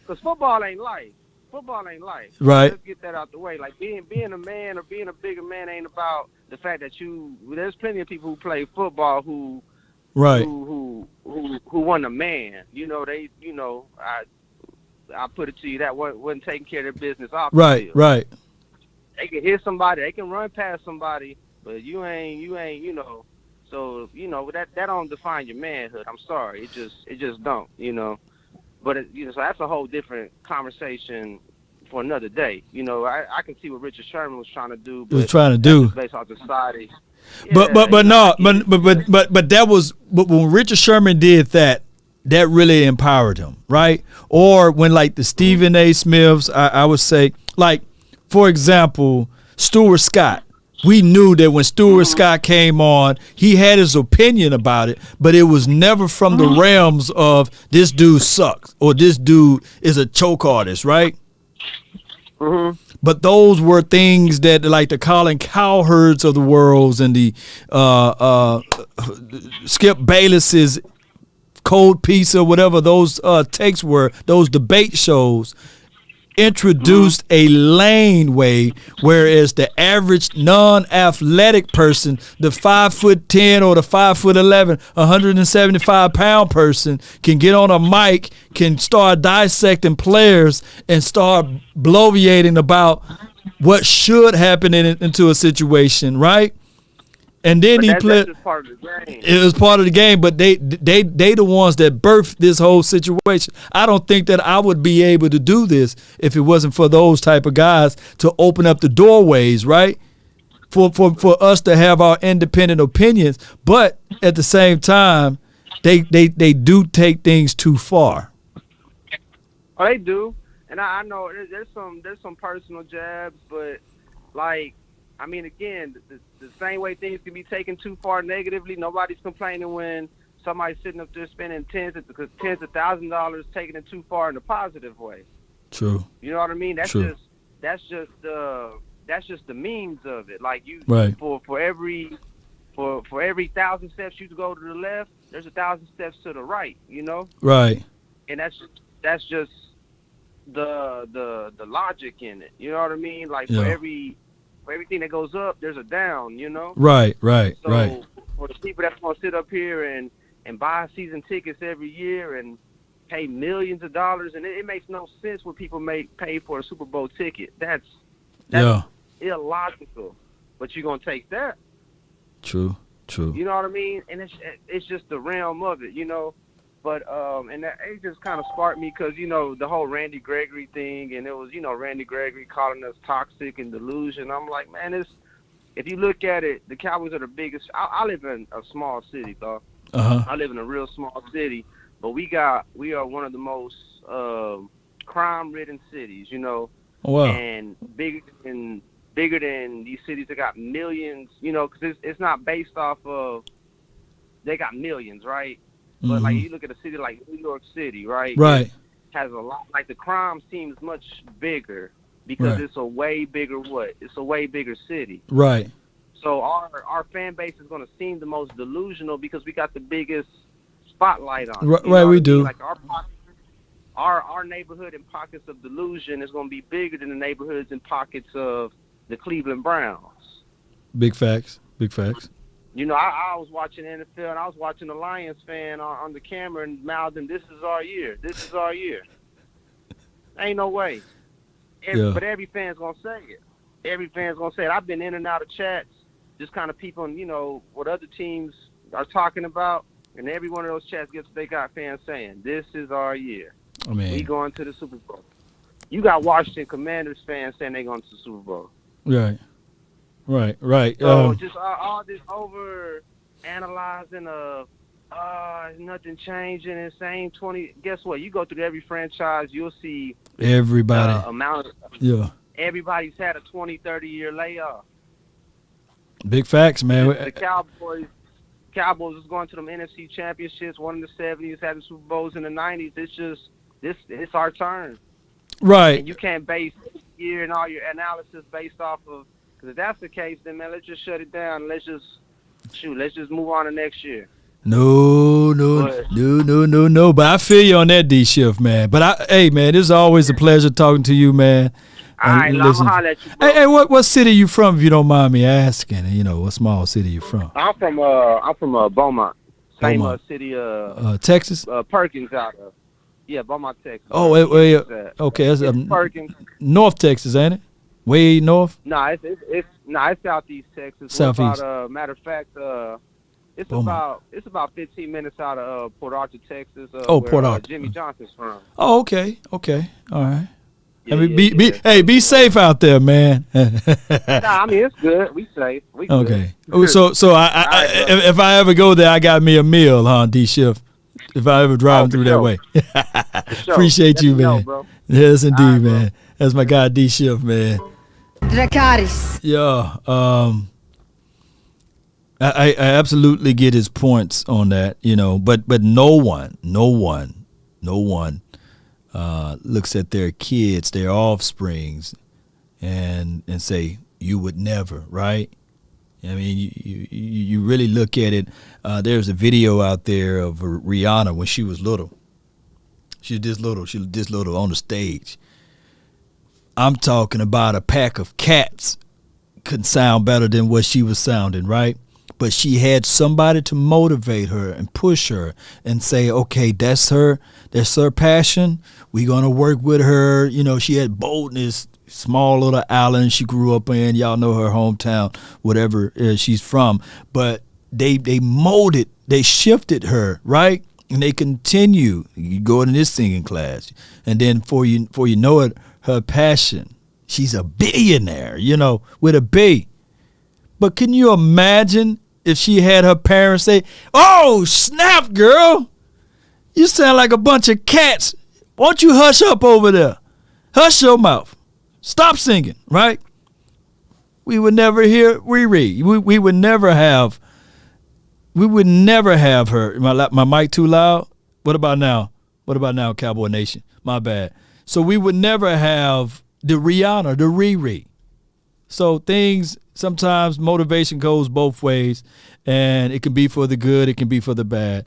Because football ain't life. Right. Let's get that out the way. Like, being a man or being a bigger man ain't about the fact that there's plenty of people who play football who right. who wasn't a man. I put it to you, that wasn't taking care of their business off the field. Right. They can hit somebody, they can run past somebody, but you ain't, so, that don't define your manhood. I'm sorry. It just don't, But so that's a whole different conversation for another day. I can see what Richard Sherman was trying to do. But based off the society. Yeah, but that was, but when Richard Sherman did that really empowered him, right? Or when, like, the Stephen A. Smiths, I would say, like, for example, Stuart Scott. We knew that when Stuart Scott came on, he had his opinion about it, but it was never from the realms of this dude sucks or this dude is a choke artist, right? Mm-hmm. But those were things that, like, the Colin Cowherds of the world and the Skip Bayless's Cold Pizza, whatever those takes were, those debate shows, introduced a laneway, whereas the average non-athletic person, the 5'10" or the 5'11", 175-pound person, can get on a mic, can start dissecting players and start bloviating about what should happen into a situation, right? And then he played. That's just part of the game. It was part of the game, but they the ones that birthed this whole situation. I don't think that I would be able to do this if it wasn't for those type of guys to open up the doorways, right? For us to have our independent opinions, but at the same time, they do take things too far. Oh, they do, and I know there's some personal jabs, but like, I mean, again, the same way things can be taken too far negatively. Nobody's complaining when somebody's sitting up there spending tens of $1,000 taking it too far in a positive way. True. You know what I mean? That's True. just the means of it. Like you, Right. for every 1,000 steps you go to the left, there's 1,000 steps to the right. You know? Right. And that's just the logic in it. You know what I mean? Like for everything that goes up, there's a down. You know? Right. So for the people that's gonna sit up here and buy season tickets every year and pay millions of dollars, and it makes no sense when people pay for a Super Bowl ticket. That's illogical. But you're gonna take that. True. You know what I mean? And it's just the realm of it, you know. But and that it just kind of sparked me because, you know, the whole Randy Gregory thing, and it was, you know, Randy Gregory calling us toxic and delusion. I'm like, man, if you look at it, the Cowboys are the biggest. I live in a small city, dog. I live in a real small city, but we are one of the most crime-ridden cities, you know. Wow. And bigger than these cities that got millions, you know, because it's not based off of they got millions, right? But like you look at a city like New York City, right? Right. It has a lot. Like the crime seems much bigger because it's a way bigger It's a way bigger city. Right. So our fan base is going to seem the most delusional because we got the biggest spotlight on. Right, we do. Like our neighborhood in pockets of delusion is going to be bigger than the neighborhoods in pockets of the Cleveland Browns. Big facts. You know, I was watching NFL and I was watching the Lions fan on the camera and mouthing, "This is our year. This is our year." Ain't no way. But every fan's gonna say it. Every fan's gonna say it. I've been in and out of chats, just kind of peeping, you know, what other teams are talking about, and every one of those chats they got fans saying, "This is our year. I mean, we going to the Super Bowl." You got Washington Commanders fans saying they going to the Super Bowl. Right. So just all this over analyzing of nothing changing and same 20. Guess what? You go through every franchise, you'll see everybody. Everybody's had a 20, 30-year layoff. Big facts, man. The Cowboys is going to them NFC championships, won in the 70s, had the Super Bowls in the 90s. It's just it's our turn. Right. And you can't base year and all your analysis based off of. Because if that's the case, then, man, let's just shut it down. Let's just move on to next year. No. But I feel you on that, D-Shift, man. But, hey, man, it's always a pleasure talking to you, man. All right, I'm going to holler at you, bro. Hey, what city you from, if you don't mind me asking? You know, what small city you from? I'm from Beaumont. Same city. Texas? Perkins out of. Yeah, Beaumont, Texas. Oh, wait. Okay, that's Perkins. North Texas, ain't it? Way north? No, it's Southeast Texas. Southeast. Matter of fact, it's about 15 minutes out of Port Arthur, Texas. Port Arthur. Jimmy Johnson's from. Oh, okay. All right. Be safe out there, man. Nah, I mean it's good. We safe. We good. Okay. So if I ever go there, I got me a meal, huh, D-Shift? If I ever drive through that way. Appreciate you, man. Bro. Yes, indeed, right, man. Bro. That's my guy, D-Shift, man. Dracarys. Yeah. I absolutely get his points on that, you know, but no one looks at their kids, their offsprings, and say, you would never, right? I mean, you really look at it. There's a video out there of Rihanna when she was little. She was this little on the stage. I'm talking about a pack of cats couldn't sound better than what she was sounding, right? But she had somebody to motivate her and push her and say, okay, that's her passion. We're going to work with her. You know, she had boldness, small little island she grew up in. Y'all know her hometown, whatever she's from. But they molded, they shifted her, right? And they continue. You go in this singing class. And then before you know it, her passion, she's a billionaire, you know, with a B. But can you imagine if she had her parents say, oh, snap, girl, you sound like a bunch of cats. Why don't you hush up over there? Hush your mouth. Stop singing, right? We would never hear Riri. We would never have her. My mic too loud? What about now? What about now, Cowboy Nation? My bad. So we would never have the Rihanna, the Riri. So things, sometimes motivation goes both ways, and it can be for the good, it can be for the bad.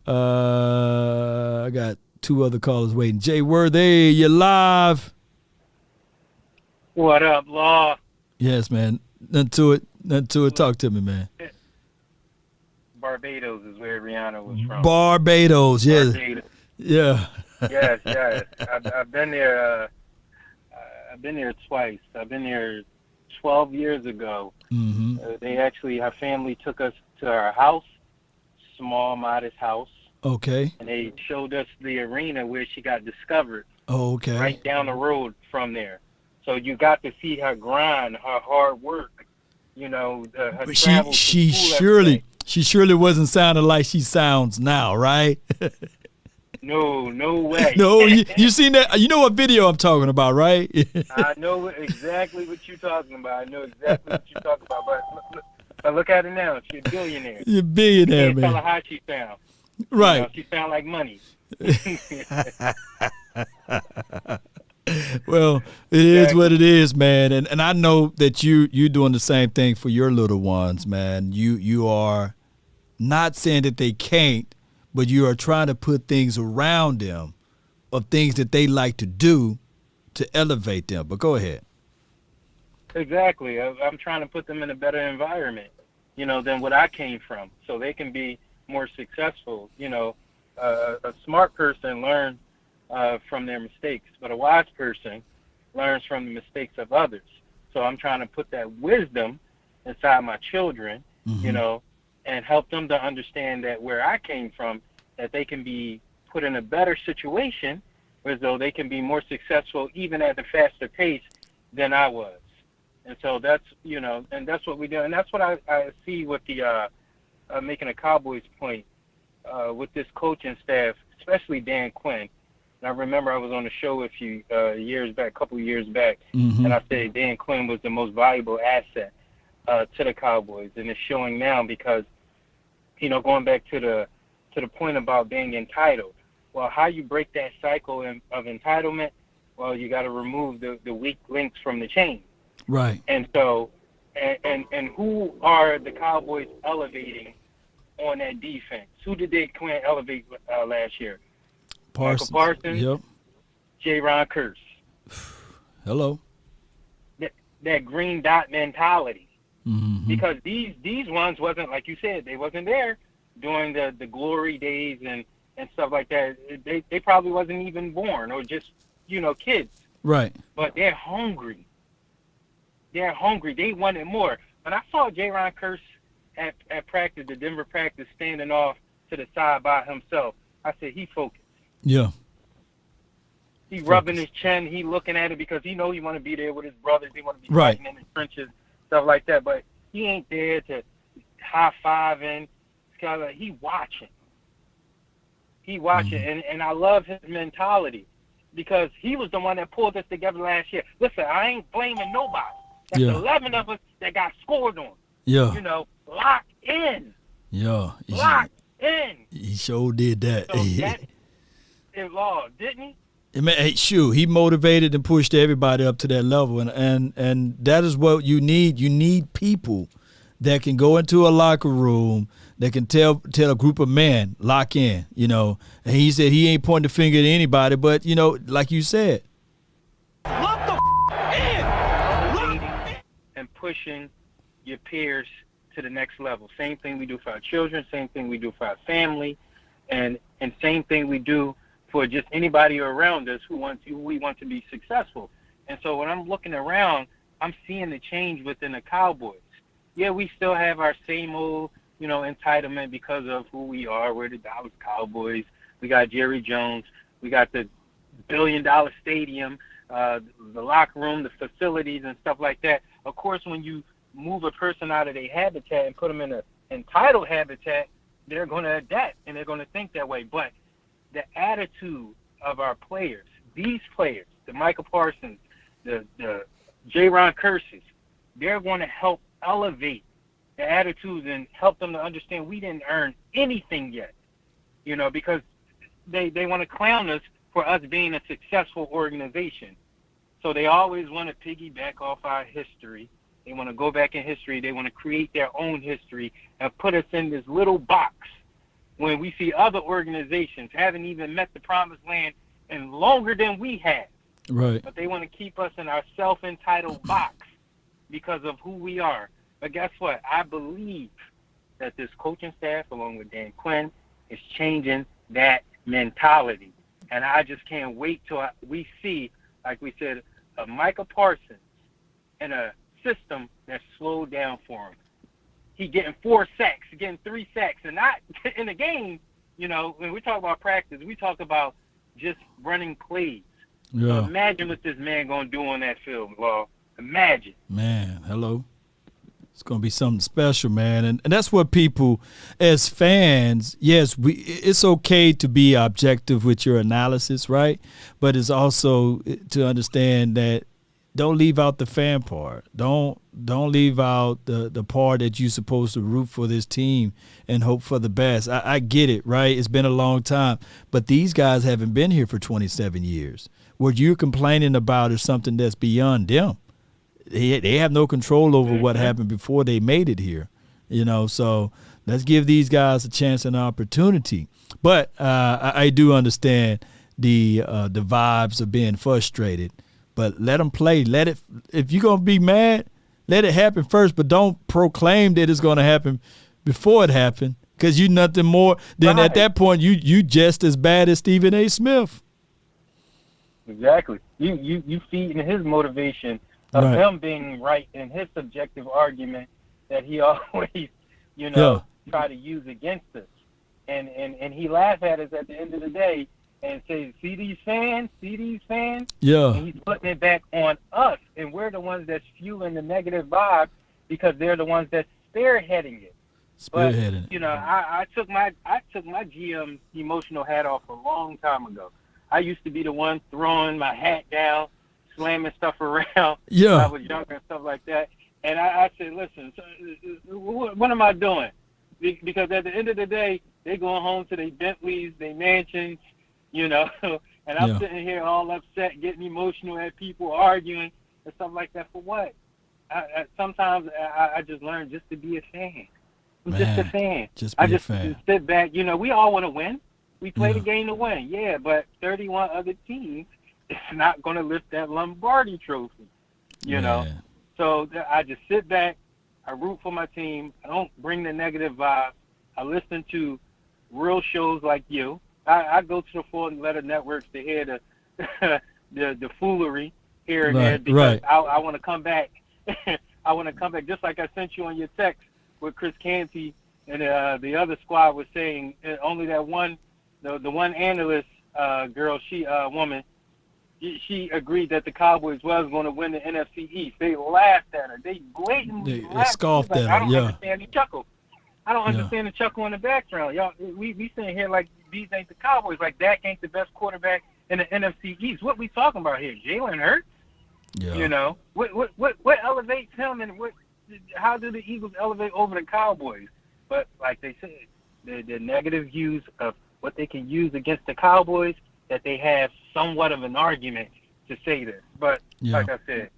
I got 2 other callers waiting. Jay Worthy, you're live. What up, Law? Yes, man. Nothing to it. Talk to me, man. Barbados is where Rihanna was from. Barbados, yeah. Barbados. Yeah. Yes. I've been there. I've been there twice. I've been there 12 years ago. Mm-hmm. Her family took us to our house, small, modest house. Okay. And they showed us the arena where she got discovered. Oh, okay. Right down the road from there. So you got to see her grind, her hard work, her But travel. she surely wasn't sounding like she sounds now, right? No way. No, you seen that? You know what video I'm talking about, right? I know exactly what you're talking about. But look at her now. She's a billionaire. You're a billionaire, you can't man. tell her how she sounds. Right. She sounds like money. Well, it is what it is, man. And I know that you're doing the same thing for your little ones, man. You are not saying that they can't, but you are trying to put things around them of things that they like to do to elevate them. But go ahead. Exactly. I'm trying to put them in a better environment, than what I came from, so they can be more successful. A smart person learns from their mistakes, but a wise person learns from the mistakes of others. So I'm trying to put that wisdom inside my children, and help them to understand that where I came from, that they can be put in a better situation, as though they can be more successful even at a faster pace than I was. And so that's, and that's what we do. And that's what I see with the making a Cowboys point with this coaching staff, especially Dan Quinn. And I remember I was on a show with you a couple of years back, and I said Dan Quinn was the most valuable asset to the Cowboys. And it's showing now because, going back to the point about being entitled. Well, how you break that cycle of entitlement? Well, you got to remove the weak links from the chain. Right. And so, and who are the Cowboys elevating on that defense? Who did Dan Quinn elevate last year? Parsons. Michael Parsons. Yep. J-Ron Curse. Hello. That green dot mentality. Mm-hmm. Because these ones wasn't, like you said, they wasn't there during the glory days and stuff like that. They probably wasn't even born or just, kids. Right. But they're hungry. They're hungry. They wanted more. When I saw J-Ron Curse at practice, the Denver practice, standing off to the side by himself, I said, he focused. Yeah. He rubbing his chin. He looking at it because he know he want to be there with his brothers. He want to be right. fighting in the trenches, stuff like that. But he ain't there to high-fiving. He watching. He watching. And I love his mentality because he was the one that pulled us together last year. Listen, I ain't blaming nobody. That's 11 of us that got scored on. Yeah. Locked in. Yeah. Locked in. He sure did that. So that is law, didn't he? Hey, shoot, he motivated and pushed everybody up to that level, and that is what you need. You need people that can go into a locker room, that can tell a group of men, lock in, And he said he ain't pointing the finger at anybody, but, like you said. Lock the in! And pushing your peers to the next level. Same thing we do for our children, same thing we do for our family, and same thing we do for just anybody around us who we want to be successful. And so when I'm looking around, I'm seeing the change within the Cowboys. Yeah, we still have our same old, entitlement because of who we are. We're the Dallas Cowboys. We got Jerry Jones. We got the billion-dollar stadium, the locker room, the facilities, and stuff like that. Of course, when you move a person out of their habitat and put them in an entitled habitat, they're going to adapt and they're going to think that way. But the attitude of our players, these players, the Michael Parsons, the J-Ron Curses, they're going to help elevate the attitudes and help them to understand we didn't earn anything yet, because they want to clown us for us being a successful organization. So they always want to piggyback off our history. They want to go back in history. They want to create their own history and put us in this little box when we see other organizations haven't even met the promised land and longer than we have. Right. But they want to keep us in our self-entitled box because of who we are. But guess what? I believe that this coaching staff, along with Dan Quinn, is changing that mentality. And I just can't wait till we see, like we said, a Micah Parsons and a system that's slowed down for him. He getting 4 sacks, getting 3 sacks, and not in the game. When we talk about practice, we talk about just running plays. Yeah. So imagine what this man gonna do on that field, Law. Imagine. Man, hello. It's going to be something special, man. And that's what people, as fans, yes, it's okay to be objective with your analysis, right? But it's also to understand that don't leave out the fan part. Don't leave out the part that you're supposed to root for this team and hope for the best. I get it, right? It's been a long time. But these guys haven't been here for 27 years. What you're complaining about is something that's beyond them. They have no control over what happened before they made it here, so let's give these guys a chance and an opportunity. But I do understand the vibes of being frustrated, but let them play. If you're going to be mad, let it happen first, but don't proclaim that it's going to happen before it happened, because you're nothing more than at that point you just as bad as Stephen A. Smith. Exactly. You feeding his motivation of him being right in his subjective argument that he always, try to use against us. And he laughs at us at the end of the day and says, see these fans? Yeah. And he's putting it back on us. And we're the ones that's fueling the negative vibe because they're the ones that's spearheading it. But, I took my GM emotional hat off a long time ago. I used to be the one throwing my hat down, slamming stuff around when I was younger and stuff like that. And I said, listen, what am I doing? Because at the end of the day, they're going home to their Bentleys, their mansions, and I'm sitting here all upset, getting emotional at people, arguing and stuff like that. For what? Sometimes I just learned just to be a fan. I'm just a fan. I just sit back. We all want to win. We play the game to win, but 31 other teams is not going to lift that Lombardi trophy, know. So I just sit back. I root for my team. I don't bring the negative vibe. I listen to real shows like you. I go to the 4-letter networks to hear the foolery here and there because I want to come back. I want to come back just like I sent you on your text with Chris Canty and the other squad was saying only that one. The one analyst girl, woman, she agreed that the Cowboys was going to win the NFC East. They laughed at her. They blatantly laughed. Scoffed at her. I don't understand the chuckle. I don't understand the chuckle in the background. Y'all, we sitting here like these ain't the Cowboys. Like Dak ain't the best quarterback in the NFC East. What we talking about here? Jalen Hurts? Yeah. What elevates him and how do the Eagles elevate over the Cowboys? But like they said, the negative views of what they can use against the Cowboys, that they have somewhat of an argument to say this. But like I said,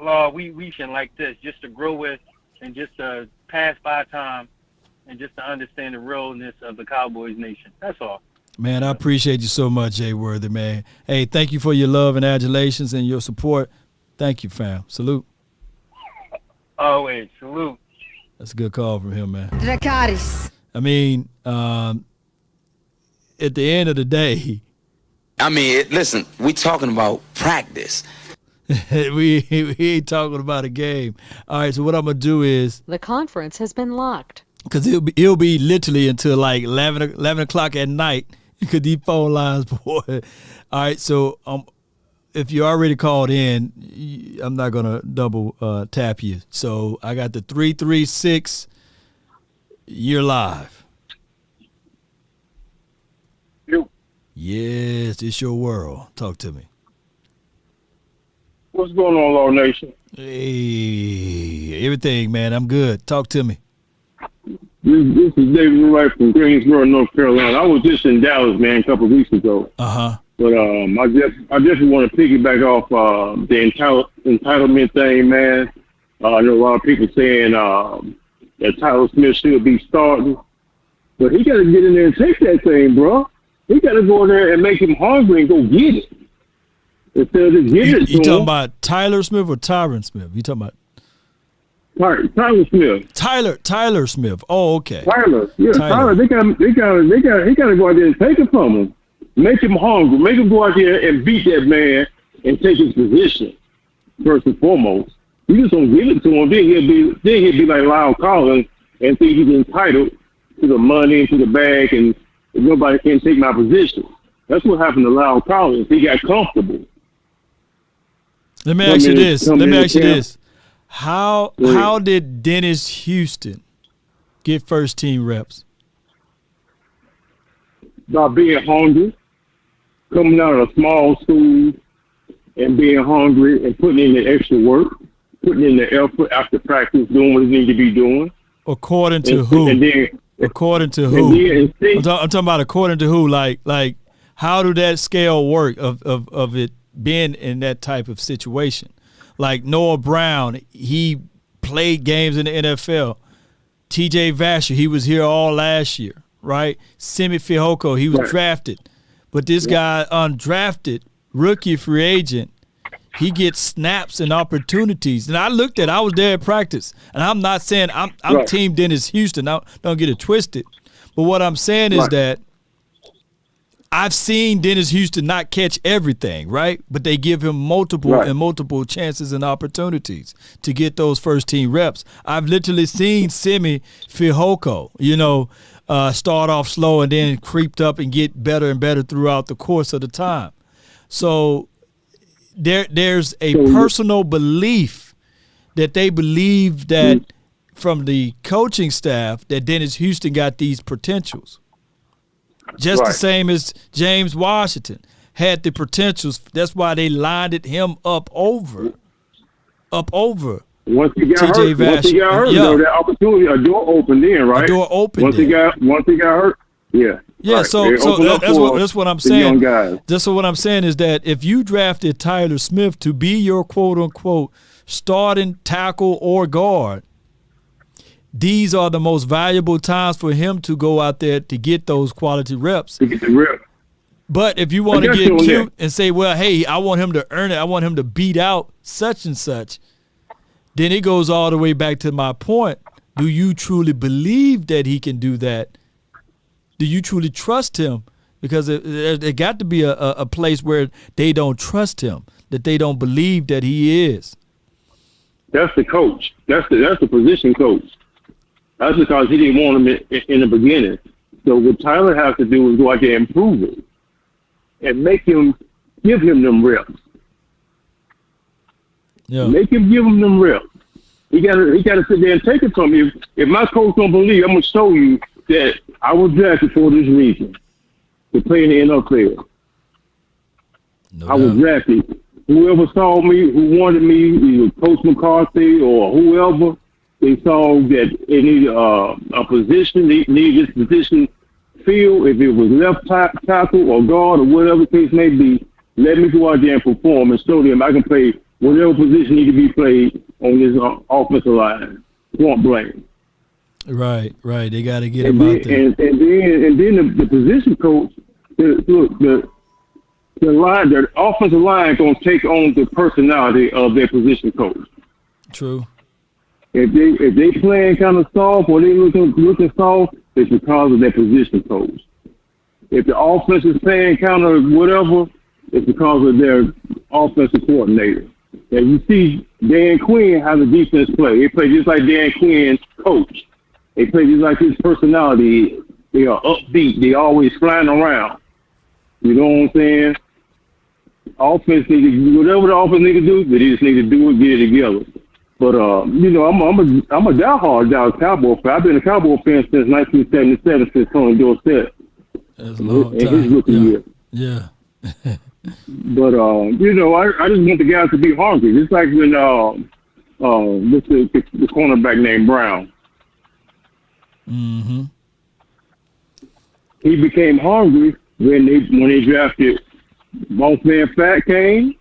Law, we should like this just to grow with and just to pass by time and just to understand the realness of the Cowboys nation. That's all. Man, I appreciate you so much, Jay Worthy, man. Hey, thank you for your love and adulations and your support. Thank you, fam. Salute. Always. Salute. That's a good call from him, man. Dracarys. I mean, at the end of the day, listen, we talking about practice. we ain't talking about a game. All right, so what I'm going to do is... The conference has been locked. Because it'll be literally until like 11 o'clock at night because these phone lines, boy. All right, so if you already called in, I'm not going to double tap you. So I got the 336. You're live. Yes, it's your world. Talk to me. What's going on, Law Nation? Hey, everything, man. I'm good. Talk to me. This is David Wright from Greensboro, North Carolina. I was just in Dallas, man, a couple of weeks ago. Uh-huh. But I definitely want to piggyback off the entitlement thing, man. I know a lot of people saying that Tyron Smith should be starting. But he got to get in there and take that thing, bro. He got to go in there and make him hungry and go get it. Instead of just giving it to him. You talking about Tyler Smith or Tyron Smith? You talking about Tyler Smith. Tyler Smith. Oh, okay. Tyler. They got to go out there and take it from him. Make him hungry. Make him go out there and beat that man and take his position. First and foremost. You just don't give it to him, then he'll be like Lyle Collins and think he's entitled to the money and to the bag and nobody can take my position. That's what happened to Lyle Collins. He got comfortable. Let me ask you this. How did Dennis Houston get first team reps? By being hungry, coming out of a small school and being hungry and putting in the extra work, putting in the effort after practice, doing what he needs to be doing. According to who? According to who? I'm talking about according to who. Like how do that scale work of it being in that type of situation? Like Noah Brown, he played games in the NFL. T.J. Vasher, he was here all last year, right? Simi Fehoko, he was drafted. But this guy, undrafted, rookie free agent, he gets snaps and opportunities. And I was there at practice. And I'm not saying I'm Team Dennis Houston. Don't get it twisted. But what I'm saying is that I've seen Dennis Houston not catch everything, right? But they give him multiple chances and opportunities to get those first team reps. I've literally seen Simi Fehoko, start off slow and then creeped up and get better and better throughout the course of the time. So there's a personal belief that they believe that from the coaching staff that Dennis Houston got these potentials. Just the same as James Washington had the potentials. That's why they lined him up over Once he got hurt, that opportunity, a door opened in, right? A door opened. Once he got hurt, yeah. Yeah, right. so that's what I'm saying. That's what I'm saying is that if you drafted Tyler Smith to be your quote unquote starting tackle or guard, these are the most valuable times for him to go out there to get those quality reps. To get the rep. But if you want to get cute and say, well, hey, I want him to earn it, I want him to beat out such and such, then it goes all the way back to my point. Do you truly believe that he can do that? Do you truly trust him? Because there got to be a place where they don't trust him, that they don't believe that he is. That's the coach. That's the position coach. That's because he didn't want him in the beginning. So what Tyler has to do is go out there and prove it and give him them reps. Yeah. Make him give him them reps. He got to sit there and take it from you. If my coach don't believe, I'm gonna show you that I was drafted for this reason, to play in the NFL. I was drafted. Whoever saw me, who wanted me, either Coach McCarthy or whoever, they saw that they needed a position, they needed this position filled. If it was left tackle or guard or whatever the case may be, let me go out there and perform and show them I can play whatever position need to be played on this offensive line. Point blank. Right. They got to get him out there. And then the position coach, the offensive line is going to take on the personality of their position coach. True. If they playing kind of soft or they looking soft, it's because of their position coach. If the offense is playing kind of whatever, it's because of their offensive coordinator. And you see Dan Quinn how the defense play. They play just like Dan Quinn's coach. They play just like his personality is. They are upbeat. They always flying around. You know what I'm saying? Offense need to, whatever the offense need to do, they just need to do it, get it together. But I'm a diehard Dallas Cowboy fan. I've been a Cowboy fan since 1977, since Tony Dorsett. That's a long time. His rookie year. Yeah. But you know, I just want the guys to be hungry. Just like when what's the cornerback named Brown. Mm-hmm. He became hungry when they drafted Boss Man Fat Kane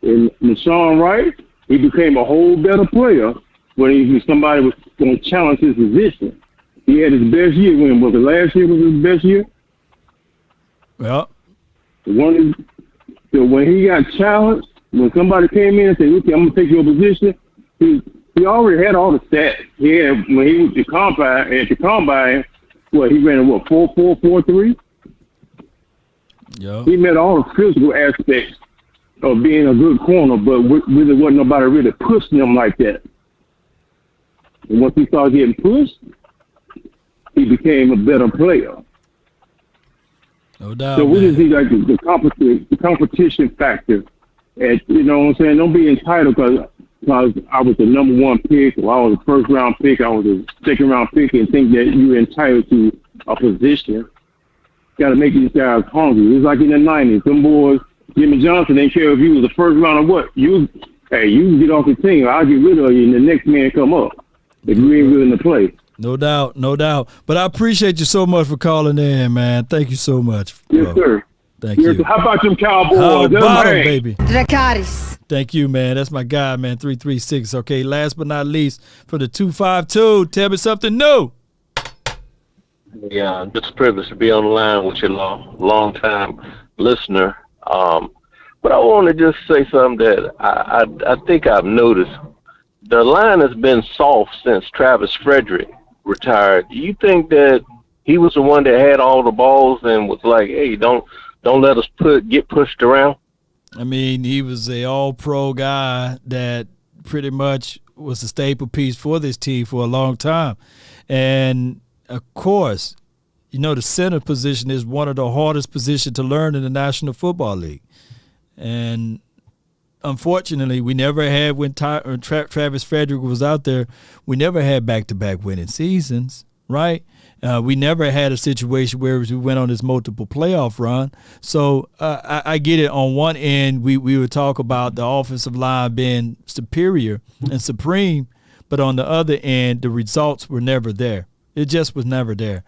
and Deshaun Wright. He became a whole better player when somebody was going to challenge his position. He had his best year. When was it? Last year was his best year. Well, so when he got challenged, when somebody came in and said, "Okay, I'm gonna take your position," he already had all the stats. He had when he was at the combine. What he ran 4.4, 4.3. Yeah. He met all the physical aspects of being a good corner, but really wasn't nobody really pushing him like that. And once he started getting pushed, he became a better player. No doubt. So we just need like the competition factor. And you know what I'm saying? Don't be entitled because I was the number 1 pick, or I was a first round pick, I was a second round pick, and think that you're entitled to a position. Got to make these guys hungry. It's like in the 90s. Them boys, Jimmy Johnson, didn't care if you was the first round or what. You can get off the team. I'll get rid of you, and the next man come up if you ain't willing to play. No doubt, no doubt. But I appreciate you so much for calling in, man. Thank you so much. Yes, sir. Thank you. How about them Cowboys? How about 'em, baby? Dracarys. Thank you, man. That's my guy, man. 336. Okay, last but not least, for the 252, tell me something new. Yeah, just a privilege to be on the line with you, long time listener. But I want to just say something that I think I've noticed. The line has been soft since Travis Frederick retired. Do you think that he was the one that had all the balls and was like, "Hey, don't let us get pushed around"? I mean, he was a all-pro guy that pretty much was a staple piece for this team for a long time. And, of course, you know, the center position is one of the hardest positions to learn in the National Football League. And, unfortunately, we never had, when Travis Frederick was out there, we never had back-to-back winning seasons, right? We never had a situation where we went on this multiple playoff run. So I get it. On one end, we would talk about the offensive line being superior and supreme, but on the other end, the results were never there. It just was never there.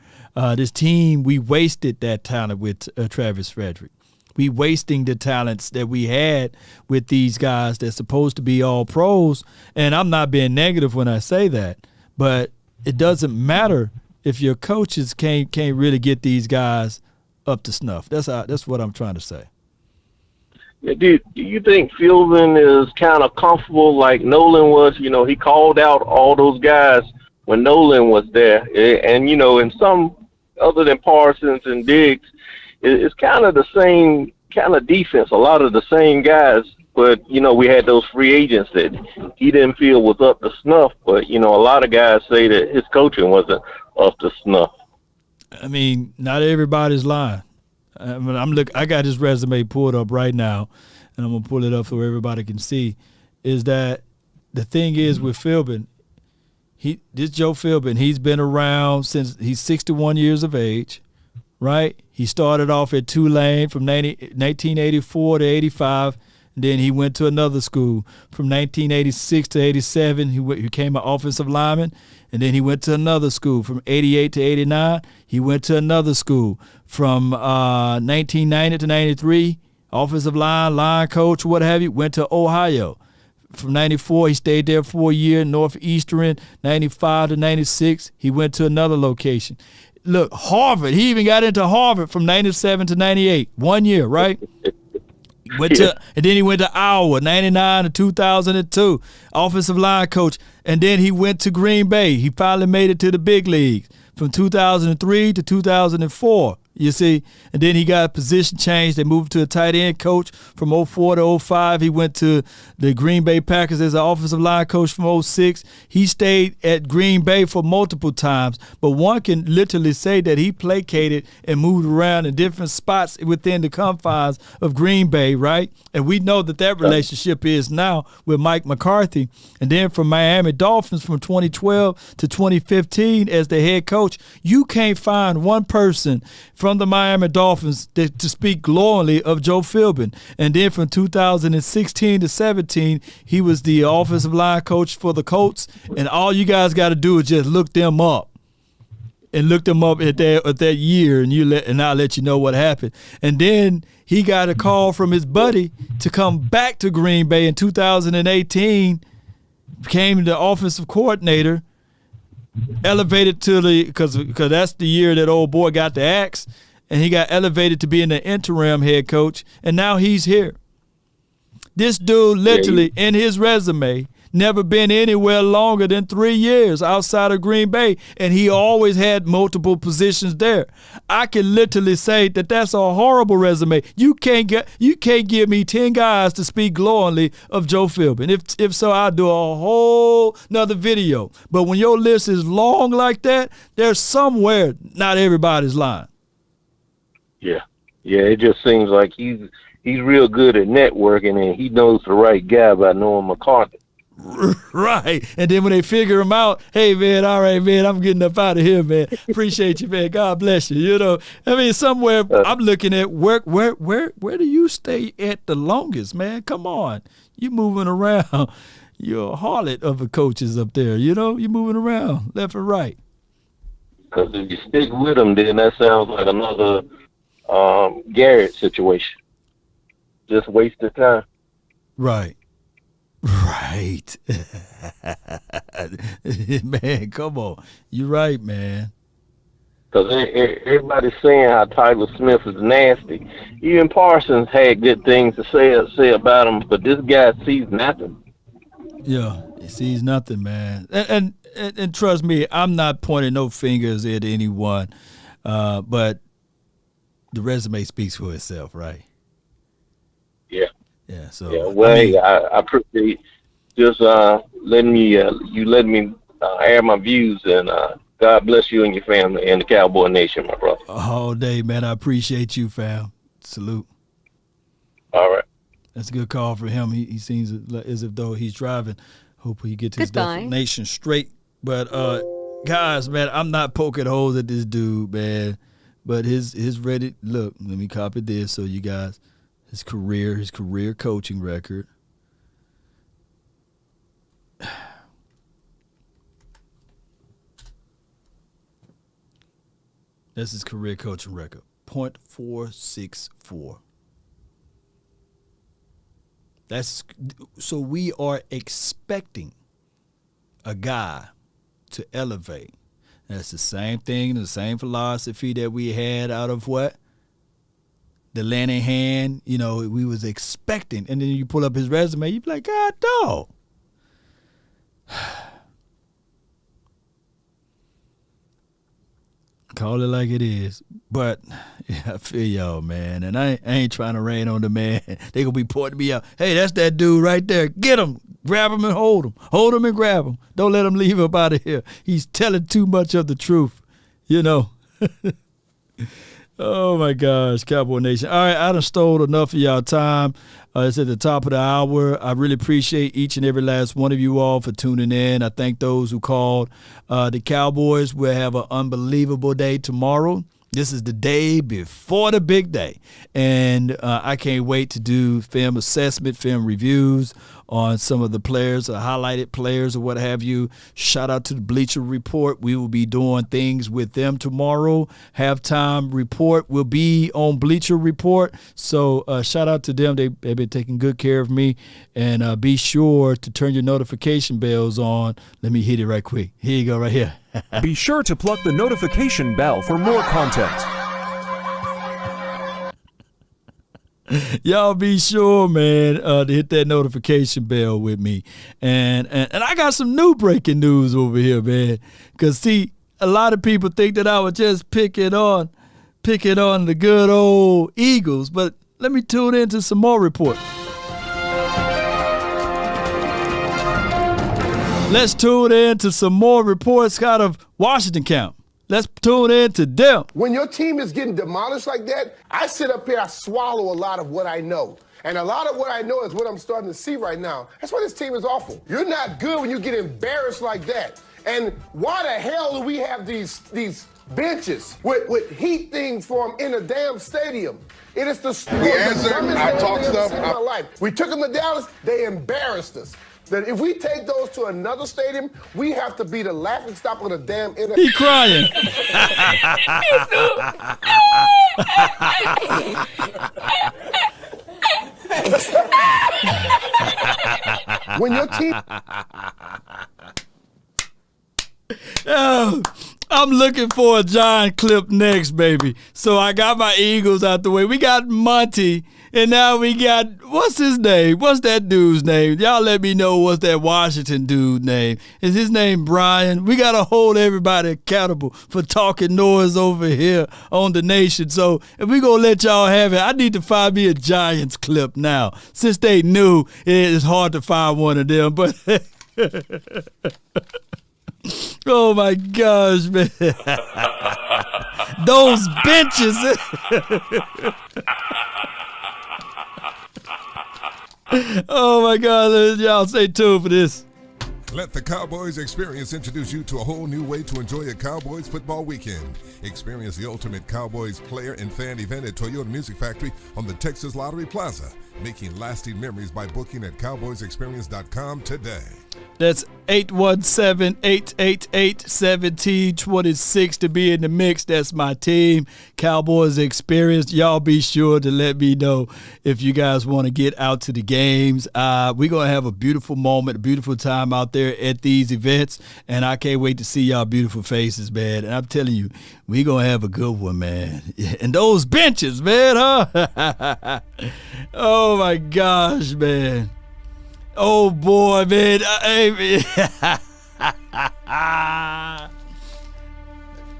This team, we wasted that talent with Travis Frederick. We wasting the talents that we had with these guys that's supposed to be all pros. And I'm not being negative when I say that, but it doesn't matter if your coaches can't really get these guys up to snuff. That's what I'm trying to say. Yeah, do you think Fielding is kind of comfortable like Nolan was? You know, he called out all those guys when Nolan was there. And, you know, in some other than Parsons and Diggs, it's kind of the same kind of defense, a lot of the same guys. But, you know, we had those free agents that he didn't feel was up to snuff. But, you know, a lot of guys say that his coaching wasn't up to snuff. I mean, not everybody's lying. I mean, I got his resume pulled up right now, and I'm going to pull it up so everybody can see, is that the thing is with Philbin, this Joe Philbin, he's been around since he's 61 years of age, right? He started off at Tulane from 1984 to 85. Then he went to another school from 1986 to 87. He became an offensive lineman. And then he went to another school from 88 to 89. He went to another school from 1990 to 93. Offensive line coach, what have you. Went to Ohio. From 94, he stayed there for a year. Northeastern, 95 to 96. He went to another location. Look, Harvard. He even got into Harvard from 97 to 98. 1 year, right? And then he went to Iowa, 99 to 2002, offensive line coach. And then he went to Green Bay. He finally made it to the big leagues from 2003 to 2004. You see, and then he got a position change. They moved to a tight end coach from 04 to 05. He went to the Green Bay Packers as an offensive line coach from 06. He stayed at Green Bay for multiple times, but one can literally say that he placated and moved around in different spots within the confines of Green Bay, right? And we know that relationship is now with Mike McCarthy. And then from Miami Dolphins from 2012 to 2015 as the head coach, you can't find one person from the Miami Dolphins to speak glowingly of Joe Philbin. And then from 2016 to 17, he was the offensive line coach for the Colts. And all you guys got to do is just look them up. And look them up at that year, and I'll let you know what happened. And then he got a call from his buddy to come back to Green Bay in 2018, became the offensive coordinator, elevated to because that's the year that old boy got the axe, and he got elevated to being the interim head coach, and now he's here. This dude literally, in his resume, never been anywhere longer than 3 years outside of Green Bay, and he always had multiple positions there. I can literally say that that's a horrible resume. You can't give me 10 guys to speak glowingly of Joe Philbin. If so, I'll do a whole nother video. But when your list is long like that, there's somewhere not everybody's lying. Yeah, it just seems like he's real good at networking, and he knows the right guy by knowing McCarthy. Right. And then when they figure him out, hey, man, all right, man, I'm getting up out of here, man. Appreciate you, man. God bless you. You know, I mean, somewhere I'm looking at where do you stay at the longest, man? Come on. You moving around. You're a harlot of the coaches up there. You know, you're moving around left and right. Because if you stick with him, then that sounds like another Garrett situation. Just waste of time. Right. Man, come on. You're right, man. Because everybody's saying how Tyler Smith is nasty. Even Parsons had good things to say about him, but this guy sees nothing. Yeah, he sees nothing, man. And trust me, I'm not pointing no fingers at anyone, but the resume speaks for itself, right? Yeah. Yeah. So I appreciate just letting me air my views, and God bless you and your family and the Cowboy Nation, my brother. All day, man. I appreciate you, fam. Salute. All right. That's a good call for him. He seems as if though he's driving. Hope he gets his destination straight. But guys, man, I'm not poking holes at this dude, man. But his Reddit, look, let me copy this so you guys. His career coaching record. That's his career coaching record. .464. So we are expecting a guy to elevate. That's the same thing, the same philosophy that we had out of what? The Lanahan, you know, we was expecting. And then you pull up his resume, you be like, God, dog. Call it like it is. But yeah, I feel y'all, man. And I ain't trying to rain on the man. They gonna be pointing me out. Hey, that's that dude right there. Get him. Grab him and hold him. Hold him and grab him. Don't let him leave up out of here. He's telling too much of the truth, you know. Oh, my gosh, Cowboy Nation. All right, I done stole enough of y'all time. It's at the top of the hour. I really appreciate each and every last one of you all for tuning in. I thank those who called. The Cowboys will have an unbelievable day tomorrow. This is the day before the big day. And I can't wait to do film assessment, film reviews on some of the players, highlighted players or what have you. Shout out to the Bleacher Report. We will be doing things with them tomorrow. Halftime report will be on Bleacher Report. So shout out to them. They've been taking good care of me. And be sure to turn your notification bells on. Let me hit it right quick. Here you go, right here. Be sure to pluck the notification bell for more content. Y'all be sure, man, to hit that notification bell with me. And I got some new breaking news over here, man. Because, see, a lot of people think that I was just picking on the good old Eagles. But let me tune into some more reports. Let's tune in to some more reports out of Washington camp. Let's tune in to them. When your team is getting demolished like that, I sit up here, I swallow a lot of what I know. And a lot of what I know is what I'm starting to see right now. That's why this team is awful. You're not good when you get embarrassed like that. And why the hell do we have these benches with heat things for them in a damn stadium. It is the answered. I talked stuff. In my life. We took them to Dallas. They embarrassed us. That if we take those to another stadium, we have to be the laughingstock of the damn NFL. He crying. When your team. Oh, I'm looking for a giant clip next, baby. So I got my Eagles out the way. We got Monty, and now we got, what's his name? What's that dude's name? Y'all let me know what's that Washington dude's name. Is his name Brian? We got to hold everybody accountable for talking noise over here on the nation. So if we going to let y'all have it, I need to find me a Giants clip now. Since they knew it's hard to find one of them, but... Oh my gosh, man. Those benches. Oh my God, y'all stay tuned for this. Let the Cowboys Experience introduce you to a whole new way to enjoy a Cowboys football weekend. Experience the ultimate Cowboys player and fan event at Toyota Music Factory on the Texas Lottery Plaza. Making lasting memories by booking at cowboysexperience.com today. That's 817-888-1726 to be in the mix. That's my team, Cowboys Experience. Y'all be sure to let me know if you guys want to get out to the games. We're going to have a beautiful moment, a beautiful time out there at these events, and I can't wait to see y'all beautiful faces, man. And I'm telling you, we're going to have a good one, man. And those benches, man, huh? Oh, my gosh, man. Oh, boy, man. Hey, man.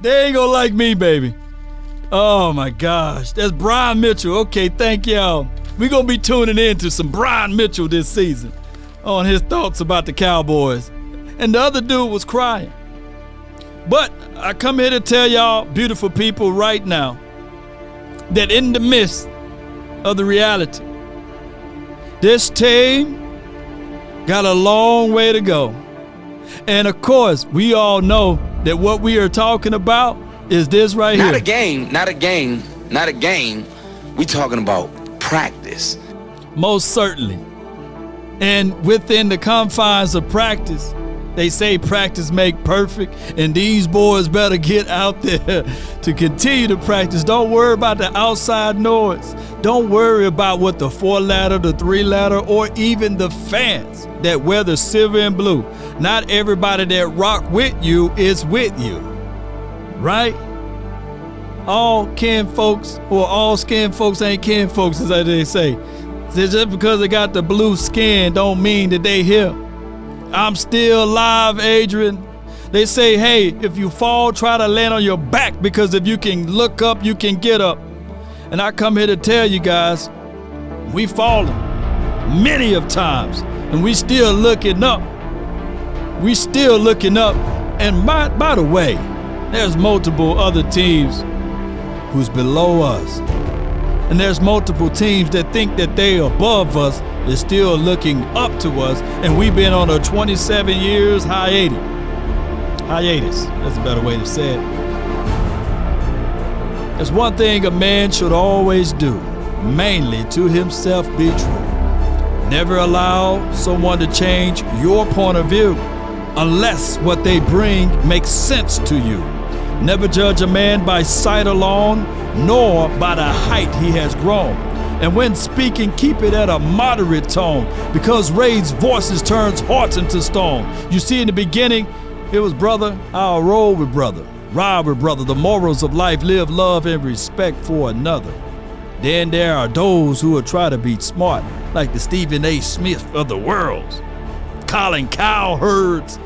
They ain't gonna like me, baby. Oh, my gosh. That's Brian Mitchell. Okay, thank y'all. We're gonna be tuning in to some Brian Mitchell this season on his thoughts about the Cowboys. And the other dude was crying. But I come here to tell y'all, beautiful people, right now, that in the midst of the reality, this team got a long way to go. And of course, we all know that what we are talking about is this right here. Not a game, not a game, not a game. We talking about practice. Most certainly. And within the confines of practice, they say practice make perfect, and these boys better get out there to continue to practice. Don't worry about the outside noise. Don't worry about what the 4-ladder, the 3-ladder, or even the fans that wear the silver and blue. Not everybody that rock with you is with you, right? All kin folks or all skin folks ain't kin folks, as they say. Just because they got the blue skin don't mean that they here. I'm still alive, Adrian. They say, hey, if you fall, try to land on your back, because if you can look up, you can get up. And I come here to tell you guys, we fallen many of times, and we still looking up. We still looking up. And by the way, there's multiple other teams who's below us. And there's multiple teams that think that they above us. They're still looking up to us, and we've been on a 27 years hiatus. That's a better way to say it. There's one thing a man should always do, mainly to himself be true. Never allow someone to change your point of view unless what they bring makes sense to you. Never judge a man by sight alone, nor by the height he has grown. And when speaking, keep it at a moderate tone, because raised voices turns hearts into stone. You see, in the beginning, it was brother, I'll roll with brother, ride with brother. The morals of life, live, love, and respect for another. Then there are those who will try to be smart, like the Stephen A. Smith of the world, Colin Cowherds,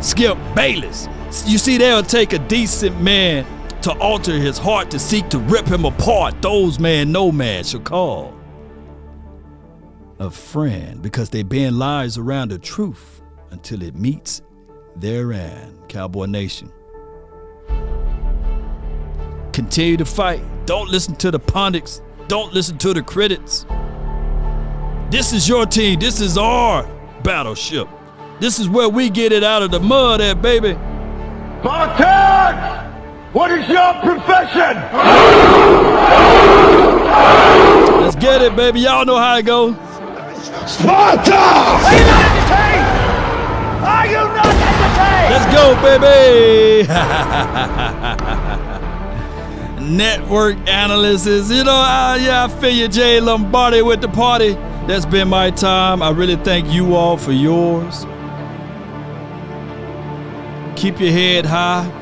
Skip Bayless. You see, they'll take a decent man to alter his heart, to seek to rip him apart. Those man no man shall call a friend, because they bend lies around the truth until it meets their end. Cowboy Nation, continue to fight. Don't listen to the pundits. Don't listen to the critics. This is your team. This is our battleship. This is where we get it out of the mud at, baby. Martin! What is your profession? Let's get it, baby. Y'all know how it goes. Sparta! Are you not entertained? Are you not entertained? Let's go, baby. Network analysis. You know, I feel you, Jay Lombardi with the party. That's been my time. I really thank you all for yours. Keep your head high.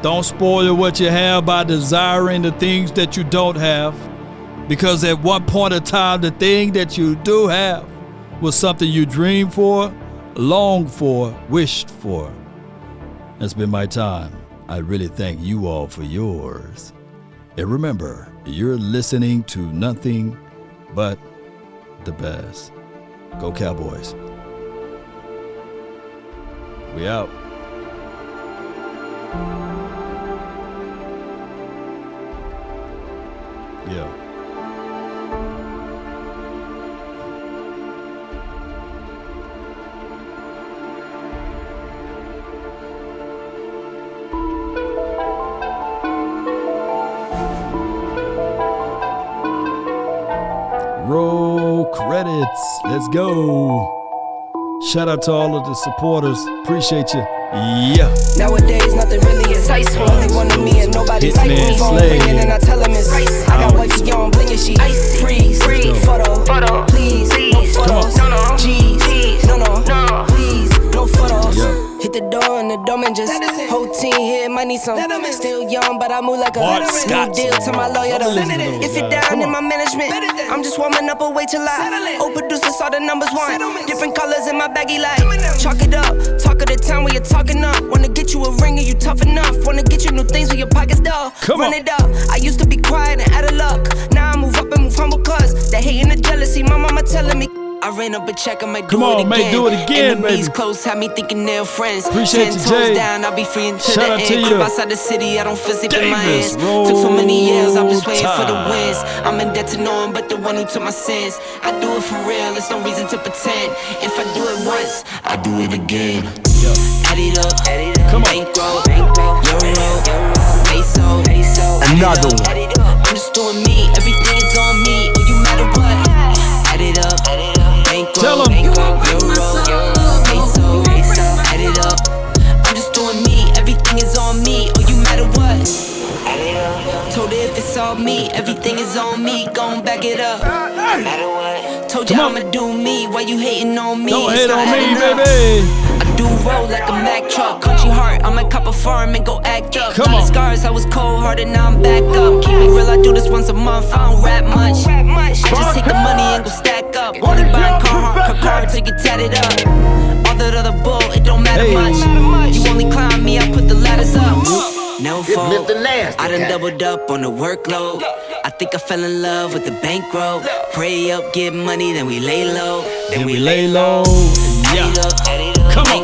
Don't spoil what you have by desiring the things that you don't have. Because at one point in time, the thing that you do have was something you dreamed for, longed for, wished for. That's been my time. I really thank you all for yours. And remember, you're listening to nothing but the best. Go Cowboys. We out. Yeah. Roll credits. Let's go. Shout out to all of the supporters. Appreciate you. Yeah. Nowadays, nothing really is ice. Only one of me and nobody's like me. Phone ringing and I tell him it's ice. I got wifey on bling and she freeze. Photo, please, no photos. G's, no, please, no photos. Hit the door and the domain just whole team here might need some. Still young, but I move like a new deal to my lawyer. If you're down in my management, I'm just warming up, wait till I old producers saw the numbers one. Different colors in my baggy light. Chalk it up, talk of the town where you're talking up. Wanna get you a ring and you tough enough. Wanna get you new things with your pockets dull. Run it up. I used to be quiet and out of luck. Now I move up and move humble cause the hate and the jealousy. My mama telling me I ran up a check, I might do it again. Mate, do it again, Enemies baby. close, have me thinking they're friends. Appreciate 10 you, toes Jay. down, I'll be free until Shout the out to end. you. Crib outside the city, I don't feel safe in my Davis, hands. Took so many years, I'm just roll waiting for the tide. wins. I'm in debt to no one but the one who took my sins. I do it for real, there's no reason to pretend. If I do it once, I do it again. Add it up, come on. Bankroll, euro, peso, Another one. I'm just doing me, everything is on me. Oh, you matter what? Add it up, Tell 'em. Peso, add it up. I'm just doing me, everything is on me. Oh, you matter what? Told her if it's all me, everything is on me. Gon' back it up. Matter what? Told you I'ma do me. Why you hating on me? Don't It's hate not on me, adding up. baby. I do roll like a Mack truck. Country heart, I might cop a farm and go act up. Come Got the on. scars, I was cold hearted, now I'm back up. Keep it real, I do this once a month. I don't rap much. I just take the money and go stack up. Only buying car till you tatted up. All that other bull, it don't matter much. You only climb me, I put the ladders up. No fault, I done doubled up on the workload. I think I fell in love with the bankroll. Pray up, get money, then we lay low. Then we lay low. Yeah. Come on.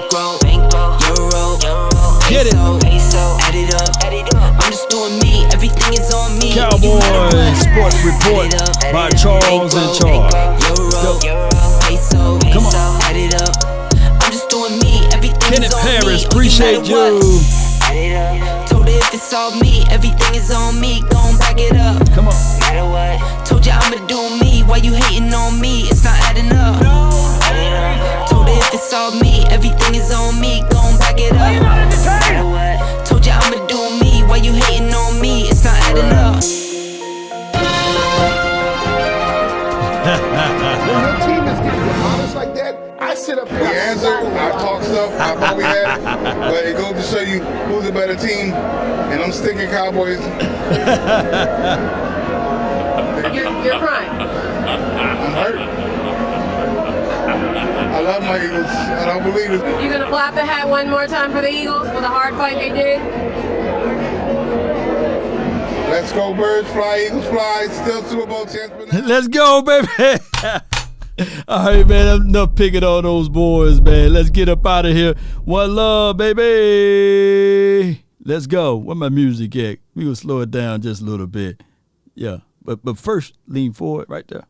Euro, Get it. add it up. I'm just doing me, everything is on me. Cowboys Sports Report by Charles and Charles. Let's go. Come on. Add it up. I'm just doing me, everything Kenneth is on Paris, me. Oh, appreciate matter what? you. Add it up. Told her if it's all me, everything is on me. Gon' back it up. Come on. Matter what? Told you I'ma do me. Why you hating on me? It's not adding up. Add it up. Told her if it's all me, everything is on me. Gon' back it up. Matter what? Told you I'ma do me. Why you hating on me? It's not adding up. When your team is getting demolished like that, I sit up here. We answer, I talk stuff, I thought we had, but it goes to show you who's a better team, and I'm sticking Cowboys. You're crying. I'm hurt. I love my Eagles. I don't believe it. You gonna flap the hat one more time for the Eagles with a hard fight they did? Let's go, birds fly, Eagles fly. Still Super Bowl chance. Let's go, baby. All right, man. Enough picking on those boys, man. Let's get up out of here. One love, baby. Let's go. Where my music at? We gonna slow it down just a little bit. Yeah, but first, lean forward right there.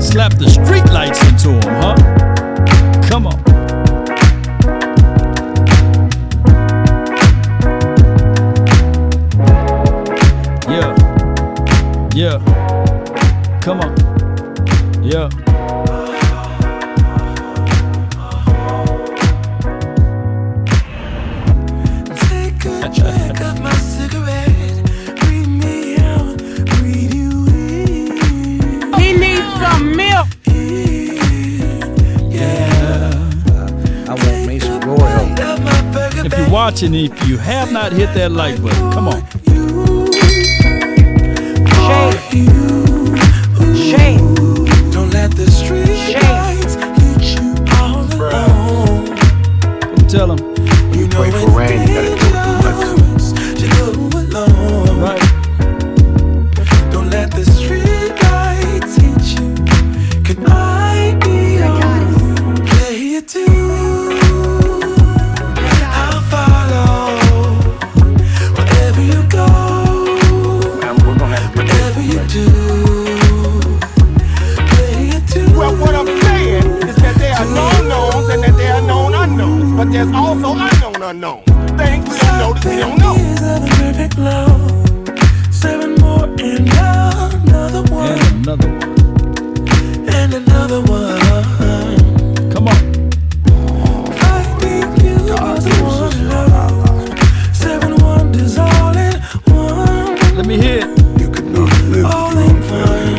Slap the street lights into them, huh? Come on. Yeah. Take a drag of my cigarette. Breathe me out, breathe you in. He needs some milk. Yeah. I want me some Royal. If you're watching, if you have not hit that like button, come on. Shame. Don't let the street lights hit you all alone. Tell them. You know it's dangerous to go alone. Right. Don't let the street lights hit you. Can I be your player too? I'll follow wherever you go, whatever you do. Well, what I'm saying is that there are known knowns and that there are known unknowns, but there's also unknown unknowns. Things we don't know that we don't know. Years of a perfect love, 7 more and another one, And another one. and another one. Come on. Finding you was the one love, 7 wonders all in one. Let me hear it. All in one.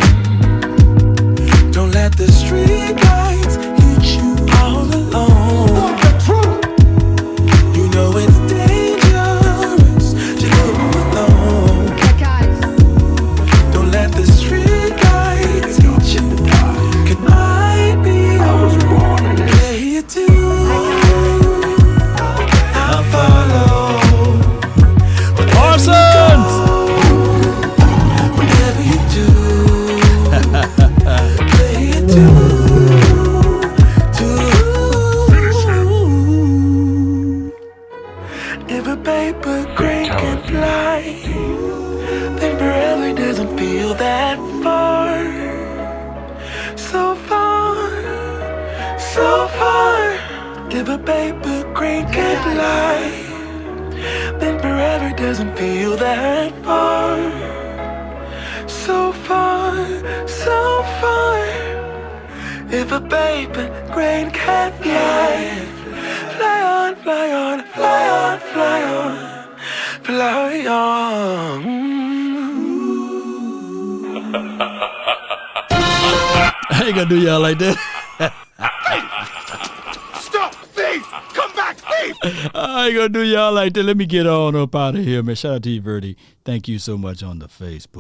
Don't let the street lights hit you all alone. You know it's dangerous to go alone. Don't let the street lights hit you. Can I be your player too? I'll follow Parsons! whatever you do. Player too. If a paper crane can fly, then forever doesn't feel that far. So far, so far. If a paper crane can fly, then forever doesn't feel that far. So far, so far. If a paper crane can fly, fly on, fly on, fly on, fly on, fly on. I ain't gonna do y'all like that. Stop, thief! Come back, thief! I ain't gonna do y'all like that. Let me get on up out of here, man. Shout out to you, Verdi. Thank you so much on the Facebook.